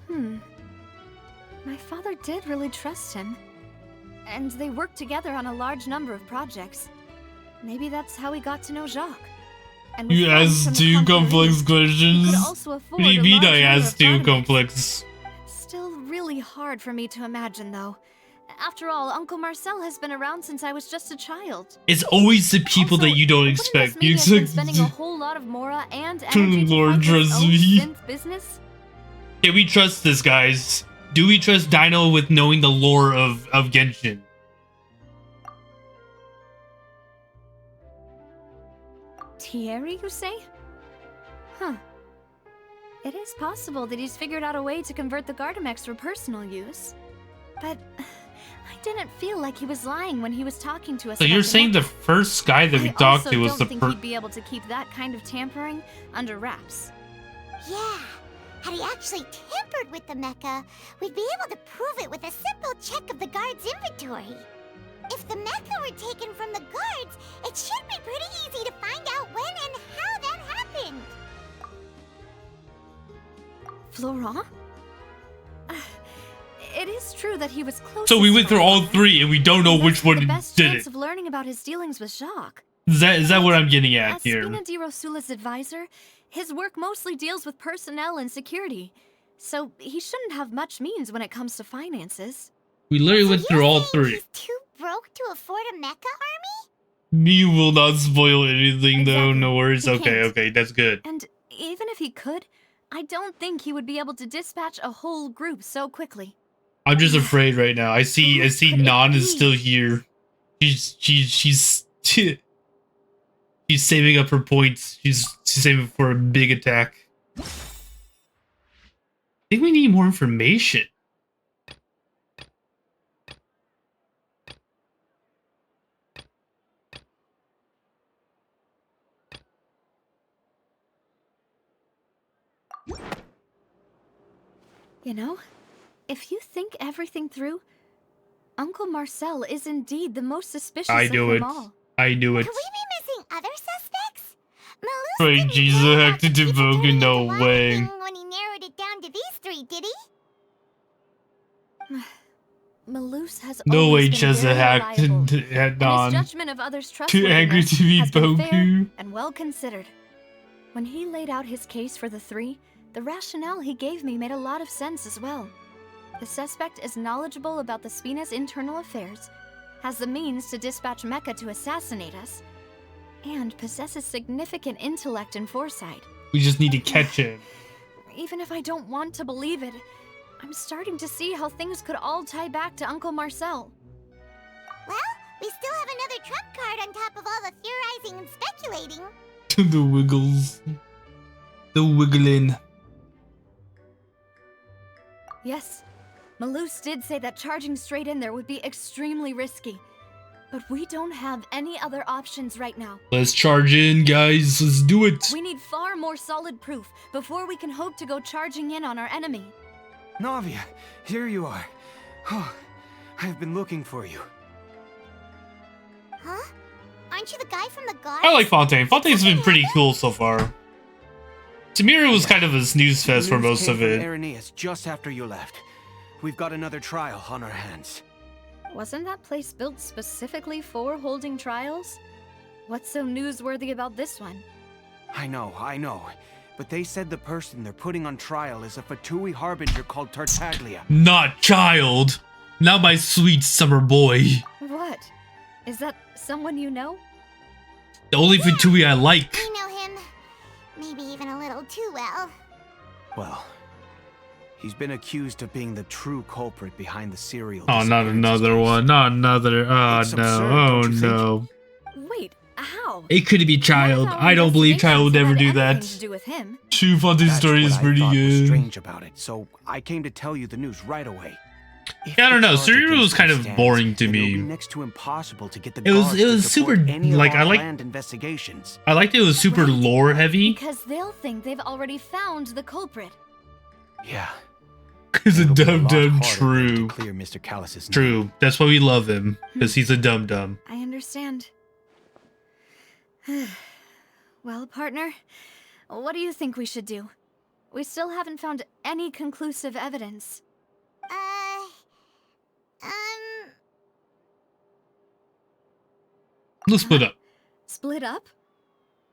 My father did really trust him. And they worked together on a large number of projects. Maybe that's how he got to know Jacques. And with You funds asked from the 2 company, complex he questions? could also afford What do you a mean large I number asked of 2 Gardamex. complex? Still really hard for me to imagine, though. After all, Uncle Marcel has been around since I was just a child. It's always the people that you don't Wouldn't expect. this mean You he has been expect. spending a whole lot of Mora and energy to Lord, fight his trust own me. synth business? Can we trust this, guys? Do we trust Dino with knowing the lore of Genshin? Thierry, you say? Huh. It is possible that he's figured out a way to convert the Gardamex for personal use. But I didn't feel like he was lying when he was talking to us. So you're saying the first guy that we talked to was the I don't think he'd be able to keep that kind of tampering under wraps. Yeah. Had he actually tampered with the mecha, we'd be able to prove it with a simple check of the guard's inventory. If the mecha were taken from the guards, it should be pretty easy to find out when and how that happened. Florent? It is true that he was close. So we went through all three and we don't know which one the best did chance it. of learning about his dealings with Jacques. Is that what I'm getting at As here? Spina di Rosula's advisor, his work mostly deals with personnel and security, so he shouldn't have much means when it comes to finances. We literally went through all three. He's too broke to afford a mecha army? Me will not spoil anything though, Exactly. no worries. He Okay, can't. okay, that's good. And even if he could, I don't think he would be able to dispatch a whole group so quickly. I'm just afraid right now. I see Nan is still here. She's saving up her points. She's saving for a big attack. I think we need more information. You know, if you think everything through, Uncle Marcel is indeed the most suspicious I of knew them it. all. I knew it. Could we be missing other suspects? Malus Wait, didn't Jesus, care about acted the people devoted, turning no into way. Waterking when he narrowed it down to these three, did he? Malus has No way, always been Cheza very hacked reliable, and had and Nan. his judgment of others' Too angry to be trustworthiness has been fair Boku. and well considered. When he laid out his case for the three, the rationale he gave me made a lot of sense as well. The suspect is knowledgeable about the Spina's internal affairs, has the means to dispatch Mecha to assassinate us, and possesses significant intellect and foresight. We just need to catch him. Even if I don't want to believe it, I'm starting to see how things could all tie back to Uncle Marcel. Well, we still have another trump card on top of all the theorizing and speculating. The wiggles. The wiggling. Yes, Malus did say that charging straight in there would be extremely risky. But we don't have any other options right now. Let's charge in, guys. Let's do it. We need far more solid proof before we can hope to go charging in on our enemy. Navia, here you are. Oh, I've been looking for you. Huh? Aren't you the guy from the guard? I like Fontaine. Fontaine's been pretty cool so far. Tamira was kind of a snooze fest for most of it. Rainier just after you left. We've got another trial on our hands. Wasn't that place built specifically for holding trials? What's so newsworthy about this one? I know. But they said the person they're putting on trial is a Fatui harbinger called Tartaglia. Not child. Not my sweet summer boy. What? Is that someone you know? The only Fatui I like. We know him. Maybe even a little too well. Well, he's been accused of being the true culprit behind the serial. Oh, not another one. Not another. Oh, It's no. absurd, Oh, don't you think? no. Wait, how? It could be child. None of our I don't believe child would ever do investigations had that. anything to do with him. True Fontaine's That's story what is I pretty thought was good. strange about it, so I came to tell you the news right away. If Yeah, I don't the know. charge Serial was against kind him of stands, boring to then it'll be me. next to impossible to get the It was- guards it to was support super, any of like, our I like- land investigations. I liked it was super Right. lore heavy. Because they'll think they've already found the culprit. Yeah. He's a It'll be dumb lot dumb. harder than True. to clear Mr. Callus's name. True. That's why we love him. Because he's a dumb dumb. I understand. Well, partner, what do you think we should do? We still haven't found any conclusive evidence. Let's split up. Split up?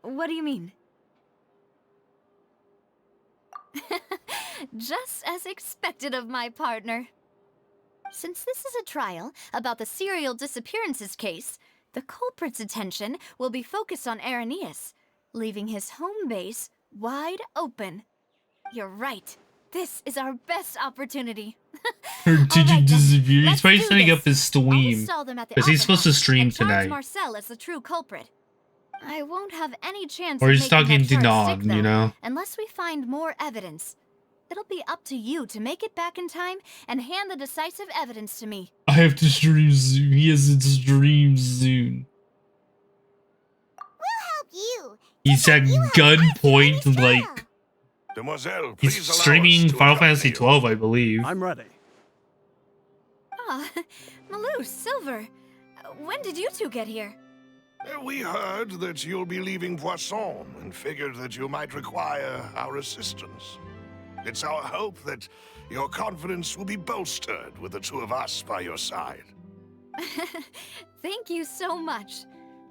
What do you mean? Just as expected of my partner. Since this is a trial about the serial disappearances case, the culprit's attention will be focused on Arrhenius, leaving his home base wide open. You're right. This is our best opportunity. Her digit then. disappeared. He's Let's probably do setting this. up his I'll stream. install them at the Because he's Opera supposed to House stream and charge tonight. Marcel as the true culprit. I won't have any chance Or of he's making talking that to charge Nog, stick, though, you know? unless we find more evidence. It'll be up to you to make it back in time and hand the decisive evidence to me. I have to stream soon. He has to stream soon. We'll help you. He's at gunpoint, like, Demoiselle, he's please allow us streaming to Final accompany Fantasy you. 12, I believe. I'm ready. Ah, Malou, Silver, when did you two get here? We heard that you'll be leaving Poisson and figured that you might require our assistance. It's our hope that your confidence will be bolstered with the two of us by your side. Thank you so much.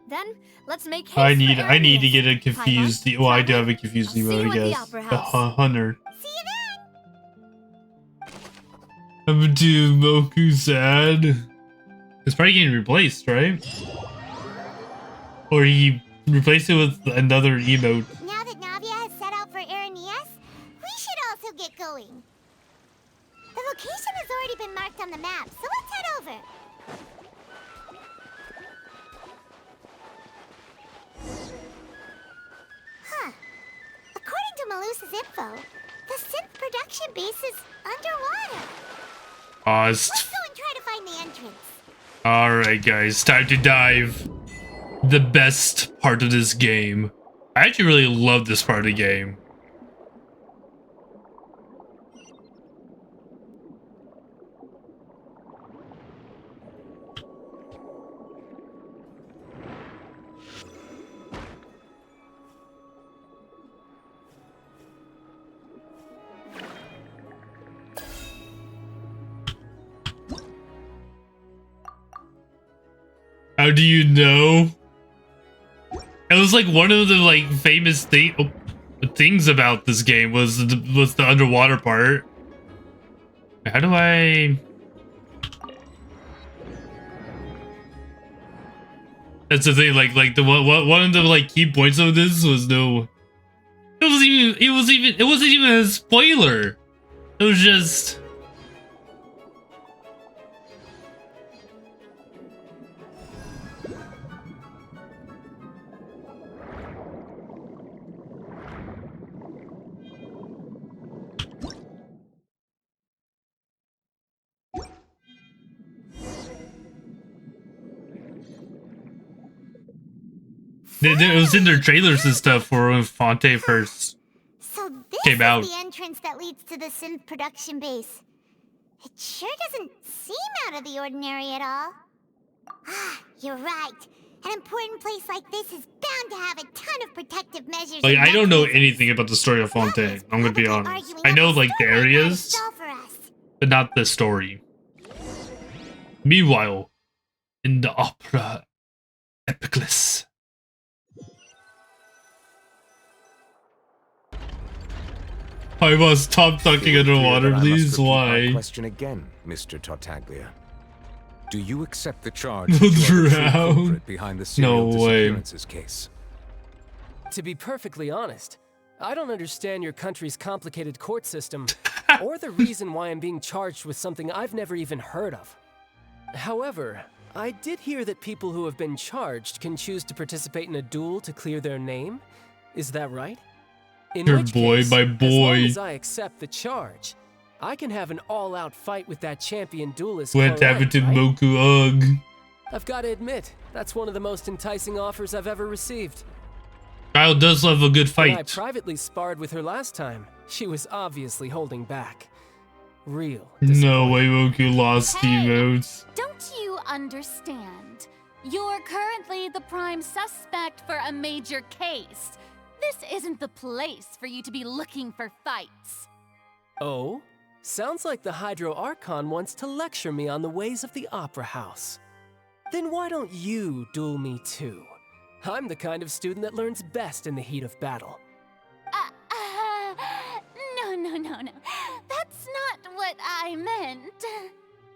Then let's make haste I for need to Aramis. get a confused. Well, I do have a confused I'll see email, you I at the guess. Opera The House. hunter. See you then. I'm too Moku sad. It's probably getting replaced, right? Or he replaced it with another emote. Now that Navia has set out for Rainier, we should also get going. The location has already been marked on the map, so let's head over. Huh. According to Malus's info, the synth production base is underwater. Let's go and try to find the entrance. Alright, guys, time to dive. The best part of this game. I actually really love this part of the game. How do you know? It was like one of the like famous things about this game was the underwater part. How do I? That's the thing. Like the one of the like key points of this was no. It wasn't even a spoiler. It was just. It was in their trailers and stuff for when Fonte first So this came out. is the entrance that leads to the synth production base. It sure doesn't seem out of the ordinary at all. Ah, you're right. An important place like this is bound to have a ton of protective measures. Like, and I don't know mechanisms. anything about the story of Fonte. I'm gonna be honest. I know like the areas, but not the story. Meanwhile, in the Opera Epicless. I must stop talking underwater, please. Why? Question again, Mr. Tartaglia. Do you accept the charge that you are the true Drown. culprit behind the serial No way. disappearances case? To be perfectly honest, I don't understand your country's complicated court system or the reason why I'm being charged with something I've never even heard of. However, I did hear that people who have been charged can choose to participate in a duel to clear their name. Is that right? In Your which boy, case, my as long boy. as I accept the charge, I can have an all-out fight with that champion duelist. What happened to Clorette, right? Moku Ugg? I've got to admit, that's one of the most enticing offers I've ever received. Child does love a good When I fight. privately sparred with her last time, she was obviously holding back. Real. No way Moku lost emotes. Don't you understand? You're currently the prime suspect for a major case. This isn't the place for you to be looking for fights. Oh? Sounds like the Hydro Archon wants to lecture me on the ways of the Opera House. Then why don't you duel me too? I'm the kind of student that learns best in the heat of battle. No. That's not what I meant.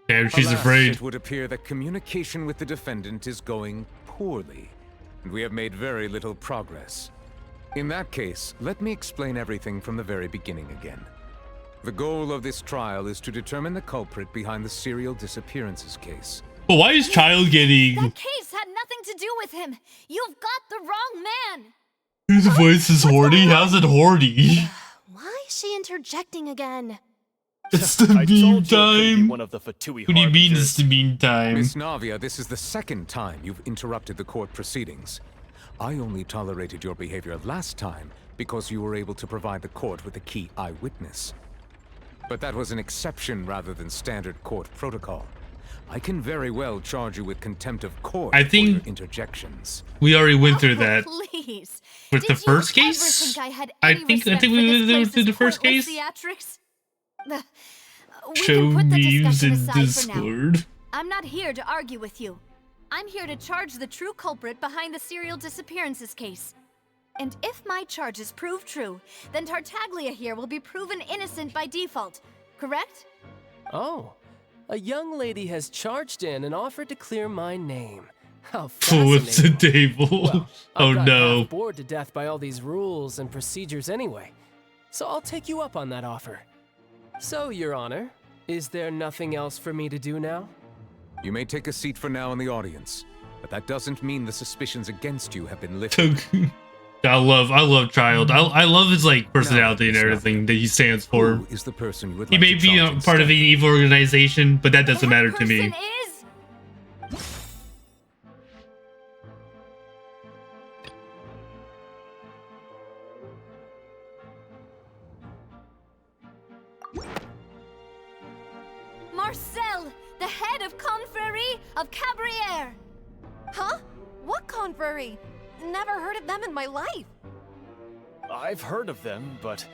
Damn, she's Alas, afraid. It would appear that communication with the defendant is going poorly, and we have made very little progress. In that case, let me explain everything from the very beginning again. The goal of this trial is to determine the culprit behind the serial disappearances case. But why is Child getting... That case had nothing to do with him. You've got the wrong man. Whose voice is horny? How's it horny? Why is she interjecting again? It's the I told you meme it couldn't be time. one of the Fatui What do you mean harbingers. it's the meme time? Miss Navia, this is the second time you've interrupted the court proceedings. I only tolerated your behavior last time because you were able to provide the court with a key eyewitness. But that was an exception rather than standard court protocol. I can very well charge you with contempt of court I for think your interjections. we already went through that Please. with the Did you first ever case. think I had I any think respect we for this went through place's the first pointless case. theatrics? We Show can put the memes discussion in aside for now. Discord. I'm not here to argue with you. I'm here to charge the true culprit behind the serial disappearances case. And if my charges prove true, then Tartaglia here will be proven innocent by default, correct? Oh, a young lady has charged in and offered to clear my name. How Flips the fascinating. table. Well, Oh I've got no. half bored to death by all these rules and procedures anyway. So I'll take you up on that offer. So, Your Honor, is there nothing else for me to do now? You may take a seat for now in the audience, but that doesn't mean the suspicions against you have been lifted. I love Child. I love his like personality and everything that he stands for. Who is the person you would He like may to be charge a part of an evil organization, but that doesn't matter to me. Person is... Marcel, the head of Confrérie of Cabrières. Huh? What confrérie? Never heard of them in my life. I've heard of them, but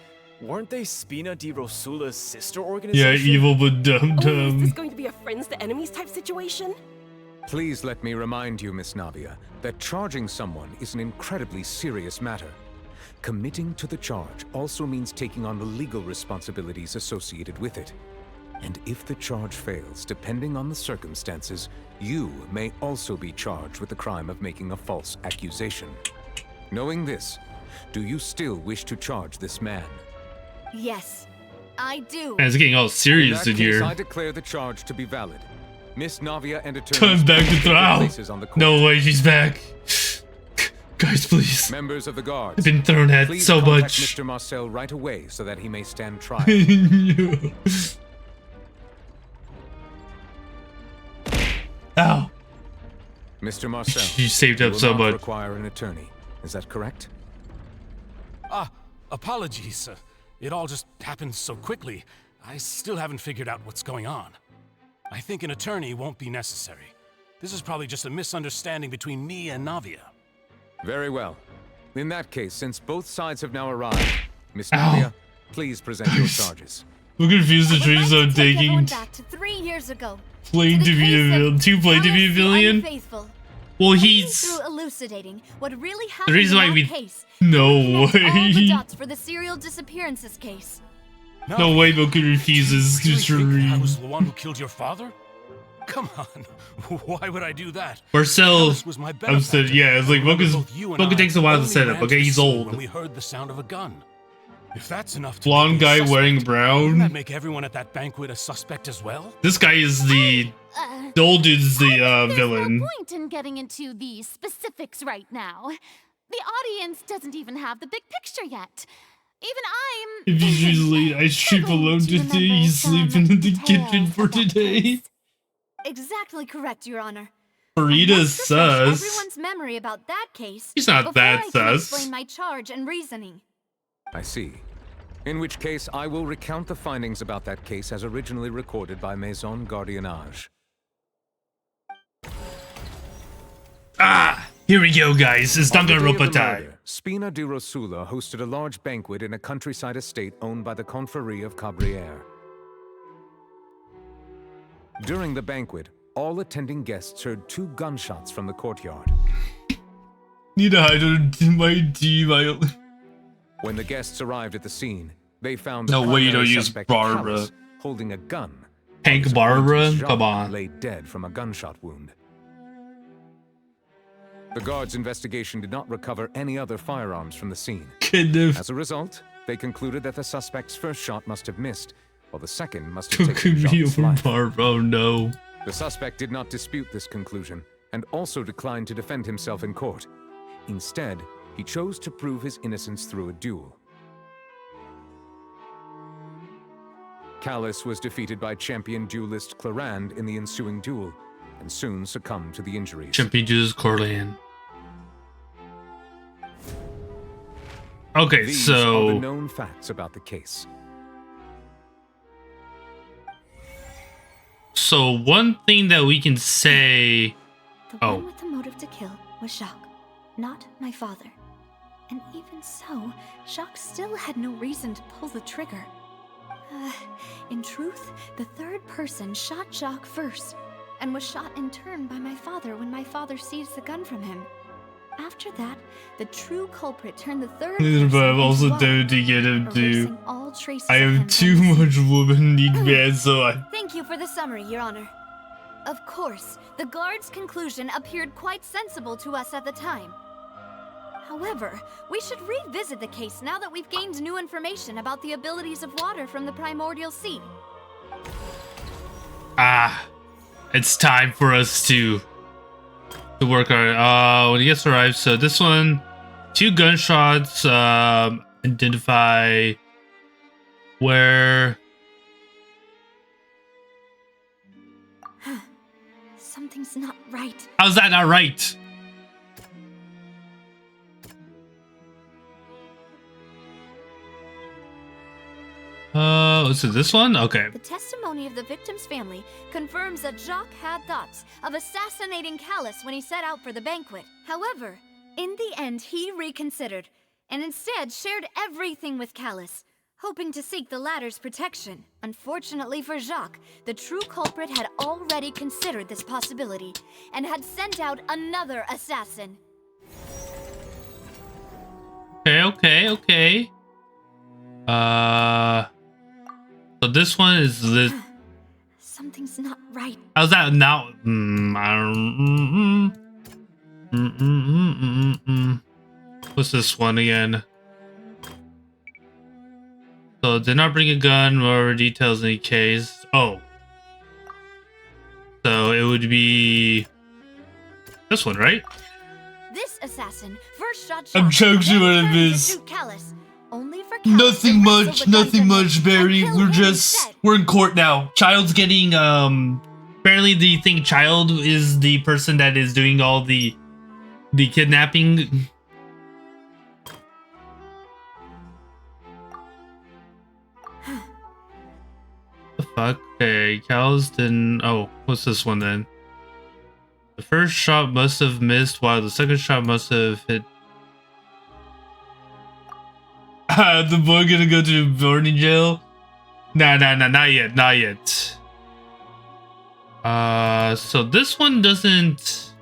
weren't they Spina di Rosula's sister Yeah, organization? evil but dumb Oh, is this dumb. going to be a friends to enemies type situation? Please let me remind you, Miss Navia, that charging someone is an incredibly serious matter. Committing to the charge also means taking on the legal responsibilities associated with it. And if the charge fails, depending on the circumstances, you may also be charged with the crime of making a false accusation. Knowing this, do you still wish to charge this man? Yes, I do. Man, it's getting all serious in in that case, here. I declare the charge to be valid. Miss Navia and attorneys Comes back to throw. places on the court. No way, she's back. Guys, please. Members of the guards, I've been thrown at please so contact much. Mr. Marcel right away so that he may stand trial. Ow. Mr. Marcel, You saved up will so not much. require an attorney. Is that correct? Apologies. It all just happened so quickly. I still haven't figured out what's going on. I think an attorney won't be necessary. This is probably just a misunderstanding between me and Navia. Very well. In that case, since both sides have now arrived, Miss Navia, please present your charges. I'm confused the trees I'm Take everyone taking. back to 3 years ago. Playing to be a villain. Two playing to be a villain? Unfaithful. Well, And he's... through elucidating what really happened reason why in we- that case. No All the way. dots for the serial disappearances case. No way Boku refuses to You really think I read. was the one who killed your father? Come on, why would I do that? Marcel, Callus was my I'm said, benefactor. yeah, it's like I remember Boku's, both you and Boku I takes a while to only set ran up, to okay? the He's scene old. When we heard the sound of a gun. If that's enough to Blonde make me a guy suspect, wearing wouldn't brown. that make everyone at that banquet a suspect as well? This guy is the old dude's the There's villain. no point in getting into the specifics right now. The audience doesn't even have the big picture yet. Even I'm... If he's late, I sleep alone today. He's sleeping in the kitchen for today. Exactly correct, Your Honor. Farita's sus. Everyone's memory about that case. He's not before that I can sus. explain my charge and reasoning. I see. In which case, I will recount the findings about that case as originally recorded by Maison Gardiennage. Ah, here we go, guys. It's On the day of the Danganronpa time. murder, Spina di Rosula hosted a large banquet in a countryside estate owned by the Confrérie of Cabrières. During the banquet, all attending guests heard 2 gunshots from the courtyard. Need to hide under my team. When the guests arrived at the scene, they found No the way you primary don't use suspect, Barbara. Callus, holding a gun. Hank His Barbara? apprentice, Jean, Come on. lay dead from a gunshot wound. The guards' investigation did not recover any other firearms from the scene. As a result, they concluded that the suspect's first shot must have missed, while the second must have taken Could be Jean's over life. Barbara. Oh no. The suspect did not dispute this conclusion and also declined to defend himself in court. Instead, he chose to prove his innocence through a duel. Callus was defeated by champion duelist Clarand in the ensuing duel, and soon succumbed to the injuries. Champion duelist Corlan. Okay, These so are the known facts about the case. So one thing that we can say... The one with the motive to kill was Jacques, not my father. And even so, Jacques still had no reason to pull the trigger. In truth, the third person shot Jacques first, and was shot in turn by my father when my father seized the gun from him. After that, the true culprit turned the third person But I'm also into down to get him to... erasing all traces I of him have from too the much woman need man, so I... Thank you for the summary, Your Honor. Of course, the guard's conclusion appeared quite sensible to us at the time. However, we should revisit the case now that we've gained new information about the abilities of water from the primordial sea. It's time for us to work on when he gets arrived. So this one, 2 gunshots, identify where... Something's not right. How's that not right? So this one? Okay. The testimony of the victim's family confirms that Jacques had thoughts of assassinating Callus when he set out for the banquet. However, in the end, he reconsidered and instead shared everything with Callus, hoping to seek the latter's protection. Unfortunately for Jacques, the true culprit had already considered this possibility and had sent out another assassin. Okay. So this one is this. Something's not right. How's that now? What's this one again? So did not bring a gun. More details in the case. Oh. So it would be this one, right? This assassin first shot I'm Jacques, joking then what it turned to is. shoot Callus. Only for Callus Nothing to wrestle much, the gun nothing from much, him Barry. and kill We're him just instead. we're in court now. Child's getting apparently the thing Child is the person that is doing all the kidnapping. The fuck? Okay, Cal's didn't. Oh, what's this one then? The first shot must have missed, while the second shot must have hit. The boy gonna go to boarding jail? Nah, not yet. So this one doesn't.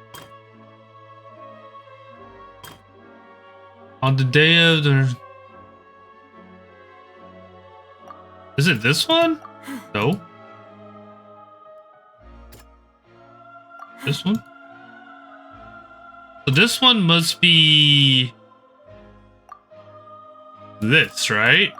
On the day of the. Is it this one? No. This one? So this one must be this, right?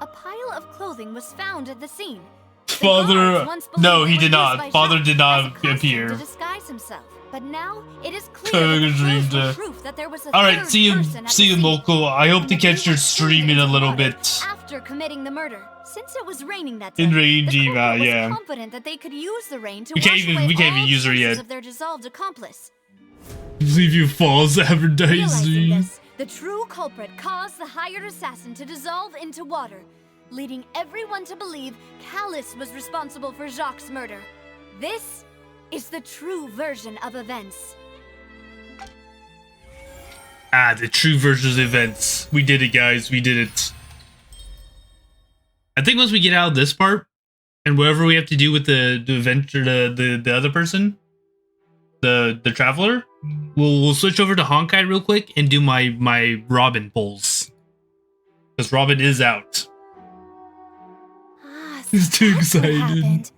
A pile of clothing was found at the scene. The Father, guards once believed no, it he was did used not. by Father Jacques did as a not costume appear. to disguise himself. But now it is clear that the Dreamed. clothes were proof that there was a All right, third see person at the you, scene. local. I hope to And catch they your were stream thrown in a into little water bit. after committing the murder. Since it was raining that day, In rain, the Diva, culprit was yeah. confident that they could use the rain to We can't wash even- away we can't all even use her traces yet. of their dissolved accomplice. Leave you false Realizing advertising. this, the true culprit caused the hired assassin to dissolve into water, leading everyone to believe Callus was responsible for Jacques' murder. This is the true version of events. The true version of events. We did it, guys. We did it. I think once we get out of this part, and whatever we have to do with the adventure, the other person, the traveler, we'll switch over to Honkai real quick and do my Robin polls, because Robin is out. He's too excited.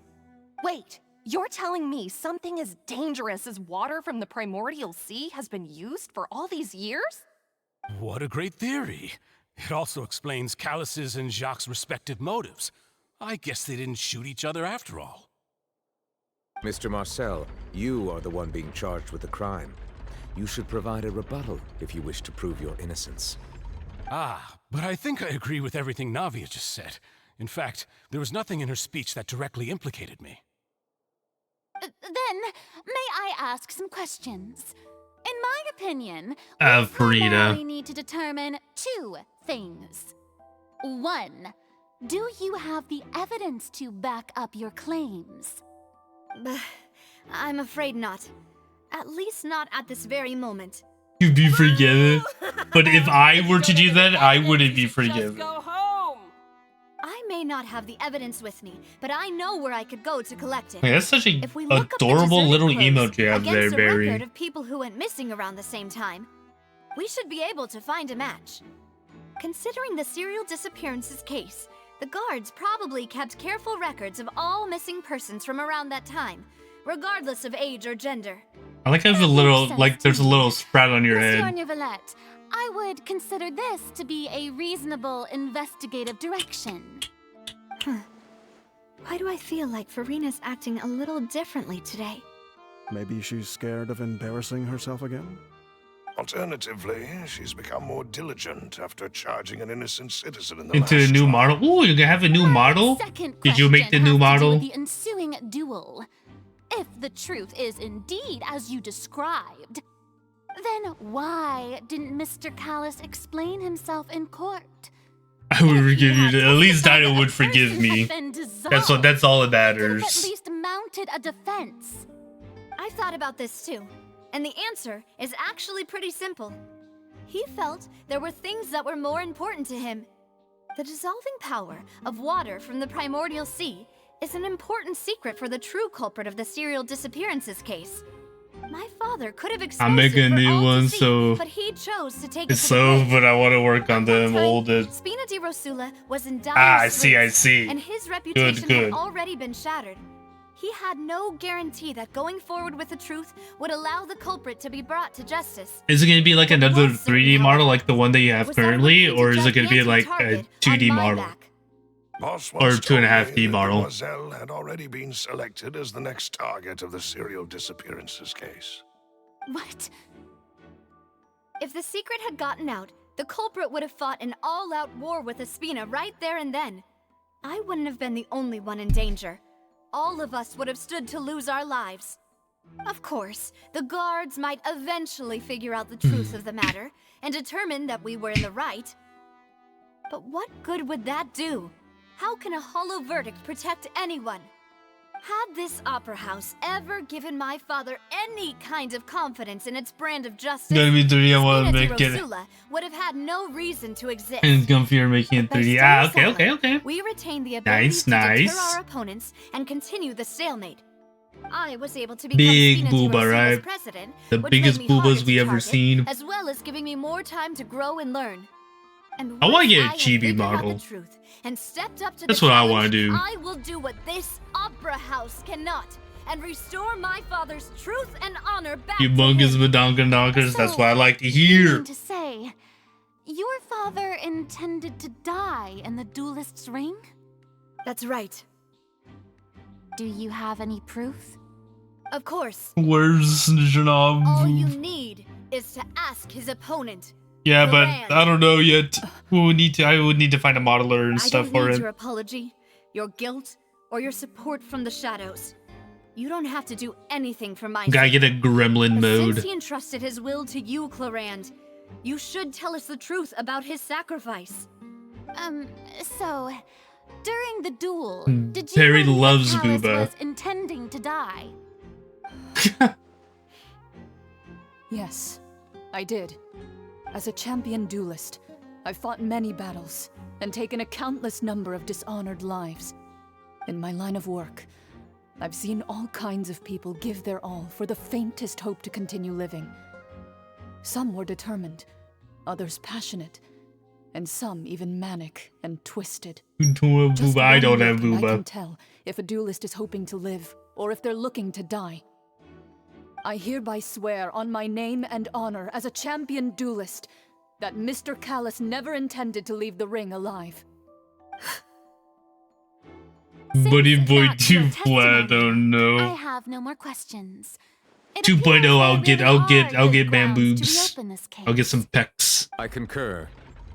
Wait, you're telling me something as dangerous as water from the primordial sea has been used for all these years? What a great theory. It also explains Callus's and Jacques' respective motives. I guess they didn't shoot each other after all. Mr. Marcel, you are the one being charged with the crime. You should provide a rebuttal if you wish to prove your innocence. Ah, but I think I agree with everything Navia just said. In fact, there was nothing in her speech that directly implicated me. Then, may I ask some questions? In my opinion, we Frida. primarily need to determine two things. One, do you have the evidence to back up your claims? I'm afraid not. At least not at this very moment. You'd be forgiven. But if I were to do that, I wouldn't be forgiven. I may not have the evidence with me, but I know where I could go to collect it. Man, that's such a If we look up the adorable deserted little clothes emote you have there, against a Barry. record of people who went missing around the same time, we should be able to find a match. Considering the serial disappearances case, the guards probably kept careful records of all missing persons from around that time, regardless of age or gender. I like how there's a little, like, there's a little spread on your Monsieur head. Neuvillette, I would consider this to be a reasonable investigative direction. Why do I feel like Farina's acting a little differently today? Maybe she's scared of embarrassing herself again? Alternatively, she's become more diligent after charging an innocent citizen in the Into a last new trial. model? Ooh, you gonna have a new model? Did you make the new model? The ensuing duel. If the truth is indeed as you described, then why didn't Mr. Callis explain himself in court? I would forgive you. At least Dino would forgive me. That's all that matters. At least mounted a defense. I've thought about this too, and the answer is actually pretty simple. He felt there were things that were more important to him. The dissolving power of water from the primordial sea is an important secret for the true culprit of the serial disappearances case. My father could have exposed I'm making it a for new all to one, see, so but he chose to take it's it to so, the grave. but I want to work on the molded. Spina di Rosula was in dire Ah, I see, I straits, see. and his reputation Good. had already been shattered. He had no guarantee that going forward with the truth would allow the culprit to be brought to justice. Is it gonna be like another 3D model like the one that you have currently, or is it gonna be like a 2D model? Boss Or once 2.5D told me that model? Demoiselle had already been selected as the next target of the serial disappearances case. What? If the secret had gotten out, the culprit would have fought an all-out war with Espina right there and then. I wouldn't have been the only one in danger. All of us would have stood to lose our lives. Of course, the guards might eventually figure out the truth of the matter and determine that we were in the right. But what good would that do? How can a hollow verdict protect anyone? Had this opera house ever given my father any kind of confidence in its brand of justice, Gonna be 3D, I want to Spina di make it. Rosula would have had no reason to exist. And comfier making it 3D. Ah, okay. We retain the ability Nice, to nice. deter our opponents and continue the stalemate. I was able to become Big Spina di booba, Rosula's right? president, The which biggest made me harder boobas to we ever target, seen. as well as giving me more time to grow and learn. And I want to once get a I had chibi figured out model. the truth and stepped up to That's the what I challenge, wanna do. I will do what this opera house cannot and restore my father's truth and honor back to Humongous him. badonkers. That's what I like to You hear. mean to say, your father intended to die in the duelist's ring? That's right. Do you have any proof? Of course. Where's All you Janav? need is to ask his opponent. Yeah, but Grand. I don't know yet. I would need to find a modeler and I stuff don't for need it. your apology, your guilt, or your support from the shadows. You don't have to do anything for my Gotta sake. get a gremlin But mode. since he entrusted his will to you, Clarand, you should tell us the truth about his sacrifice. So, during the duel, Hmm, did you Terry believe loves Callis Booba. was intending to die? Yes, I did. As a champion duelist, I've fought many battles and taken a countless number of dishonored lives. In my line of work, I've seen all kinds of people give their all for the faintest hope to continue living. Some were determined, others passionate, and some even manic and twisted. Just Booba, I don't one have look and I can Booba. tell if a duelist is hoping to live or if they're looking to die. I hereby swear on my name and honor as a champion duelist that Mr. Callis never intended to leave the ring alive. Buddy boy that's 2 your flat. Oh I no. have no more questions. It 2.0. appears there I'll really get are good man grounds to boobs. reopen this case. I'll get some pecs. I concur.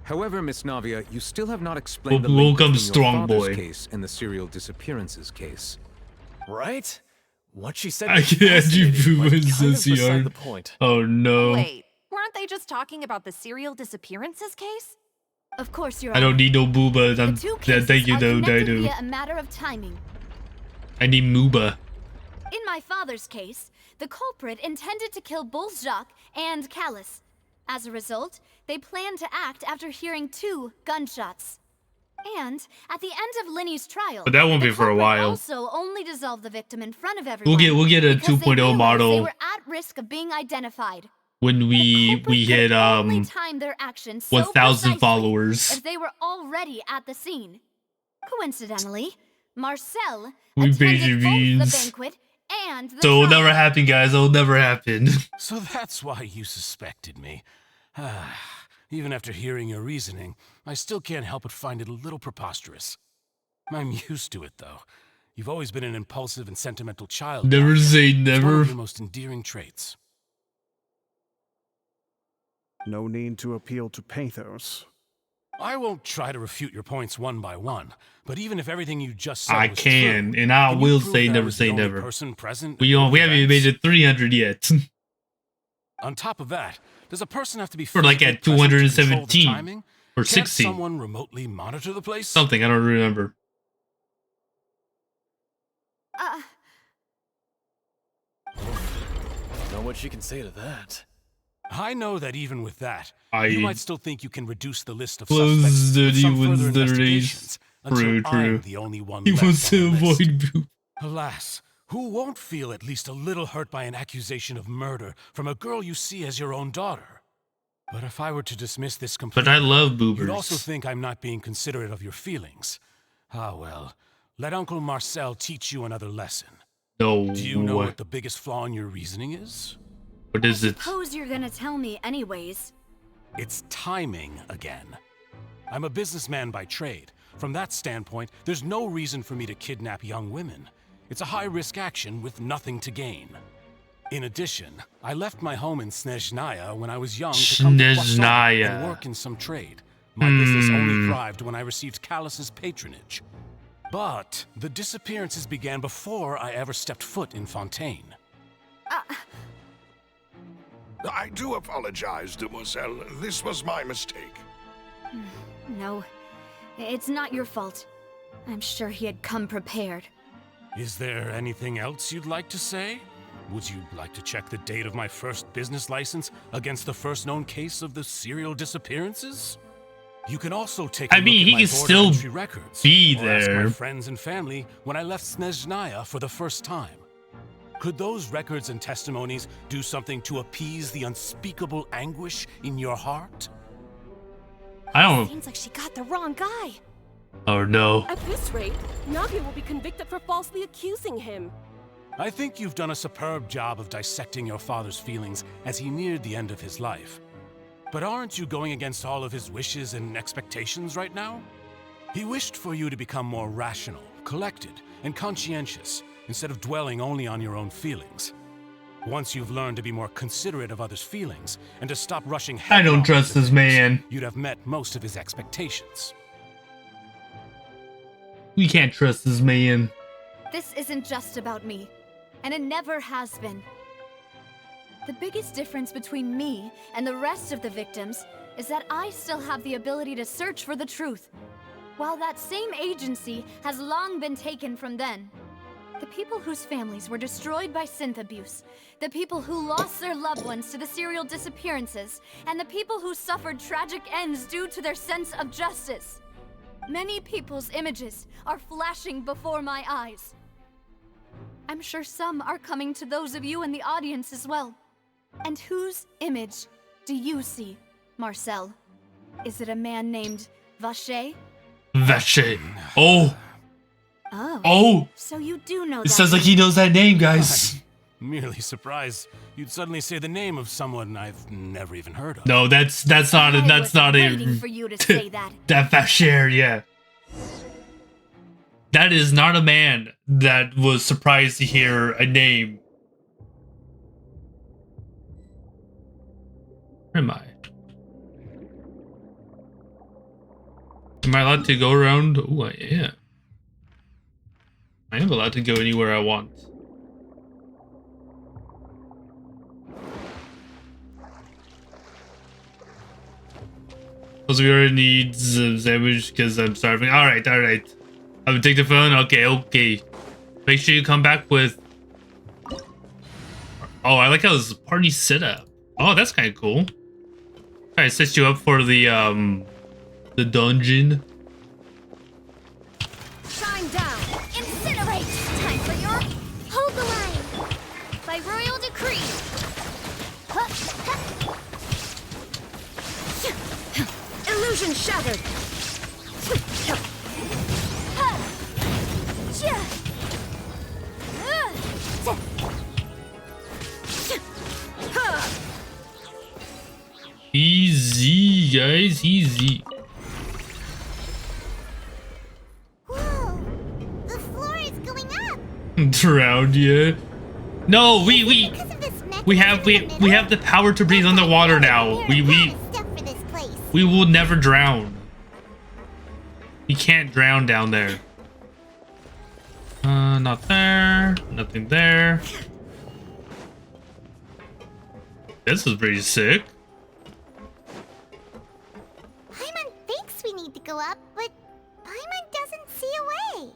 However, Miss Navia, you still have not explained the We'll link come between your strong father's boy. case and the serial disappearances case. Right? What she said I was can add you fascinating, but boobs kind of this beside yard. the point. Oh no. Wait, weren't they just talking about the serial disappearances case? Of course, Your I don't Honor. need no boobas. The two cases Thank you are though, connected Dido. via a matter of timing. I need mooba. In my father's case, the culprit intended to kill both Jacques and Callus. As a result, they planned to act after hearing 2 gunshots. And at the end of Linny's trial, But that won't the be for a culprit while. also only dissolved the victim in front of everyone. We'll get a because they 2.0 realized model They were at risk of being identified. when we hit Only timed their actions so 1,000 precisely followers. as they were already at the scene. Coincidentally, Marcel We attended Beijing both the beans. banquet and the So it'll trial. never happen, guys. It'll never happen. So that's why you suspected me. Even after hearing your reasoning, I still can't help but find it a little preposterous. I'm used to it, though. You've always been an impulsive and sentimental child. Never Navia. say It's one never. of your most endearing traits. No need to appeal to pathos. I won't try to refute your points one by one, but even if everything you just said I was can, true, and I you will prove say that I never was the say only never. person present We at both haven't even made events? it 300 yet. On top of that, does a person have to be We're like physically at present to control the 217 timing? or Can't 16. someone remotely monitor the place? Something I don't remember. Know what she can say to that. I know that even with that, I you might still think you can reduce the list of close suspects that with he some was further the investigations True, until true. I'm the only one He left wants on to the list. avoid boob. Alas, who won't feel at least a little hurt by an accusation of murder from a girl you see as your own daughter? But if I were to dismiss this completely, But I love boobers. you'd also think I'm not being considerate of your feelings. Ah well, let Uncle Marcel teach you another lesson. No. Do you know what the biggest flaw in your reasoning is? What is it? Suppose you're gonna tell me anyways. It's timing again. I'm a businessman by trade. From that standpoint, there's no reason for me to kidnap young women. It's a high-risk action with nothing to gain. In addition, I left my home in Snezhnaya when I was young to come to Poisson Snezhnaya. and work in some trade. My business only thrived when I received Callus's patronage. But the disappearances began before I ever stepped foot in Fontaine. I do apologize, demoiselle. This was my mistake. No, it's not your fault. I'm sure he had come prepared. Is there anything else you'd like to say? Would you like to check the date of my first business license against the first known case of the serial disappearances? You can also take a look he at my can border still entry records, be or ask there. my friends and family when I left Snezhnaya for the first time. Could those records and testimonies do something to appease the unspeakable anguish in your heart? I don't. Seems like she got the wrong guy. Oh no. At this rate, Navia will be convicted for falsely accusing him. I think you've done a superb job of dissecting your father's feelings as he neared the end of his life. But aren't you going against all of his wishes and expectations right now? He wished for you to become more rational, collected, and conscientious, instead of dwelling only on your own feelings. Once you've learned to be more considerate of others' feelings, and to stop rushing I don't headlong trust into this things, man. you'd have met most of his expectations. We can't trust this man. This isn't just about me, and it never has been. The biggest difference between me and the rest of the victims is that I still have the ability to search for the truth, while that same agency has long been taken from them. The people whose families were destroyed by synth abuse, the people who lost their loved ones to the serial disappearances, and the people who suffered tragic ends due to their sense of justice. Many people's images are flashing before my eyes. I'm sure some are coming to those of you in the audience as well. And whose image do you see, Marcel? Is it a man named Vacher? Vacher. Oh. Oh. Oh. So you do know It that. sounds like he knows that name, guys. I'm merely surprised you'd suddenly say the name of someone I've never even heard of. No, that's not waiting for you to say that. that Vacher, yeah. That is not a man that was surprised to hear a name. Where am I? Am I allowed to go around? Oh, I am. I am allowed to go anywhere I want. Also, we already need some sandwich because I'm starving. Alright, alright. I'm gonna take the phone. Okay, okay. Make sure you come back with... Oh, I like how this party set up. Oh, that's kind of cool. I set you up for the dungeon. Shine down. Incinerate. Time for your hold the line. By royal decree. Illusion shattered. Easy, guys, easy. Whoa! The floor is going up. Drowned you? No, we have the power to breathe underwater now. We will never drown. We can't drown down there. Not there. Nothing there. This is pretty sick. Paimon thinks we need to go up, but Paimon doesn't see a way.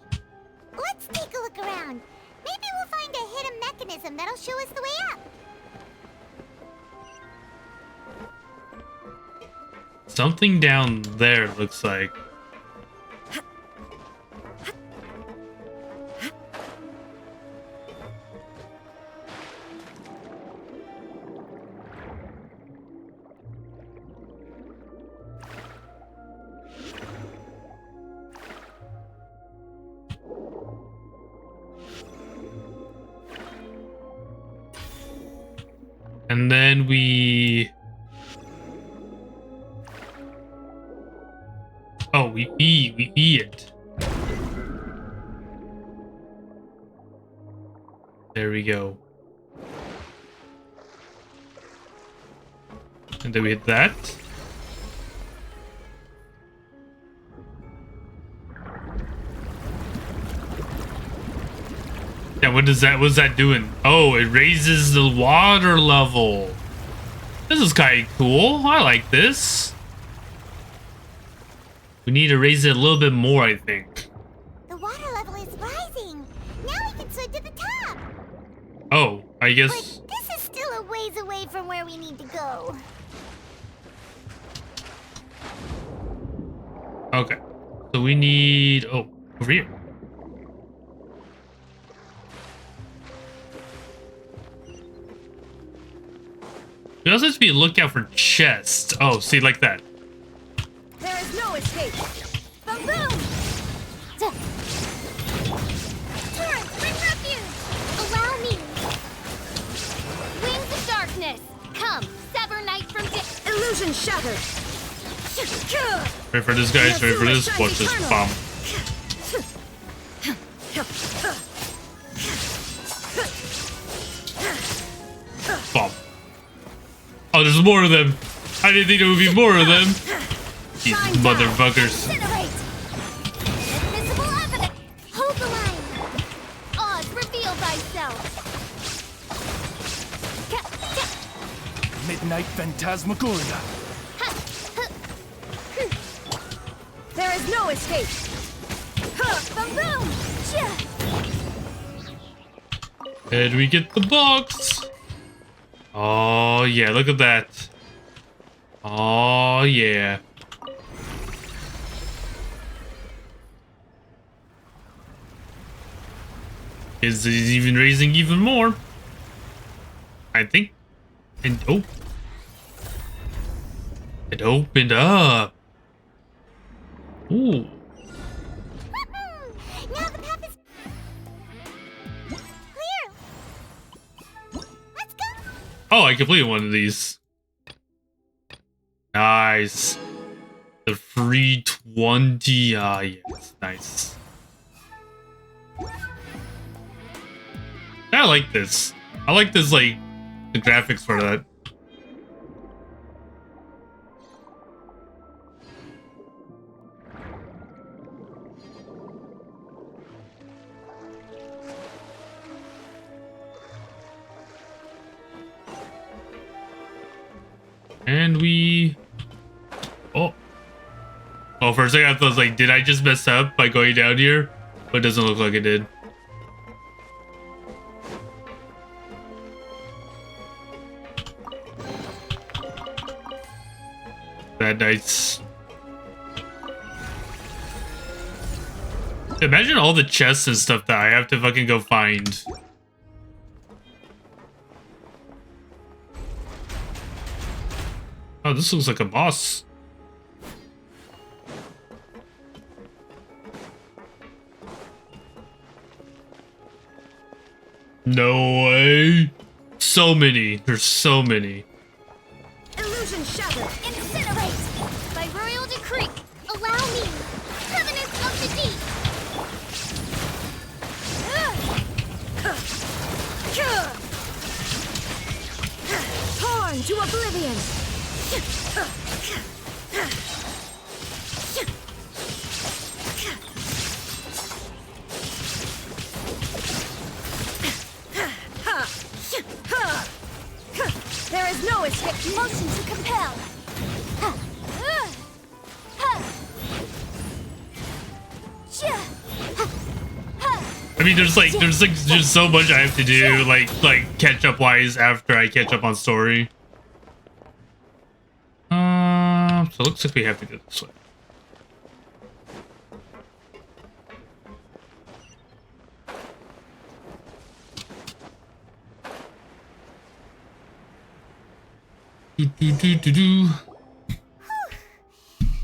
Let's take a look around. Maybe we'll find a hidden mechanism that'll show us the way up. Something down there looks like. And then we... Oh, we eat it. There we go. And then we hit that. Yeah, what's that doing? Oh, it raises the water level. This is kind of cool. I like this. We need to raise it a little bit more, I think. The water level is rising. Now we can swim to the top. Oh, I guess. But this is still a ways away from where we need to go. Okay. So we need... Oh, over here. We also have to be lookout for chests. Oh, see, like that. There is no escape. Boom, boom. Turret, bring refuge. Allow me. Wings of darkness, come, sever night from day. Illusion shattered. Wait for this, guys. Wait for this. Watch this bomb. Bomb. Oh, there's more of them. I didn't think there would be more of them. These motherfuckers. Invisible evidence. Hold the line. Oz, reveal thyself. Midnight Phantasmagoria. There is no escape. Boom, boom. And we get the box. Oh, yeah, look at that. Oh, yeah. Is it even raising even more? I think. And oh. It opened up. Ooh. Now the path is clear. Let's go. Oh, I completed one of these. Nice. The free 20. Ah, yes. Nice. I like this. I like this, like, the graphics for that. And we... Oh. Oh, for a second I thought, like, did I just mess up by going down here? But it doesn't look like it did. That nice. Imagine all the chests and stuff that I have to fucking go find. Oh, this looks like a boss. No way. So many. There's so many. Illusion shattered. Incinerate. By royal decree, allow me. Covenant of the deep. Torn to oblivion. There is no escape. Motion to compel. I mean, there's so much I have to do, like catch up wise after I catch up on story. So it looks like we have to go this way.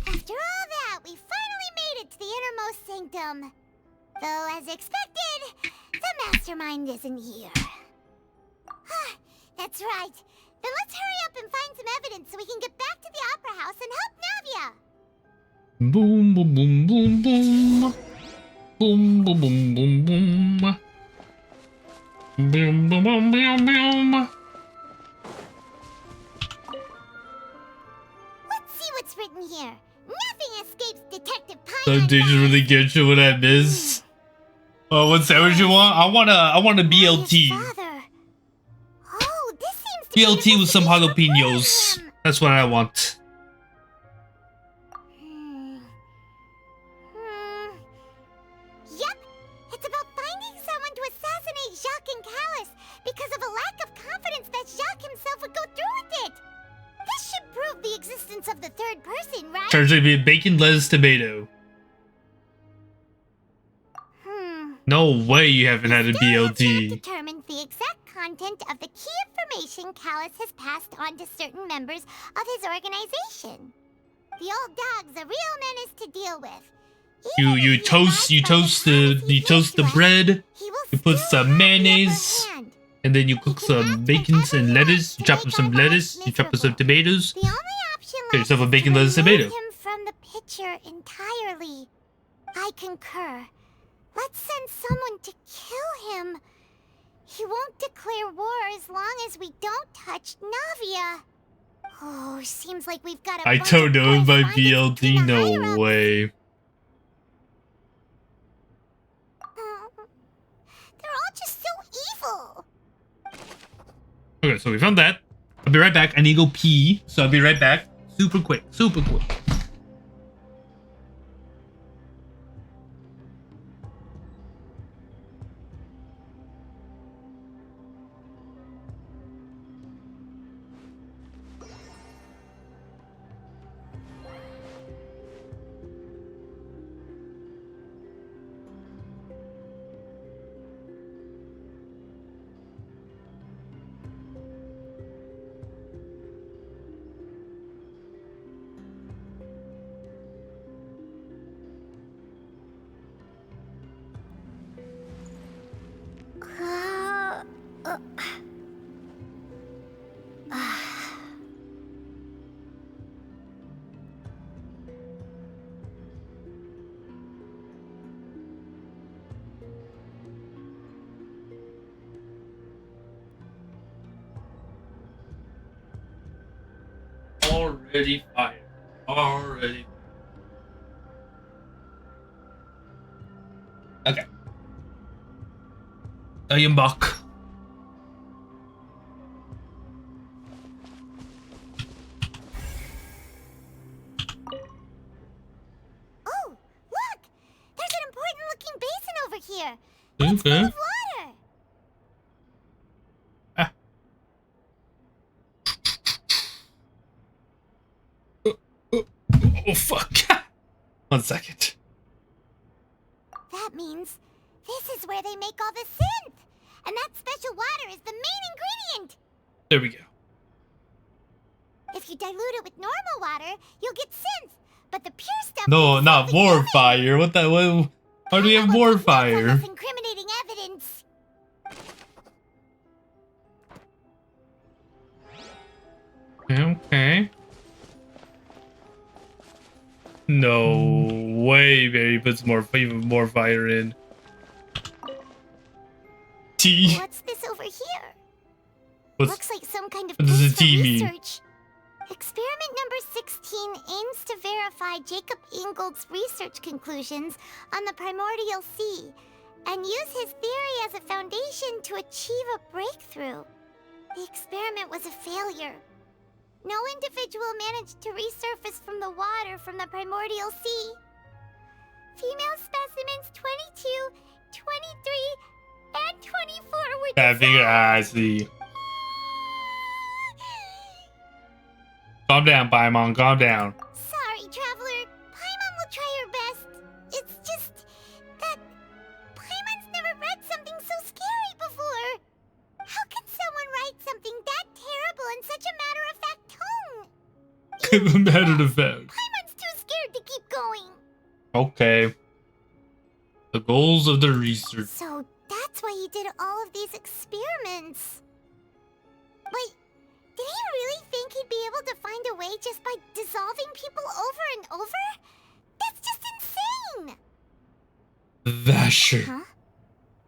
After all that, we finally made it to the innermost sanctum. Though, as expected, the mastermind isn't here. That's right. Then let's hurry up and find some evidence so we can get back to the Opera House and help Navia. Boom, boom, boom, boom, boom. Boom, boom, boom, boom, boom. Boom, boom, boom, boom, boom. Let's see what's written here. Nothing escapes Detective Pine. So did you really get you what I missed? Oh, what sandwich you want? I want a BLT. Oh, this seems to BLT with some jalapenos. That's what I want. Yep, it's about finding someone to assassinate Jacques and Callus because of a lack of confidence that Jacques himself would go through with it. This should prove the existence of the third person, right? Turns out to be a bacon, lettuce, tomato. No way you haven't had a BLT. Determines the exact content of the key information Callus has passed on to certain members of his organization. The old dog's a real menace to deal with. You toast the bread. You put some mayonnaise, and then you cook some bacons and lettuce. You chop up some lettuce. You chop up some tomatoes. Get yourself a bacon, lettuce, tomato. Him from the picture entirely. I concur. Let's send someone to kill him. He won't declare war as long as we don't touch Navia. Oh, seems like we've got a I don't know if my BLT. No way. They're all just so evil. Okay, so we found that. I'll be right back. I need to go pee, so I'll be right back. Super quick. Super quick. Already fired. Already. Okay. I am back. Oh, look! There's an important looking basin over here. Okay. It's full of water. Oh fuck. 1 second. That means this is where they make all the synth. And that special water is the main ingredient. There we go. If you dilute it with normal water, you'll get synth. But the pure stuff. No, not more fire. What the? What, how do we have more fire? Incriminating evidence. Okay. No way, Barry puts even more fire in. T. What's this over here? What's, Looks like some kind of what does the place for T mean? research. Experiment number 16 aims to verify Jacob Ingold's research conclusions on the primordial sea and use his theory as a foundation to achieve a breakthrough. The experiment was a failure. No individual managed to resurface from the water from the primordial sea. Female specimens 22, 23, and 24 were I see. Calm down, Paimon, calm down. Sorry, Traveler. Paimon will try her best. It's just that Paimon's never read something so scary before. How can someone write something that terrible in such a matter-of-fact tone? Matter of fact. Paimon's too scared to keep going. Okay. The goals of the research. So that's why he did all of these experiments. Wait, did he really think he'd be able to find a way just by dissolving people over and over? That's just insane! Vasher. Huh?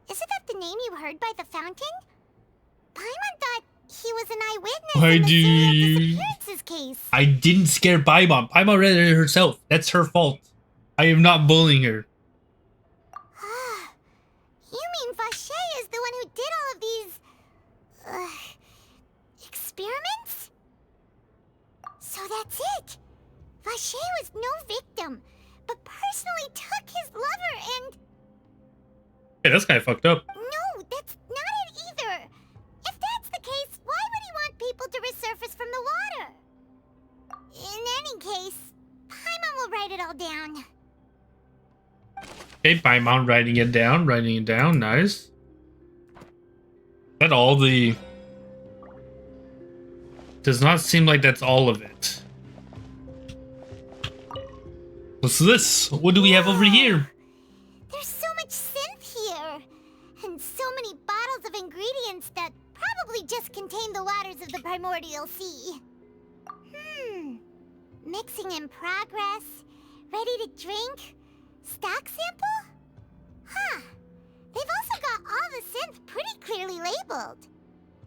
Isn't that the name you heard by the fountain? Paimon thought he was an eyewitness Why in the do serial you... disappearances case. I didn't scare Paimon. Paimon read it herself. That's her fault. I am not bullying her. You mean Vache is the one who did all of these... experiments? So that's it! Vache was no victim, but personally took his lover and... Hey, that's kind of fucked up. No, that's not it either! If that's the case, why would he want people to resurface from the water? In any case, Paimon will write it all down. Okay, Paimon writing it down, nice. Is that all the... Does not seem like that's all of it. What's this? What do we have over here? There's so much synth here, and so many bottles of ingredients that probably just contain the waters of the primordial sea. Mixing in progress, ready to drink, stock sample? Huh, they've also got all the synth pretty clearly labeled.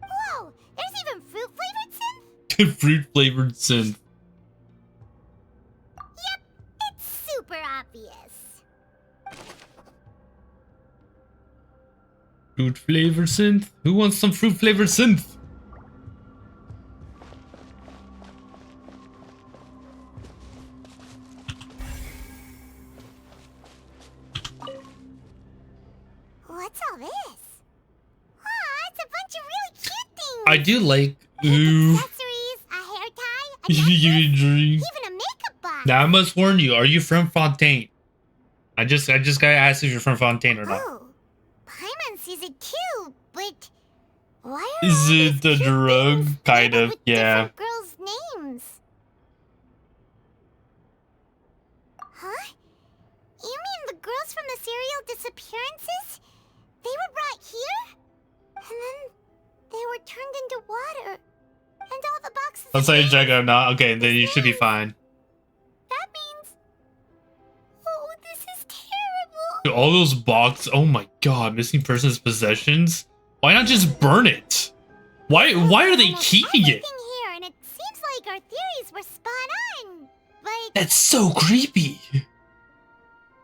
Whoa, there's even fruit-flavored synth? Fruit-flavored synth. Yep, it's super obvious. Fruit-flavored synth? Who wants some fruit-flavored synth? What's all this? Aw, it's a bunch of really cute things. I do like... Ooh. Accessories, a hair tie, a Give me a drink. even a makeup box. Now I must warn you, are you from Fontaine? I just gotta ask if you're from Fontaine or not. Oh, Paimon sees it too, but why are Is all these it a cute drug? things Kind labeled of, with yeah. different girls' names? Huh? You mean the girls from the serial disappearances? They were brought here? And then they were turned into water. And all the boxes... Let's say check out now. Okay, then you should be fine. That means... Oh, this is terrible. Dude, all those boxes. Oh my god, missing persons possessions? Why not just burn it? Why are they keeping it? Here, and it seems like our theories were spot on, but... That's so creepy.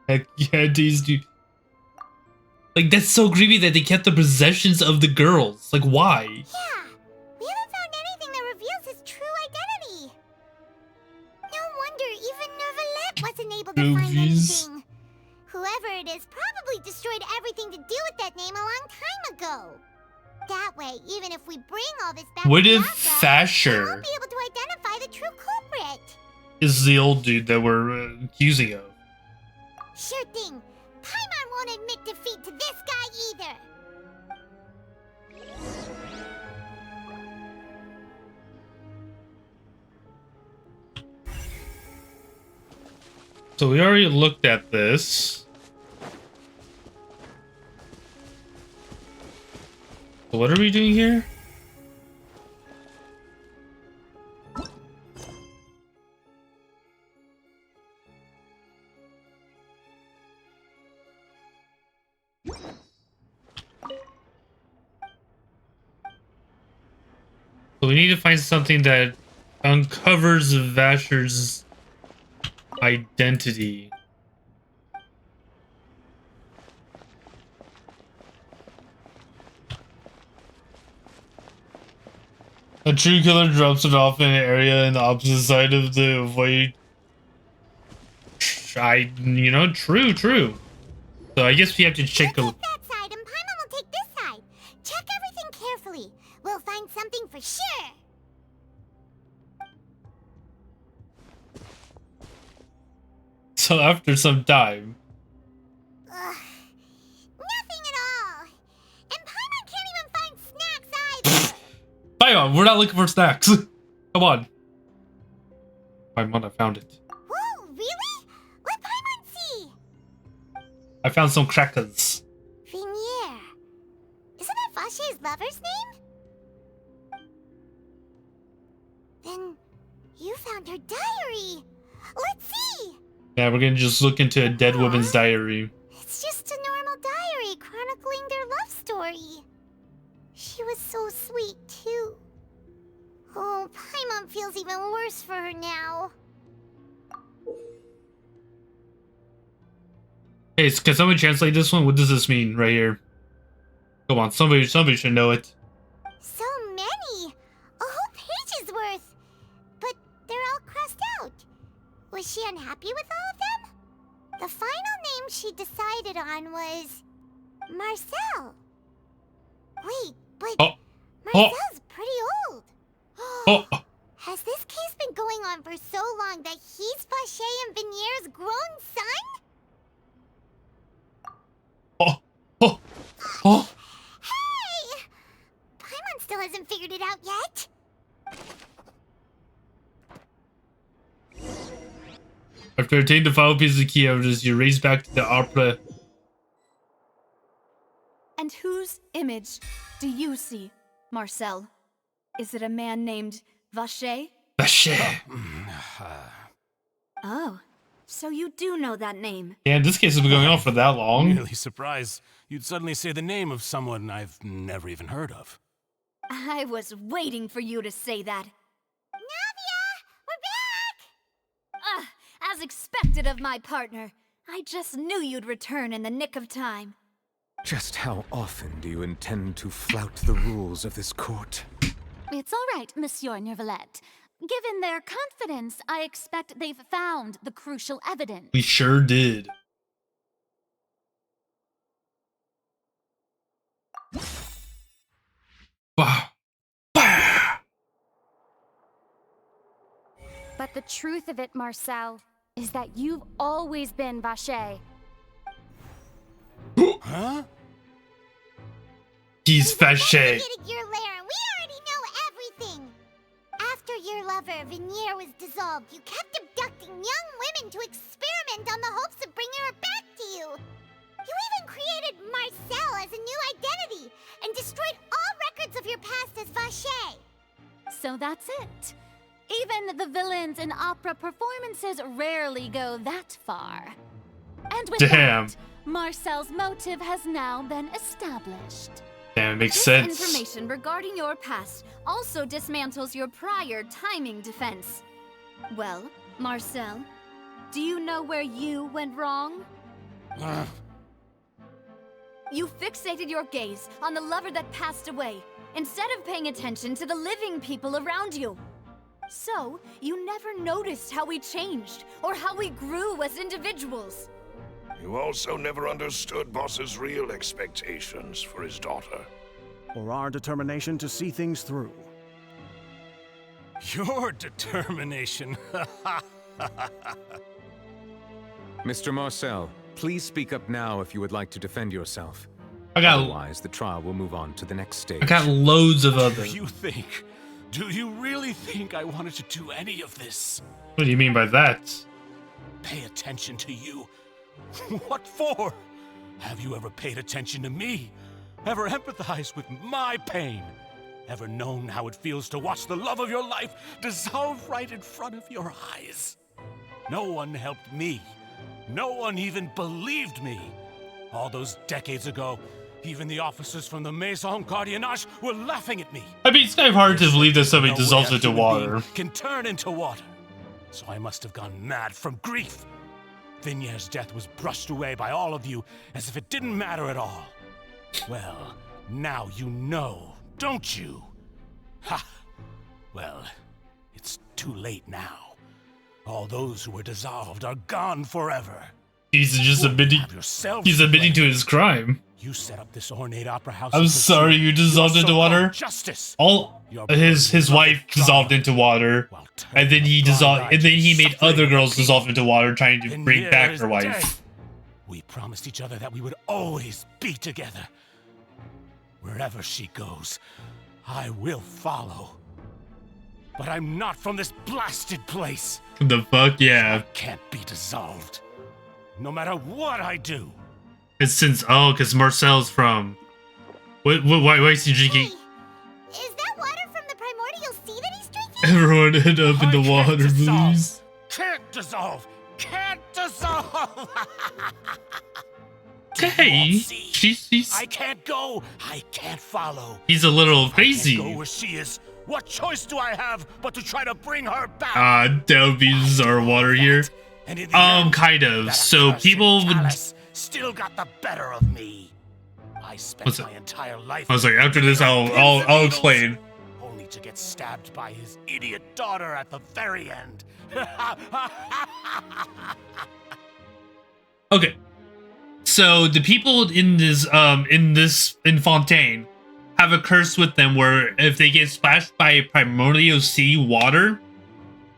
Heck yeah, these do. Like, that's so creepy that they kept the possessions of the girls. Like, why? Yeah, we haven't found anything that reveals his true identity. No wonder even Nervalette wasn't able to find anything. Whoever it is probably destroyed everything to do with that name a long time ago. That way, even if we bring all this back What to if Biafra, Fasher we won't be able to identify the true culprit? is the old dude that we're accusing of? Sure thing. Paimon won't admit defeat to this guy either. So we already looked at this. So what are we doing here? So we need to find something that uncovers Vasher's identity. A true killer drops it off in an area in the opposite side of the void. True. So I guess we have to check a... That side, and Paimon will take this side. Check everything carefully. We'll find something for sure. So after some time... Nothing at all. And Paimon can't even find snacks either. Paimon, we're not looking for snacks. Come on. Paimon, I found it. Whoa, really? What Paimon see? I found some crackers. Rainier. Isn't that Vache's lover's name? Then you found her diary. Let's see. Yeah, we're gonna just look into a dead woman's diary. It's just a normal diary chronicling their love story. She was so sweet, too. Oh, Paimon feels even worse for her now. Hey, can somebody translate this one? What does this mean right here? Come on, somebody should know it. So many! A whole page's worth! But they're all crossed out. Was she unhappy with all of them? The final name she decided on was... Marcel. Wait, but... Marcel's pretty old. Has this case been going on for so long that he's Vache and Rainier's grown son? Hey! Paimon still hasn't figured it out yet. After obtaining the final piece of key evidence, you race back to the opera. And whose image do you see, Marcel? Is it a man named Vache? Vache. Oh, so you do know that name. Yeah, this case has been going on for that long. Really surprised you'd suddenly say the name of someone I've never even heard of. I was waiting for you to say that. Navia! We're back! As expected of my partner. I just knew you'd return in the nick of time. Just how often do you intend to flout the rules of this court? It's all right, Monsieur Nervalette. Given their confidence, I expect they've found the crucial evidence. We sure did. Wow. But the truth of it, Marcel, is that you've always been Vache. Huh? He's Vache. Your lair, and we already know everything. After your lover, Rainier, was dissolved, you kept abducting young women to experiment on the hopes of bringing her back to you. You even created Marcel as a new identity and destroyed all records of your past as Vache. So that's it. Even the villains in opera performances rarely go that far. And with that, Marcel's motive has now been established. Damn, it makes This sense. information regarding your past also dismantles your prior timing defense. Well, Marcel, do you know where you went wrong? You fixated your gaze on the lover that passed away, instead of paying attention to the living people around you. So, you never noticed how we changed, or how we grew as individuals. You also never understood Boss's real expectations for his daughter. Or our determination to see things through. Your determination. Mr. Marcel, please speak up now if you would like to defend yourself. Otherwise, the trial will move on to the next stage. I got loads of other. Do you really think I wanted to do any of this? What do you mean by that? Pay attention to you. What for? Have you ever paid attention to me? Ever empathized with my pain? Ever known how it feels to watch the love of your life dissolve right in front of your eyes? No one helped me. No one even believed me. All those decades ago, even the officers from the Maison Gardiennage were laughing at me. I mean, it's kind of hard to believe that somebody dissolves into water. Can turn into water. So I must have gone mad from grief. Vinier's death was brushed away by all of you as if it didn't matter at all. Well, now you know, don't you? Ha! Well, it's too late now. All those who were dissolved are gone forever. He's just admitting. He's admitting to his crime. You set up this ornate opera house. I'm sorry, you dissolved into water. Justice. All his wife dissolved into water, and then he dissolved, and then he made other girls dissolve into water, trying to bring back her wife. We promised each other that we would always be together. Wherever she goes, I will follow. But I'm not from this blasted place. The fuck, yeah. I can't be dissolved. No matter what I do. It's since because Marcel's from. Why is he drinking? Is that water from the primordial sea that he's drinking? Everyone head up in the water, please. Can't dissolve. Can't dissolve. Okay, she's. I can't go. I can't follow. He's a little crazy. I can't go where she is. What choice do I have but to try to bring her back? That would be our water here. Kind of. So people would. Still got the better of me. I spent my entire life. I was like, after this, I'll explain. Only to get stabbed by his idiot daughter at the very end. Okay. So the people in Fontaine have a curse with them where if they get splashed by primordial sea water,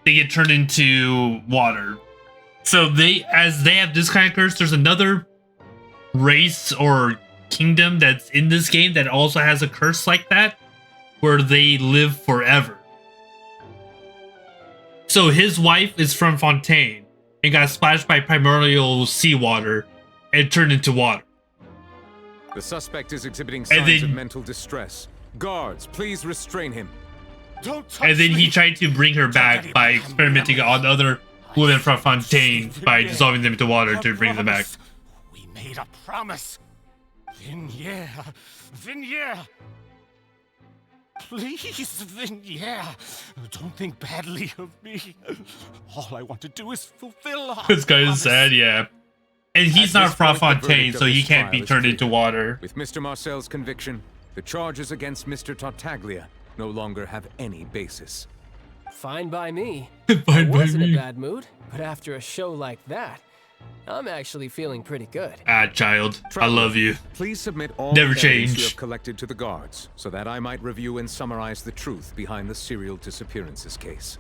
they get turned into water. So they have this kind of curse, there's another race or kingdom that's in this game that also has a curse like that, where they live forever. So his wife is from Fontaine and got splashed by primordial seawater and turned into water. The suspect is exhibiting signs of mental distress. Guards, please restrain him. Don't touch and then me. He tried to bring her back by experimenting on other women from Fontaine by dissolving them into water to bring them back. We made a promise. Rainier. Please, Rainier. Don't think badly of me. All I want to do is fulfill our This guy promise. is sad, yeah. And he's not from Fontaine, so he can't be turned into water. With Mr. Marcel's conviction, the charges against Mr. Tartaglia no longer have any basis. Fine by me. Fine I by was in me. a bad mood, but after a show like that, I'm actually feeling pretty good. Child, I love you. Please submit all Never the evidence you change. have collected to the guards, so that I might review and summarize the truth behind the serial disappearances case.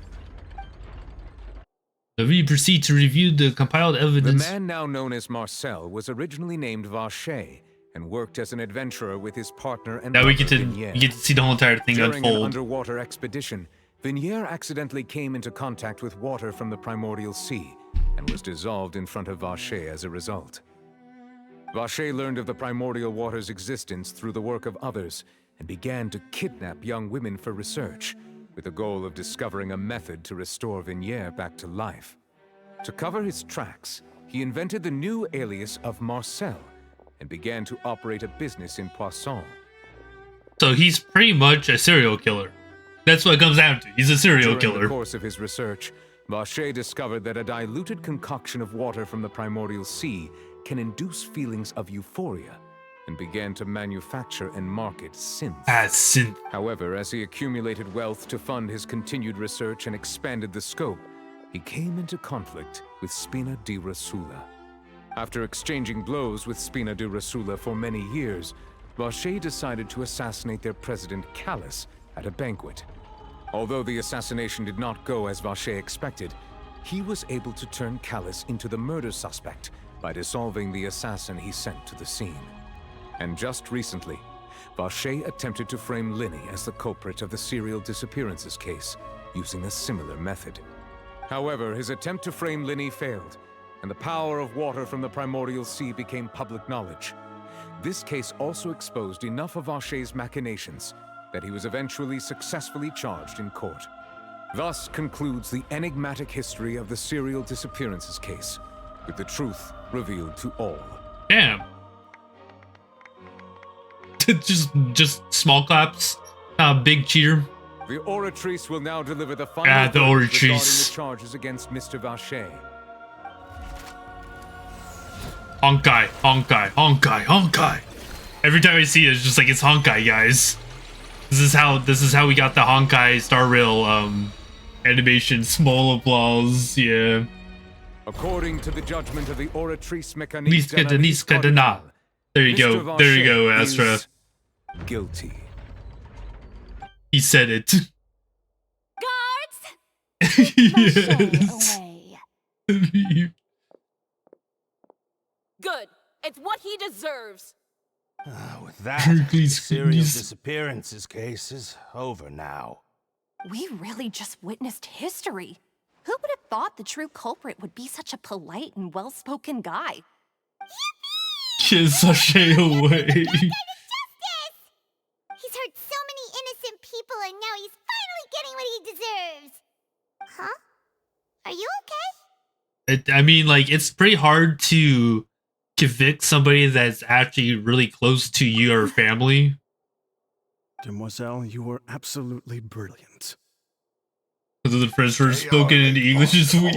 We proceed to review the compiled The evidence. man now known as Marcel was originally named Vacher and worked as an adventurer with his partner and Now we brother, get to Rainier. see the whole entire thing During an unfold. underwater expedition, Rainier accidentally came into contact with water from the primordial sea and was dissolved in front of Vacher as a result. Vacher learned of the primordial water's existence through the work of others and began to kidnap young women for research, with the goal of discovering a method to restore Rainier back to life. To cover his tracks, he invented the new alias of Marcel and began to operate a business in Poisson. So he's pretty much a serial killer. That's what it comes down to. He's a serial During killer. the course of his research, Vacher discovered that a diluted concoction of water from the primordial sea can induce feelings of euphoria, and began to manufacture and market synths. Synth. However, as he accumulated wealth to fund his continued research and expanded the scope, he came into conflict with Spina di Rasula. After exchanging blows with Spina di Rasula for many years, Vacher decided to assassinate their president Callus at a banquet. Although the assassination did not go as Vacher expected, he was able to turn Callus into the murder suspect by dissolving the assassin he sent to the scene. And just recently, Vacher attempted to frame Linny as the culprit of the serial disappearances case, using a similar method. However, his attempt to frame Linny failed, and the power of water from the primordial sea became public knowledge. This case also exposed enough of Vacher's machinations that he was eventually successfully charged in court. Thus concludes the enigmatic history of the serial disappearances case, with the truth revealed to all. Damn. just small claps. Big cheater. The Oratrice will now deliver the final the verdict regarding Oratrice. the charges against Mr. Vacher. Honkai, Honkai, Honkai, Honkai. Every time I see it, it's just like it's Honkai, guys. This is how we got the Honkai Star Rail animation. Small applause, yeah. According to the judgment of the Oratrice Niska de Niska de Na. There you go. There you go, Astra. Guilty. He said it. Guards! Yes. Away. Good. It's what he deserves. With that, the serial disappearances case is over now. We really just witnessed history. Who would have thought the true culprit would be such a polite and well-spoken guy? Kiss Sashay away. He's hurt so many innocent people and now he's finally getting what he deserves. Huh? Are you okay? I mean, like, it's pretty hard to convict somebody that's actually really close to your family. Demoiselle, you were absolutely brilliant. Because the French word spoken in English is weird.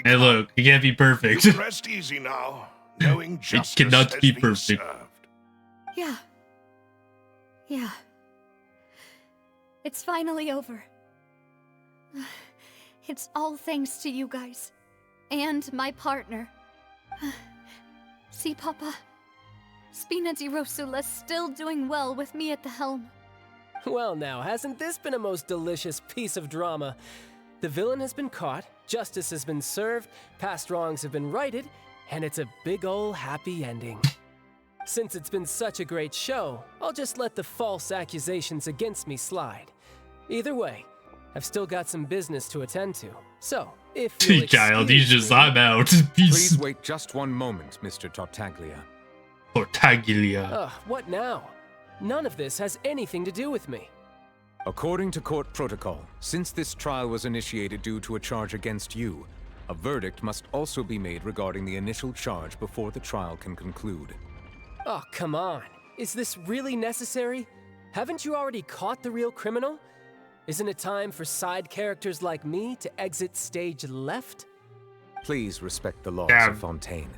Hey, look, it can't be perfect. You can rest easy now, knowing justice It cannot has be been perfect. served. Yeah. Yeah. It's finally over. It's all thanks to you guys. And my partner. See, Papa? Spina di Rosula's still doing well with me at the helm. Well now, hasn't this been a most delicious piece of drama? The villain has been caught, justice has been served, past wrongs have been righted, and it's a big ol' happy ending. Since it's been such a great show, I'll just let the false accusations against me slide. Either way, I've still got some business to attend to, so if you'll Child, he's just, I'm out. Please wait just one moment, Mr. Tartaglia. Tartaglia. Ugh, what now? None of this has anything to do with me. According to court protocol, since this trial was initiated due to a charge against you, a verdict must also be made regarding the initial charge before the trial can conclude. Oh, come on. Is this really necessary? Haven't you already caught the real criminal? Isn't it time for side characters like me to exit stage left? Please respect the laws Yeah. of Fontaine.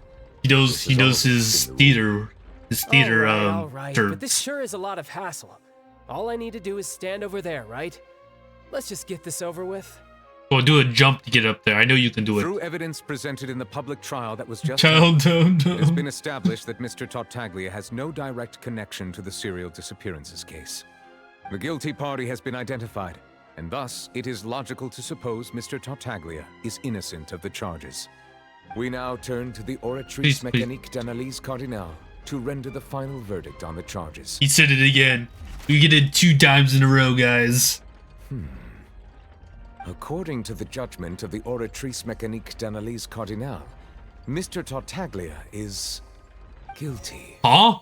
He knows his theater. His theater all right, but terms. this sure is a lot of hassle. All I need to do is stand over there, right? Let's just get this over with. Well, do a jump to get up there. I know you can do it. Through evidence presented in the public trial that was just Child, held, no. it has been established that Mr. Tartaglia has no direct connection to the serial disappearances case. The guilty party has been identified, and thus it is logical to suppose Mr. Tartaglia is innocent of the charges. We now turn to the Oratrice Mécanique d'Analyse Cardinale to render the final verdict on the charges. He said it again. We get it 2 times in a row, guys. According to the judgment of the Oratrice Mécanique d'Analyse Cardinale, Mr. Tartaglia is guilty. Huh?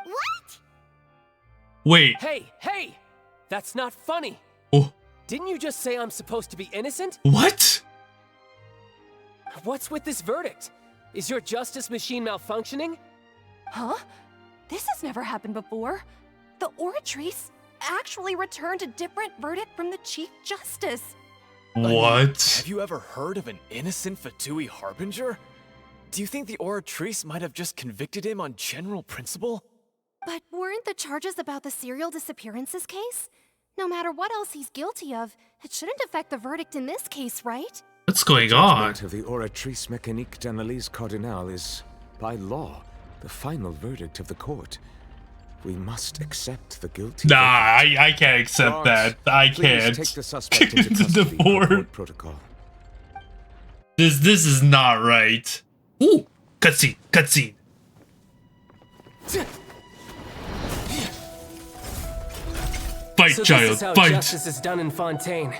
What? Wait. Hey! That's not funny. Oh. Didn't you just say I'm supposed to be innocent? What? What's with this verdict? Is your justice machine malfunctioning? Huh? This has never happened before. The Oratrice actually returned a different verdict from the Chief Justice. What? Have you ever heard of an innocent Fatui Harbinger? Do you think the Oratrice might have just convicted him on general principle? But weren't the charges about the serial disappearances case? No matter what else he's guilty of, it shouldn't affect the verdict in this case, right? What's going on? The judgment of the Oratrice Mécanique d'Analyse Cardinal is, by law, the final verdict of the court. We must accept the guilty. Nah, I can't accept that. I can't. Take the suspect into custody board. court protocol. This is not right. Ooh, cutscene, cutscene. Fight, so child, this is how fight. Justice is done in Fontaine.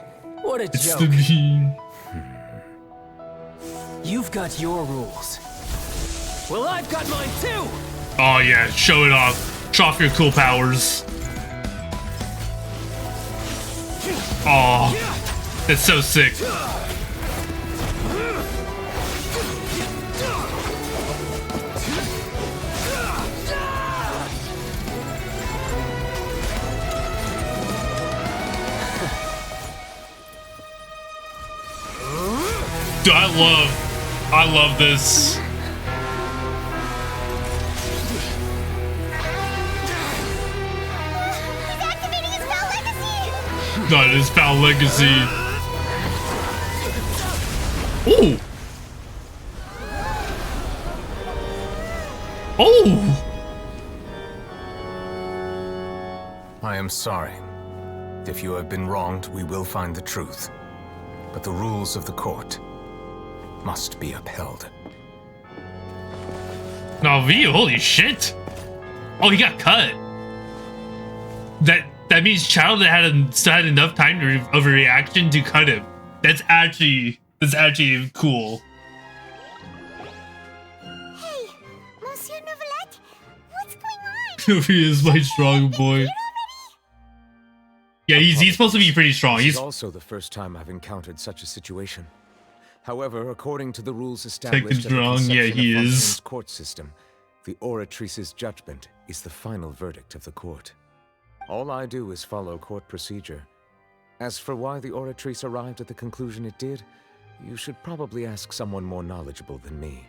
What a It's joke. the meme. You've got your rules. Well, I've got mine too. Oh yeah, show it off. Show off your cool powers. Oh, that's so sick. Dude, I love this. That is foul legacy. Ooh. Oh. I am sorry. If you have been wronged, we will find the truth. But the rules of the court must be upheld. Navi, holy shit. Oh, he got cut. That means Child still had enough time of a reaction to cut him. That's actually cool. Hey, Monsieur Novelette, what's going on? He is my strong boy. Yeah, he's supposed to be pretty strong. This He's is also the first time I've encountered such a situation. However, according to the rules established at the wrong. Yeah, conception he of is. Fontaine's court system, the Oratrice's judgment is the final verdict of the court. All I do is follow court procedure. As for why the Oratrice arrived at the conclusion it did, you should probably ask someone more knowledgeable than me.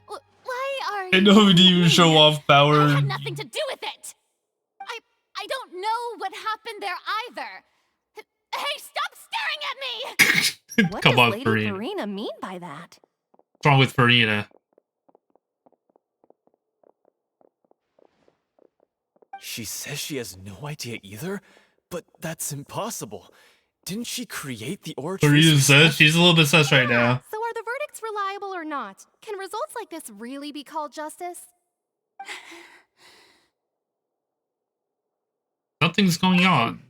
Why are I know did you show off power. I had nothing to do with it. I don't know what happened there either. Hey, stop staring at me! What Come does on, Lady Farina. Farina mean by that? What's wrong with Farina? She says she has no idea either, but that's impossible. Didn't she create the Oratrice Farina says herself? she's a little bit sus right now. So are the verdicts reliable or not? Can results like this really be called justice? Something's going on.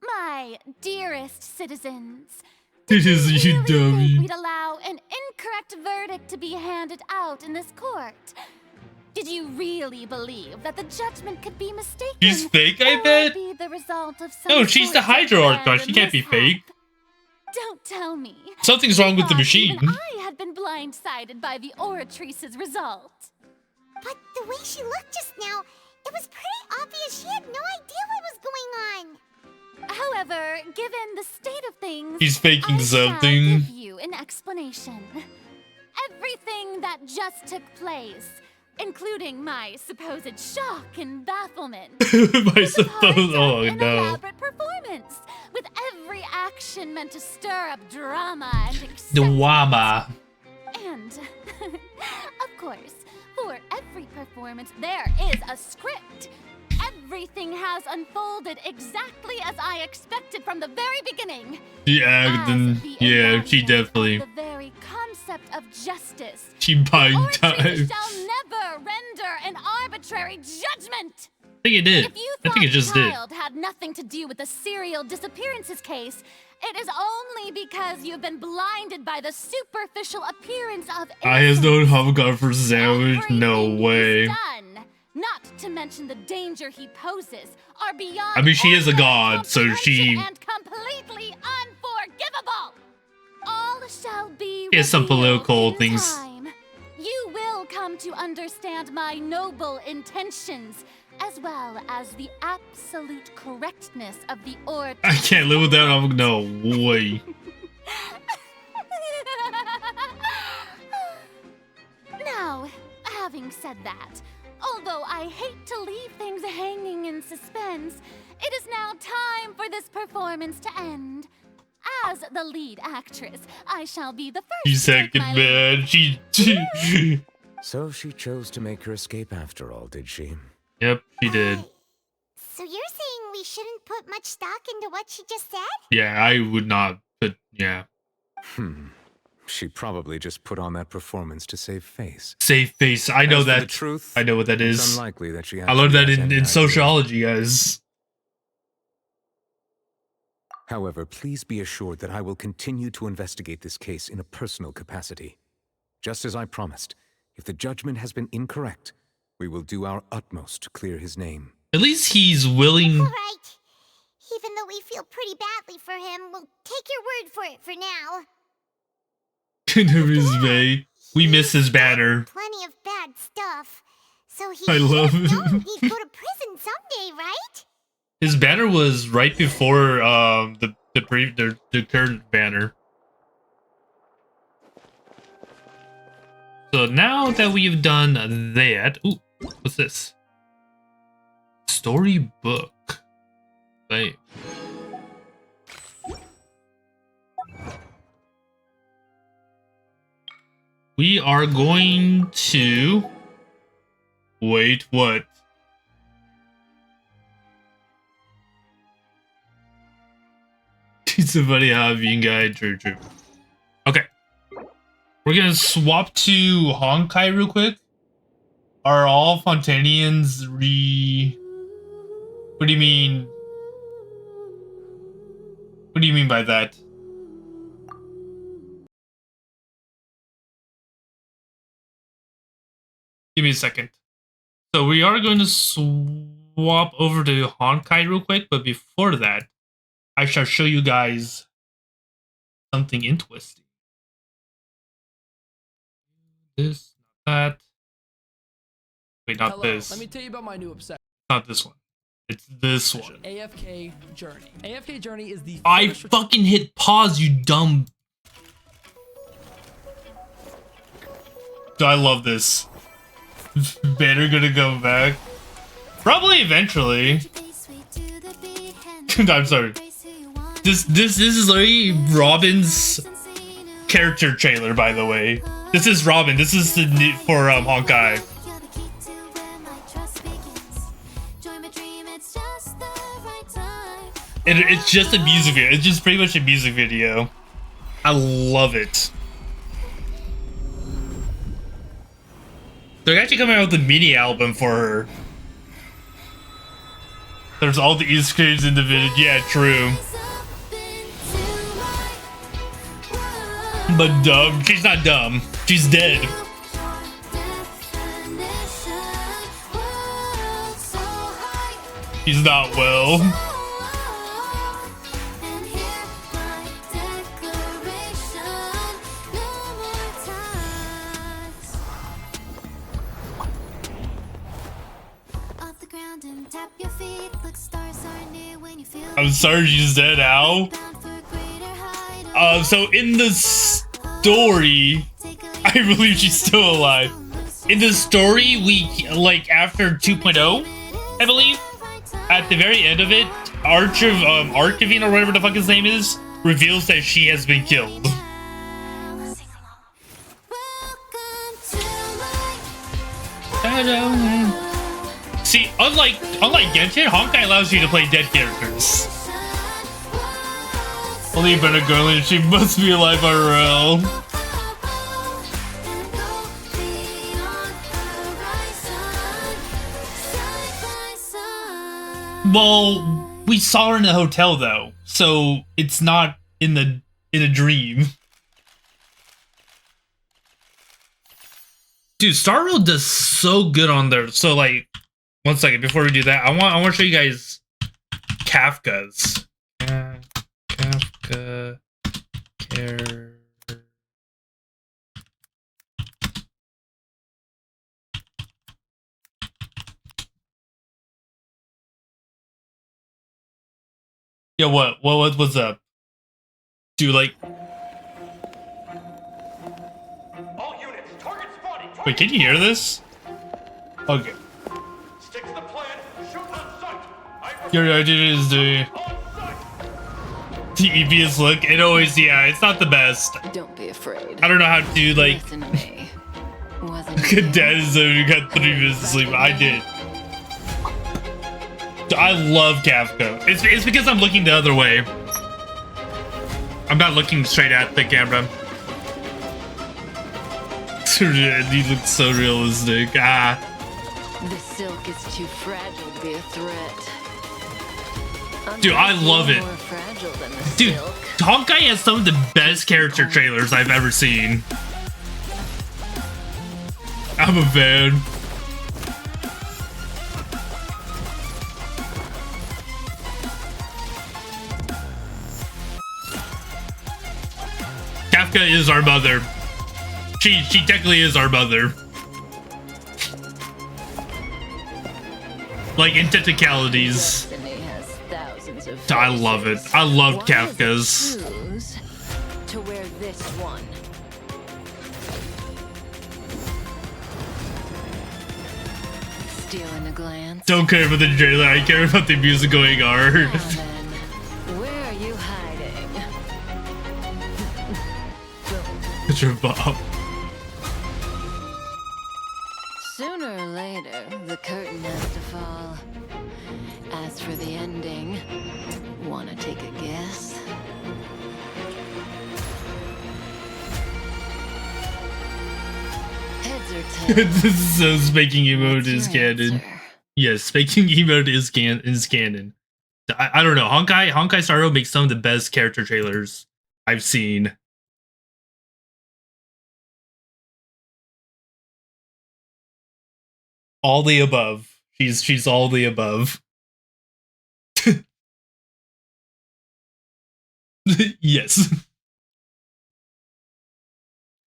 My dearest citizens, It is you, think dummy. we'd allow an incorrect verdict to be handed out in this court? Did you really believe that the judgment could be mistaken? She's fake, I or bet? Be the result of some No, she's the sort of Hydra Archon. She random can't be mishap? fake. Don't tell me. Something's wrong with the Thought machine. even I had been blindsided by the Oratrice's result. But the way she looked just now, it was pretty obvious she had no idea what was going on. However, given the state of things, He's faking I shall something. give you an explanation. Everything that just took place, including my supposed shock and bafflement, I suppose. Oh an no. elaborate performance, with every action meant to stir up drama and excitement. Drama. And, of course, for every performance, there is a script. Everything has unfolded exactly as I expected from the very beginning. Yeah, then yeah, she definitely. The very concept of justice. She buying Oratrice time. shall never render an arbitrary judgment. I think it did. If you I think it thought just did. Child had nothing to do with the serial disappearances case, it is only because you've been blinded by the superficial appearance of I has no Hoverguard for sandwich. No way. done, not to mention the danger he poses, are beyond I mean, she is a all god, so she and completely unforgivable. All shall be has some revealed political in things. time. You will come to understand my noble intentions, as well as the absolute correctness of the orator. I can't live without. I'm no way. Now, having said that, although I hate to leave things hanging in suspense, it is now time for this performance to end. As the lead actress, I shall be the first. She's second, man. She. So she chose to make her escape after all, did she? Yep, she did. So you're saying we shouldn't put much stock into what she just said? Yeah, I would not. But yeah. She probably just put on that performance to save face. Save face. I know As for that. the truth, I know what that it's is. unlikely that she I learned that actually has in any idea. sociology, guys. However, please be assured that I will continue to investigate this case in a personal capacity. Just as I promised, if the judgment has been incorrect, we will do our utmost to clear his name. At least he's willing. All right. Even though we feel pretty badly for him, we'll take your word for it for now. We miss his banner. Plenty of bad stuff. So he I love should know it. he'd go to prison someday, right? His banner was right before the current banner. So now that we've done that, ooh, what's this? Storybook. Wait. We are going to wait. What? Somebody having guy true. Okay. We're gonna swap to Honkai real quick. Are all Fontanians What do you mean? What do you mean by that? Give me a second. So we are going to swap over to Honkai real quick, but before that, I shall show you guys something interesting. This, not that. Wait, not Hello, this. let me tell you about my new obsession. Not this one. It's this one. AFK Journey. AFK Journey is the I fucking hit pause, you dumb. I love this. Better gonna go back. Probably eventually. I'm sorry. This is literally Robin's character trailer, by the way. This is Robin. This is the new for Honkai. And it's just a music video. It's just pretty much a music video. I love it. They're actually coming out with a mini album for her. There's all the Easter eggs in the video. Yeah, true. But dumb. She's not dumb. She's dead. He's not well. I'm sorry she's dead, Al. So in the story, I believe she's still alive. In the story, we, like, after 2.0, I believe, at the very end of it, Archivine, or whatever the fuck his name is, reveals that she has been killed. See, unlike Genshin, Honkai allows you to play dead characters. Only a better girl, and she must be alive IRL. Well, we saw her in the hotel though, so it's not in a dream. Dude, Star Rail does so good on there. So like, one second before we do that, I want to show you guys Kafka's. Kafka care. Yeah, what's up? Do like... Wait, can you hear this? Okay. Your idea is the easiest look. It always, yeah, it's not the best. Don't be afraid. I don't know how to, like... Listen to me. Dad is you got 3 minutes of sleep. I did. I love Kafka. It's because I'm looking the other way. I'm not looking straight at the camera. He looks so realistic. Ah. The silk is too fragile to be a threat. Dude, I love it. Dude, Honkai has some of the best character trailers I've ever seen. I'm a fan. Kafka is our mother. She technically is our mother. Like, in technicalities. I love it. I loved Kafka's. To wear this one. Stealing a glance. Don't care about the trailer. I care about the music going hard. Where are you hiding? It's your Bob. Sooner or later, the curtain has to fall. As for the ending, wanna take a guess? Heads or tails? So spanking emote is canon. Yes, spanking emote is canon. I don't know. Honkai Star Rail makes some of the best character trailers I've seen. All the above. She's all the above. Yes.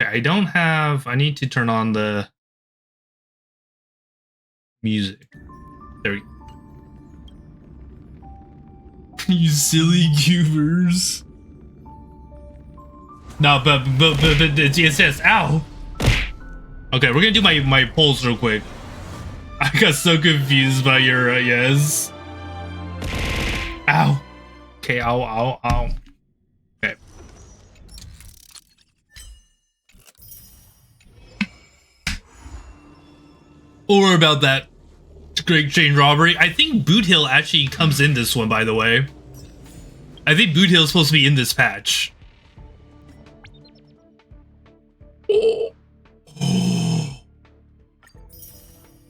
I don't have... I need to turn on the music. There we go. You silly goobers. No, but yes. Ow. Okay, we're gonna do my polls real quick. I got so confused by your yes. Ow. Okay, ow. Okay. Or about that Great Chain Robbery. I think Boot Hill actually comes in this one, by the way. I think Boot Hill is supposed to be in this patch.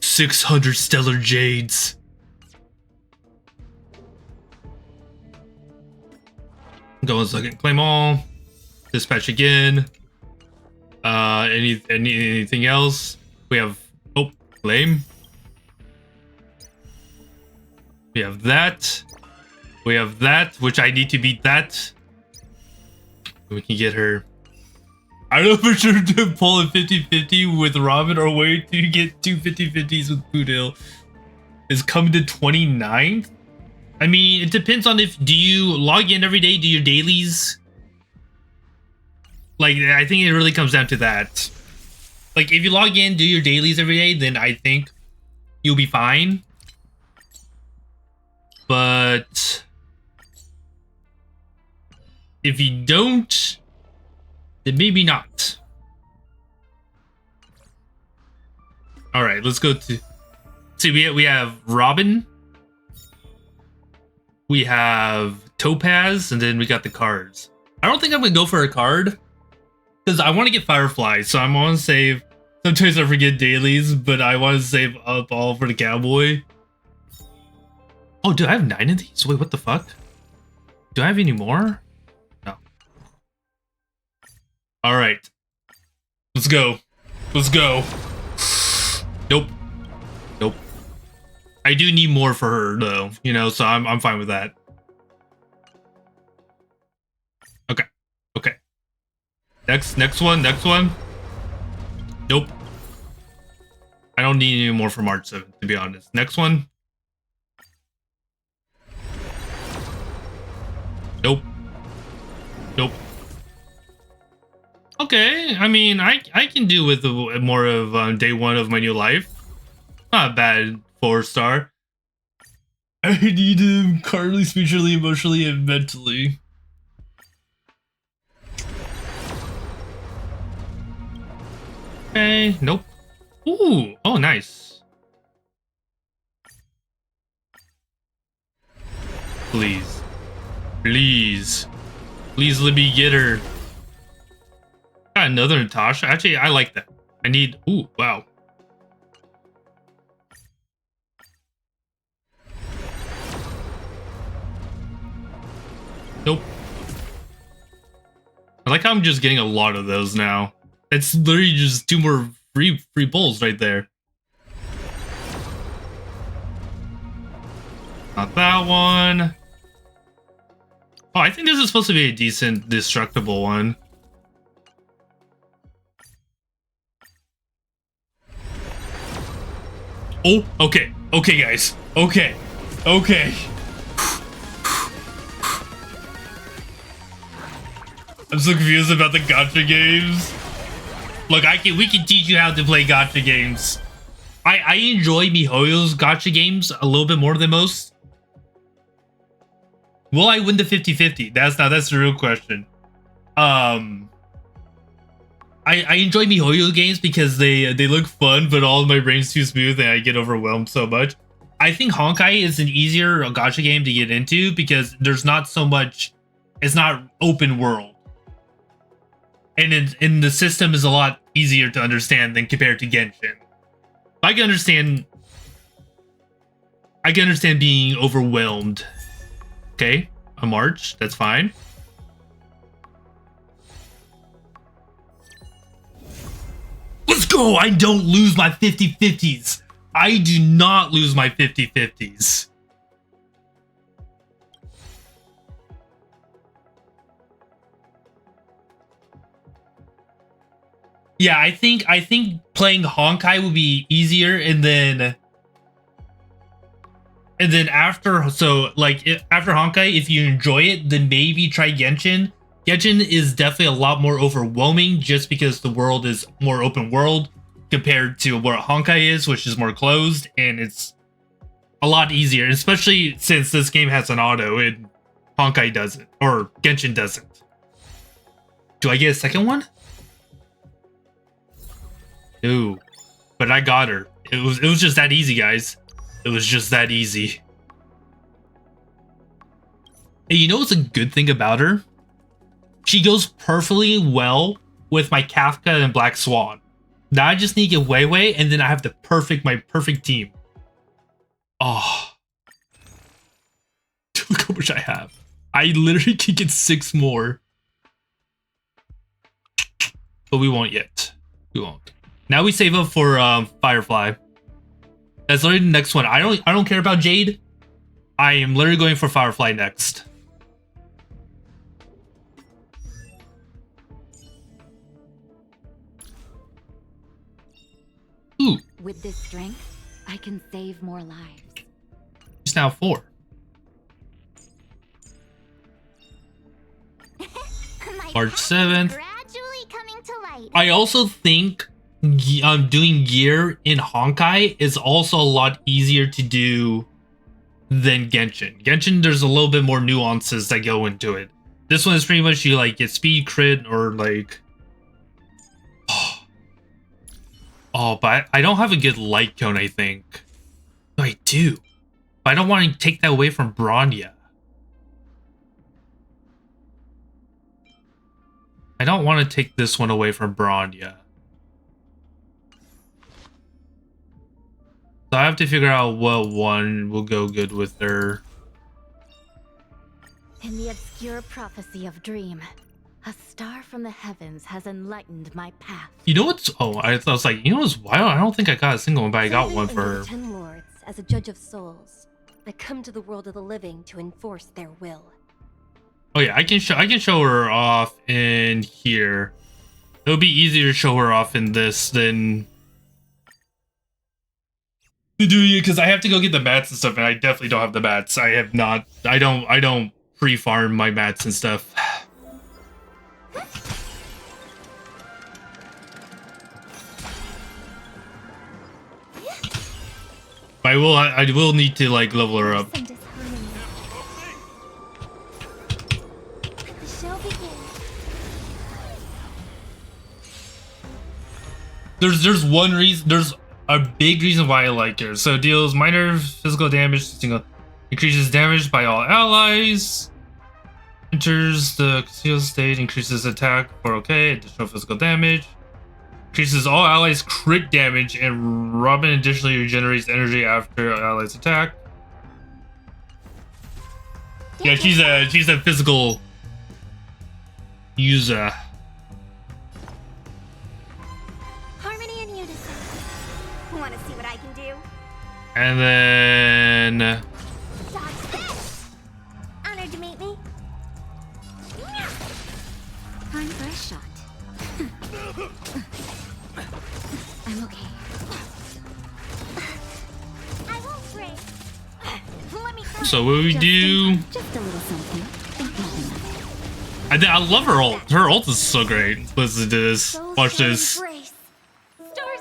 600 Stellar Jades. Go 1 second. Claim all. Dispatch again. Anything else? We have... Oh, claim. We have that. We have that, which I need to beat that. We can get her. I don't know for sure to pull a 50-50 with Robin or wait to get 2 50-50s with Boot Hill. Is coming to 29th? I mean, it depends on if... Do you log in every day? Do your dailies? Like, I think it really comes down to that. Like, if you log in, do your dailies every day, then I think you'll be fine. But... if you don't... then maybe not. Alright, let's go to... See, we have Robin. We have Topaz, and then we got the cards. I don't think I'm going to go for a card. Because I want to get Firefly, so I want to save... Sometimes I forget dailies, but I want to save up all for the cowboy. Oh, do I have 9 of these? Wait, what the fuck? Do I have any more? No. Alright. Let's go. Let's go. Nope. Nope. I do need more for her, though. You know, so I'm fine with that. Okay. Okay. Next one. Nope. I don't need any more for March 7th, to be honest. Next one. Nope. Okay, I mean, I can do with more of day 1 of my new life. Not a bad 4-star. I need him currently, spiritually, emotionally, and mentally. Okay, nope. Ooh, oh, nice. Please. Please. Please let me get her. Got another Natasha. Actually, I like that. I need... Ooh, wow. Nope. I like how I'm just getting a lot of those now. It's literally just 2 more free pulls right there. Not that one. Oh, I think this is supposed to be a decent destructible one. Oh, okay. Okay, guys. Okay. Okay. I'm so confused about the gacha games. Look, we can teach you how to play gacha games. I enjoy MiHoYo's gacha games a little bit more than most. Will I win the 50-50? That's the real question. I enjoy MiHoYo games because they look fun, but all of my brain's too smooth and I get overwhelmed so much. I think Honkai is an easier gacha game to get into because there's not so much. It's not open world, and the system is a lot easier to understand than compared to Genshin. I can understand being overwhelmed. Okay, a March, that's fine. Let's go! I don't lose my 50-50s. I do not lose my 50-50s. Yeah, I think playing Honkai would be easier, and then after after Honkai, if you enjoy it, then maybe try Genshin. Genshin is definitely a lot more overwhelming just because the world is more open world compared to what Honkai is, which is more closed, and it's a lot easier, especially since this game has an auto and Honkai doesn't, or Genshin doesn't. Do I get a second one? No, but I got her. It was just that easy, guys. It was just that easy. Hey, you know what's a good thing about her? She goes perfectly well with my Kafka and Black Swan. Now I just need to get Weiwei, and then I have my perfect team. Oh. Look how much I have. I literally can get 6 more. But we won't yet. We won't. Now we save up for Firefly. That's literally the next one. I don't care about Jade. I am literally going for Firefly next. Ooh. With this strength, I can save more lives. It's now 4. March 7th. I also think doing gear in Honkai is also a lot easier to do than Genshin. Genshin, there's a little bit more nuances that go into it. This one is pretty much you like get speed crit or like... Oh, but I don't have a good light cone, I think. No, I do. But I don't want to take that away from Bronya. I don't want to take this one away from Bronya. So I have to figure out what one will go good with her. In the obscure prophecy of Dream, a star from the heavens has enlightened my path. You know what's... Oh, I was like, you know what's wild? I don't think I got a single one, but I got one for her. 10 lords as a judge of souls that come to the world of the living to enforce their will. Oh yeah, I can show her off in here. It would be easier to show her off in this than to do it because I have to go get the mats and stuff, and I definitely don't have the mats. I have not. I don't pre-farm my mats and stuff. I will need to like level her up. Some disharmony. The show begins. There's one reason. There's a big reason why I like her. So deals minor physical damage to single, increases damage by all allies. Enters the concealed state, increases attack for okay, additional physical damage. Increases all allies' crit damage, and Robin additionally regenerates energy after allies attack. Yeah, she's a physical user. Harmony and unison. Want to see what I can do? And then Dodge this! Honored to meet me. Time for a shot. I'm okay. I won't break. Let me try. so what we do? Just a little something. Think nothing of it. I love her ult. Her ult is so great. Listen to this. Watch this. Stars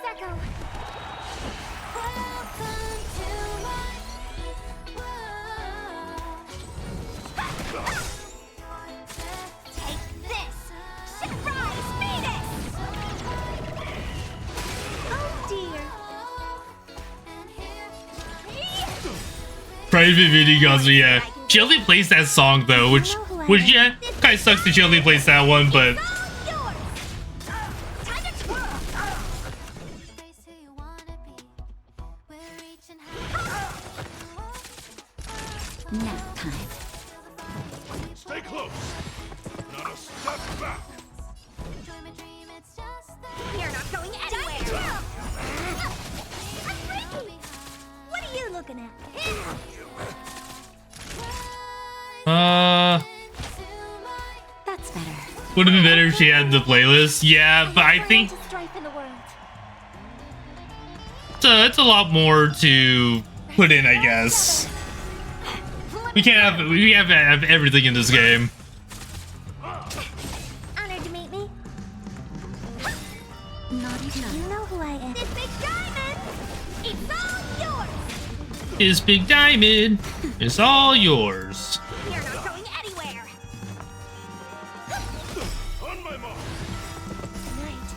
echo. Take this. Surprise Venus. Oh dear. Private video goes, yeah. She only plays that song though, which yeah, kind of sucks that she only plays that one, but Nap time. Stay close. Not a step back. You're not going anywhere. What are you looking at? That's better. would have been better if she had the playlist. Yeah, but I think Strife in the world. it's a lot more to put in, I guess. We have everything in this game. Honored to meet me. Naughty child. You know who I am. This big diamond. It's all yours. This big diamond is all yours. You're not going anywhere. On my mark. Tonight,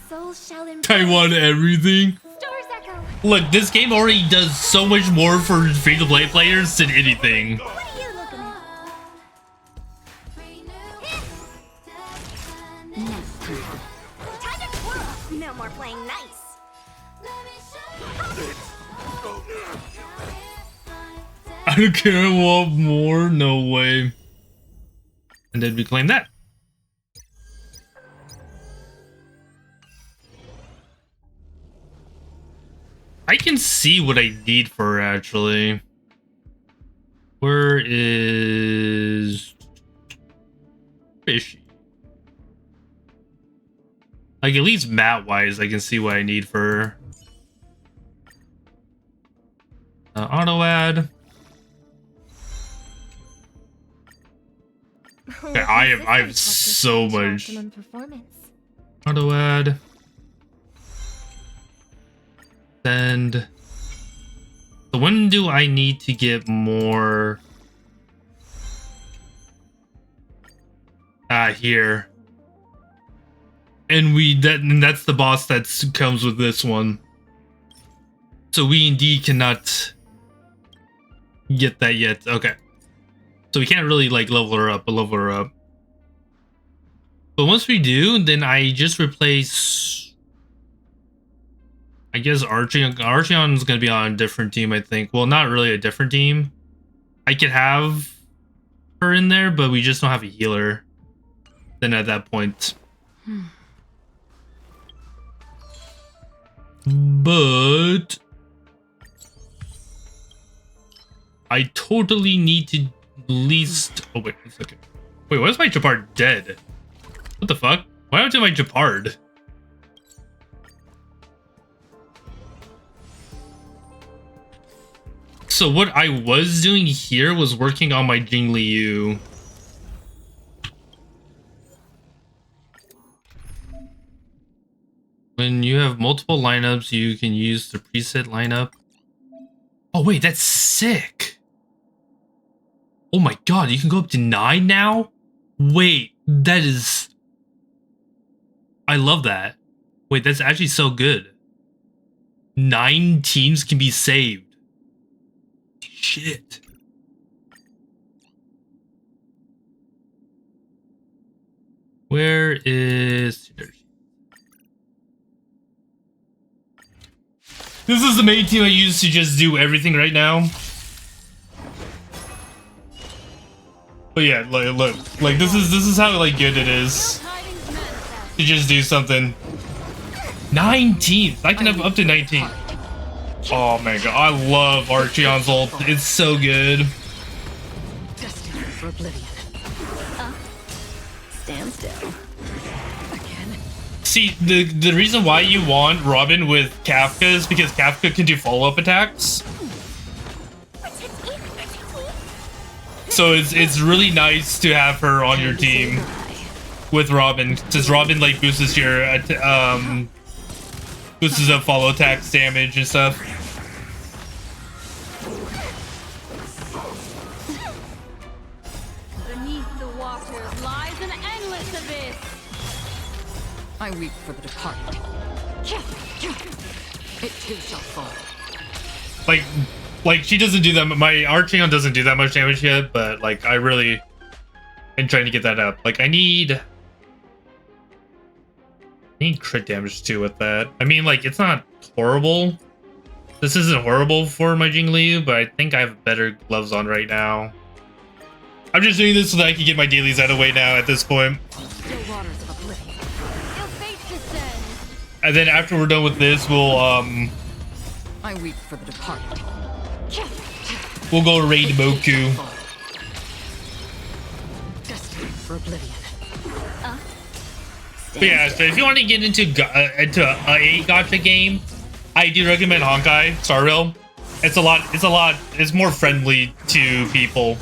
souls shall embrace. I want everything. Stars echo. Look, this game already does so much more for free-to-play players than anything. What are you looking at? Nap time. Time to twirl. No more playing nice. I don't care, I want more. No way. And then we claim that. I can see what I need for her, actually. Where is Fishy? Like, at least mat-wise, I can see what I need for her. Auto add. Okay, I have so much. Auto add. Send. So when do I need to get more? Here. And that's the boss that comes with this one. So we indeed cannot get that yet. Okay. So we can't really like level her up. But once we do, then I just replace, I guess, Archeon. Archeon's going to be on a different team, I think. Well, not really a different team. I could have her in there, but we just don't have a healer. Then at that point. But I totally need to at least... Oh, wait, 1 second. Wait, why is my Japard dead? What the fuck? Why don't I do my Japard? So what I was doing here was working on my Jingliu. When you have multiple lineups, you can use the preset lineup. Oh wait, that's sick. Oh my god, you can go up to 9 now? Wait, that is... I love that. Wait, that's actually so good. 9 teams can be saved. Shit. Where is... This is the main team I use to just do everything right now. But yeah, look, like this is how like good it is to just do something. 9 teams. I can have up to 19. Oh my god, I love Archeon's ult. It's so good. Destined for oblivion. Stand still. See, the reason why you want Robin with Kafka is because Kafka can do follow-up attacks. So it's really nice to have her on your team with Robin, since Robin like boosts your boosts up follow attacks damage and stuff. Beneath the waters lies an endless abyss. I weep for the departed. It too shall fall. Like she doesn't do that. My Archeon doesn't do that much damage yet, but like I really am trying to get that up. Like I need crit damage too with that. I mean, like it's not horrible. This isn't horrible for my Jingliu, but I think I have better gloves on right now. I'm just doing this so that I can get my dailies out of the way now at this point. And then after we're done with this, we'll I weep for the departed. We'll go raid Moku. Destined for oblivion. But yeah, so if you want to get into a gacha game, I do recommend Honkai Star Rail. It's more friendly to people.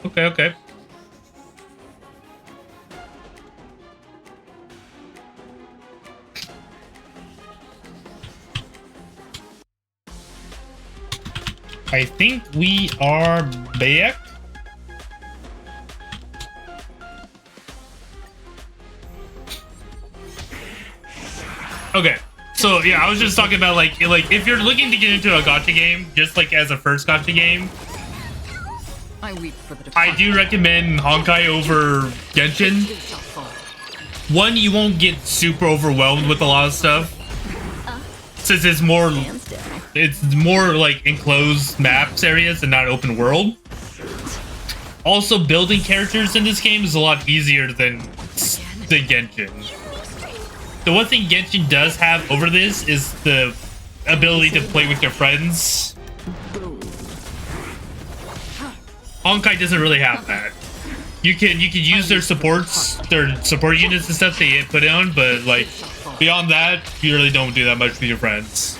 Okay. I think we are back. Okay. So yeah, I was just talking about like if you're looking to get into a gacha game, just like as a first gacha game, I weep for the I do recommend Honkai over Genshin. One, you won't get super overwhelmed with a lot of stuff, since it's more like enclosed maps areas and not open world. Also, building characters in this game is a lot easier than Genshin. The one thing Genshin does have over this is the ability to play with your friends. Honkai doesn't really have that. You can use their support units and stuff they put on, but like beyond that, you really don't do that much with your friends.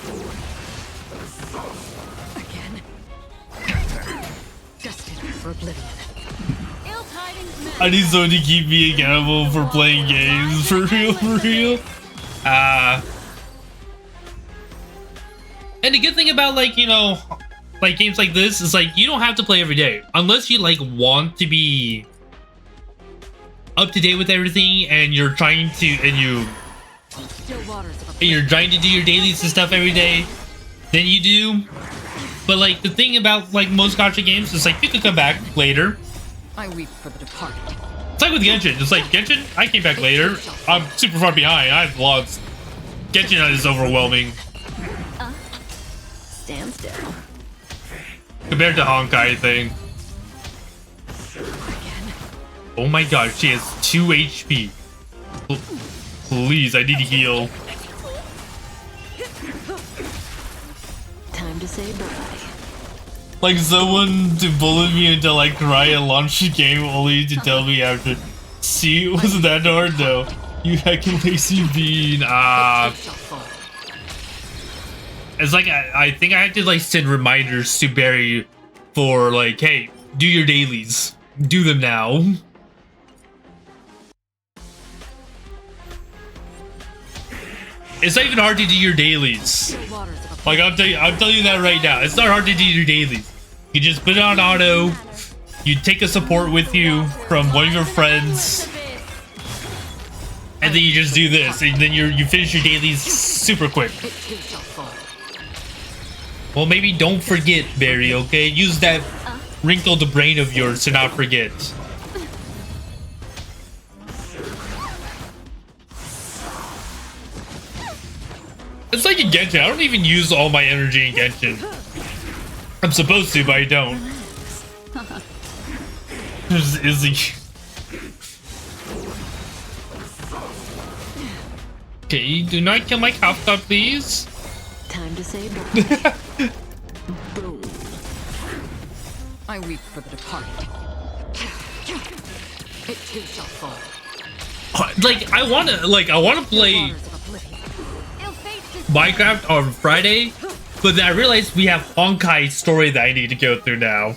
I need someone to keep me accountable for playing games, for real. And the good thing about like games like this is like you don't have to play every day unless you like want to be up to date with everything and you're trying to you're trying to do your dailies and stuff every day, then you do. But like the thing about like most gacha games is like you can come back later. I weep for the departed. It's like with Genshin. It's like Genshin, I came back later. I'm super far behind. I have logs. Genshin is overwhelming. Stand still. Compared to Honkai thing. Oh my god, she has 2 HP. Please, I need to heal. Time to say bye. Like someone to bullet me until I cry and launch the game only to tell me after. See, it wasn't that hard though. You heckin' lazy bean. And It's like I think I had to like send reminders to Barry for like, hey, do your dailies. Do them now. It's not even hard to do your dailies. Like I'm telling you that right now. It's not hard to do your dailies. You just put it on auto. You take a support with you from one of your friends, and then you just do this, and then you finish your dailies super quick. Well, maybe don't forget, Barry. Okay, use that wrinkled brain of yours to not forget. It's like in Genshin. I don't even use all my energy in Genshin. I'm supposed to, but I don't. There's Izzy. Okay, do not kill my Kafka, please. Time to say bye. Boom. I weep for the departed. It too shall fall. Like I wanna play Minecraft on Friday, but then I realized we have Honkai's story that I need to go through now.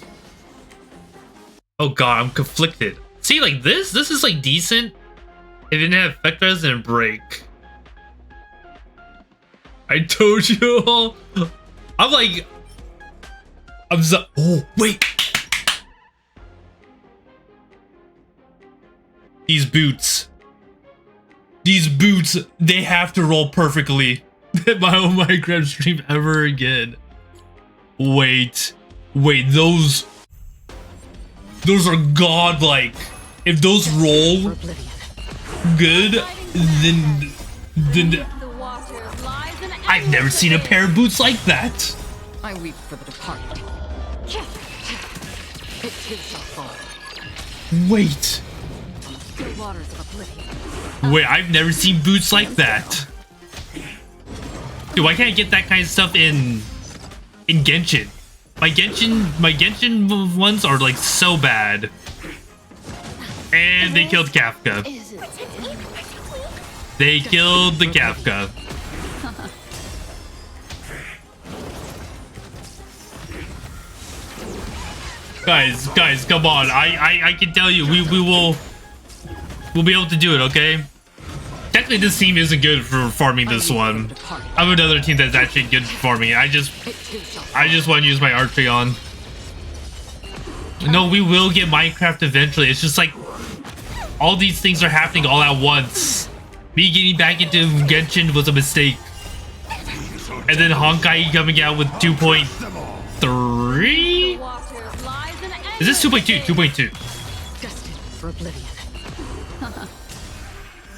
Oh god, I'm conflicted. See, like this is like decent. It didn't have effect res and break. I told you all. I'm like, oh wait. These boots, they have to roll perfectly. My own Minecraft stream ever again. Wait, those are godlike. If those roll good, then I've never seen a pair of boots like that. I weep for the departed. It too shall fall. Wait, I've never seen boots like that. Dude, why can't I get that kind of stuff in Genshin? My Genshin ones are like so bad. And they killed Kafka. They killed the Kafka. Guys, come on. I can tell you, we'll be able to do it, okay? Technically, this team isn't good for farming this one. I have another team that's actually good for farming. I just want to use my archery on. No, we will get Minecraft eventually. It's just like all these things are happening all at once. Me getting back into Genshin was a mistake. And then Honkai coming out with 2.3? Is this 2.2? 2.2.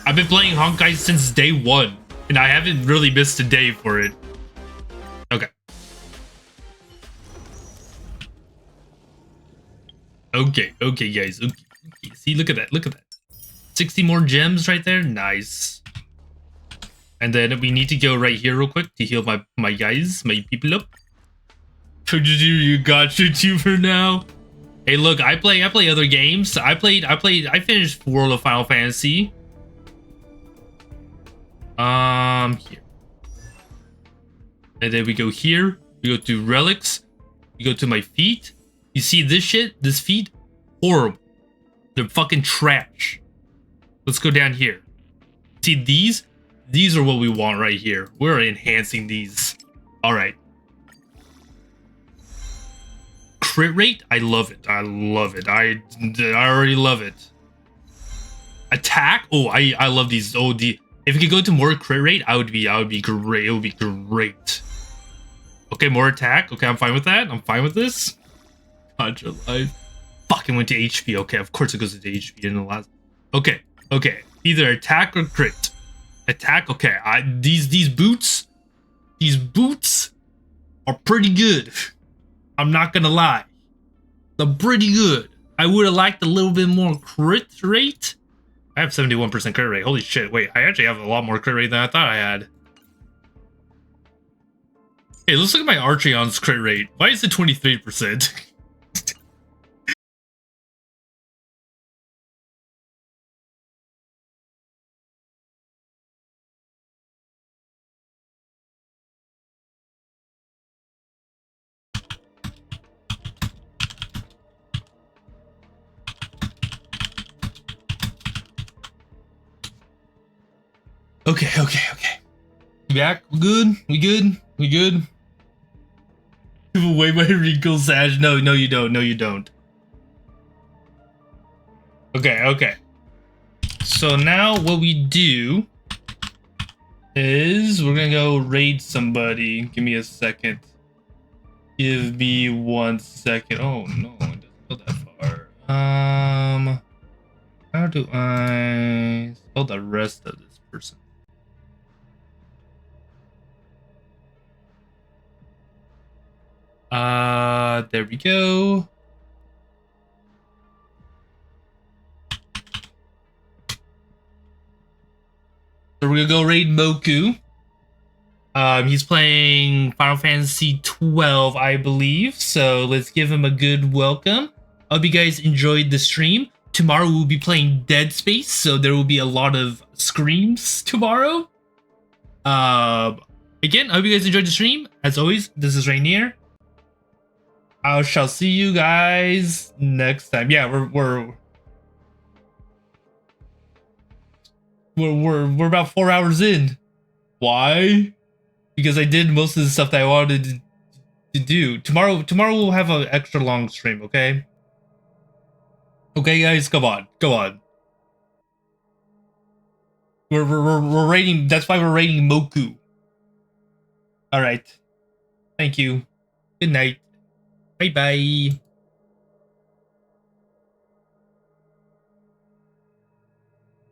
I've been playing Honkai since day one, and I haven't really missed a day for it. Okay. Okay, guys. Okay. See, look at that. 60 more gems right there. Nice. And then we need to go right here real quick to heal my guys, my people up. You got your two for now. Hey, look, I play other games. I finished World of Final Fantasy. Here. And then we go here. We go to relics. You go to my feet. You see this shit? This feet? Horrible. They're fucking trash. Let's go down here. See these? These are what we want right here. We're enhancing these. All right. Crit rate? I love it. I already love it. Attack? Oh, I love these. Oh, if you could go to more crit rate, I would be great. It would be great. Okay, more attack. Okay, I'm fine with that. I'm fine with this. Contra life. Fucking went to HP. Okay, of course it goes to HP in the last. Okay. Either attack or crit. Attack. Okay, these boots are pretty good. I'm not gonna lie. They're pretty good. I would have liked a little bit more crit rate. I have 71% crit rate. Holy shit. Wait, I actually have a lot more crit rate than I thought I had. Hey, let's look at my Archeon's crit rate. Why is it 23%? Okay. You back? We good? We good? Give away my wrinkles, Sash. No, you don't. No, you don't. Okay. So now what we do is we're gonna go raid somebody. Give me a second. Give me 1 second. Oh no, it doesn't go that far. How do I spell the rest of this person? There we go. So we're gonna go raid Moku. He's playing Final Fantasy 12, I believe. So let's give him a good welcome. I hope you guys enjoyed the stream. Tomorrow we'll be playing Dead Space, so there will be a lot of screams tomorrow. Again, I hope you guys enjoyed the stream. As always, this is Rainier. I shall see you guys next time. Yeah, we're about 4 hours in. Why? Because I did most of the stuff that I wanted to do. Tomorrow we'll have an extra long stream, okay? Okay, guys, come on. We're rating. That's why we're rating Moku. All right. Thank you. Good night. Bye bye.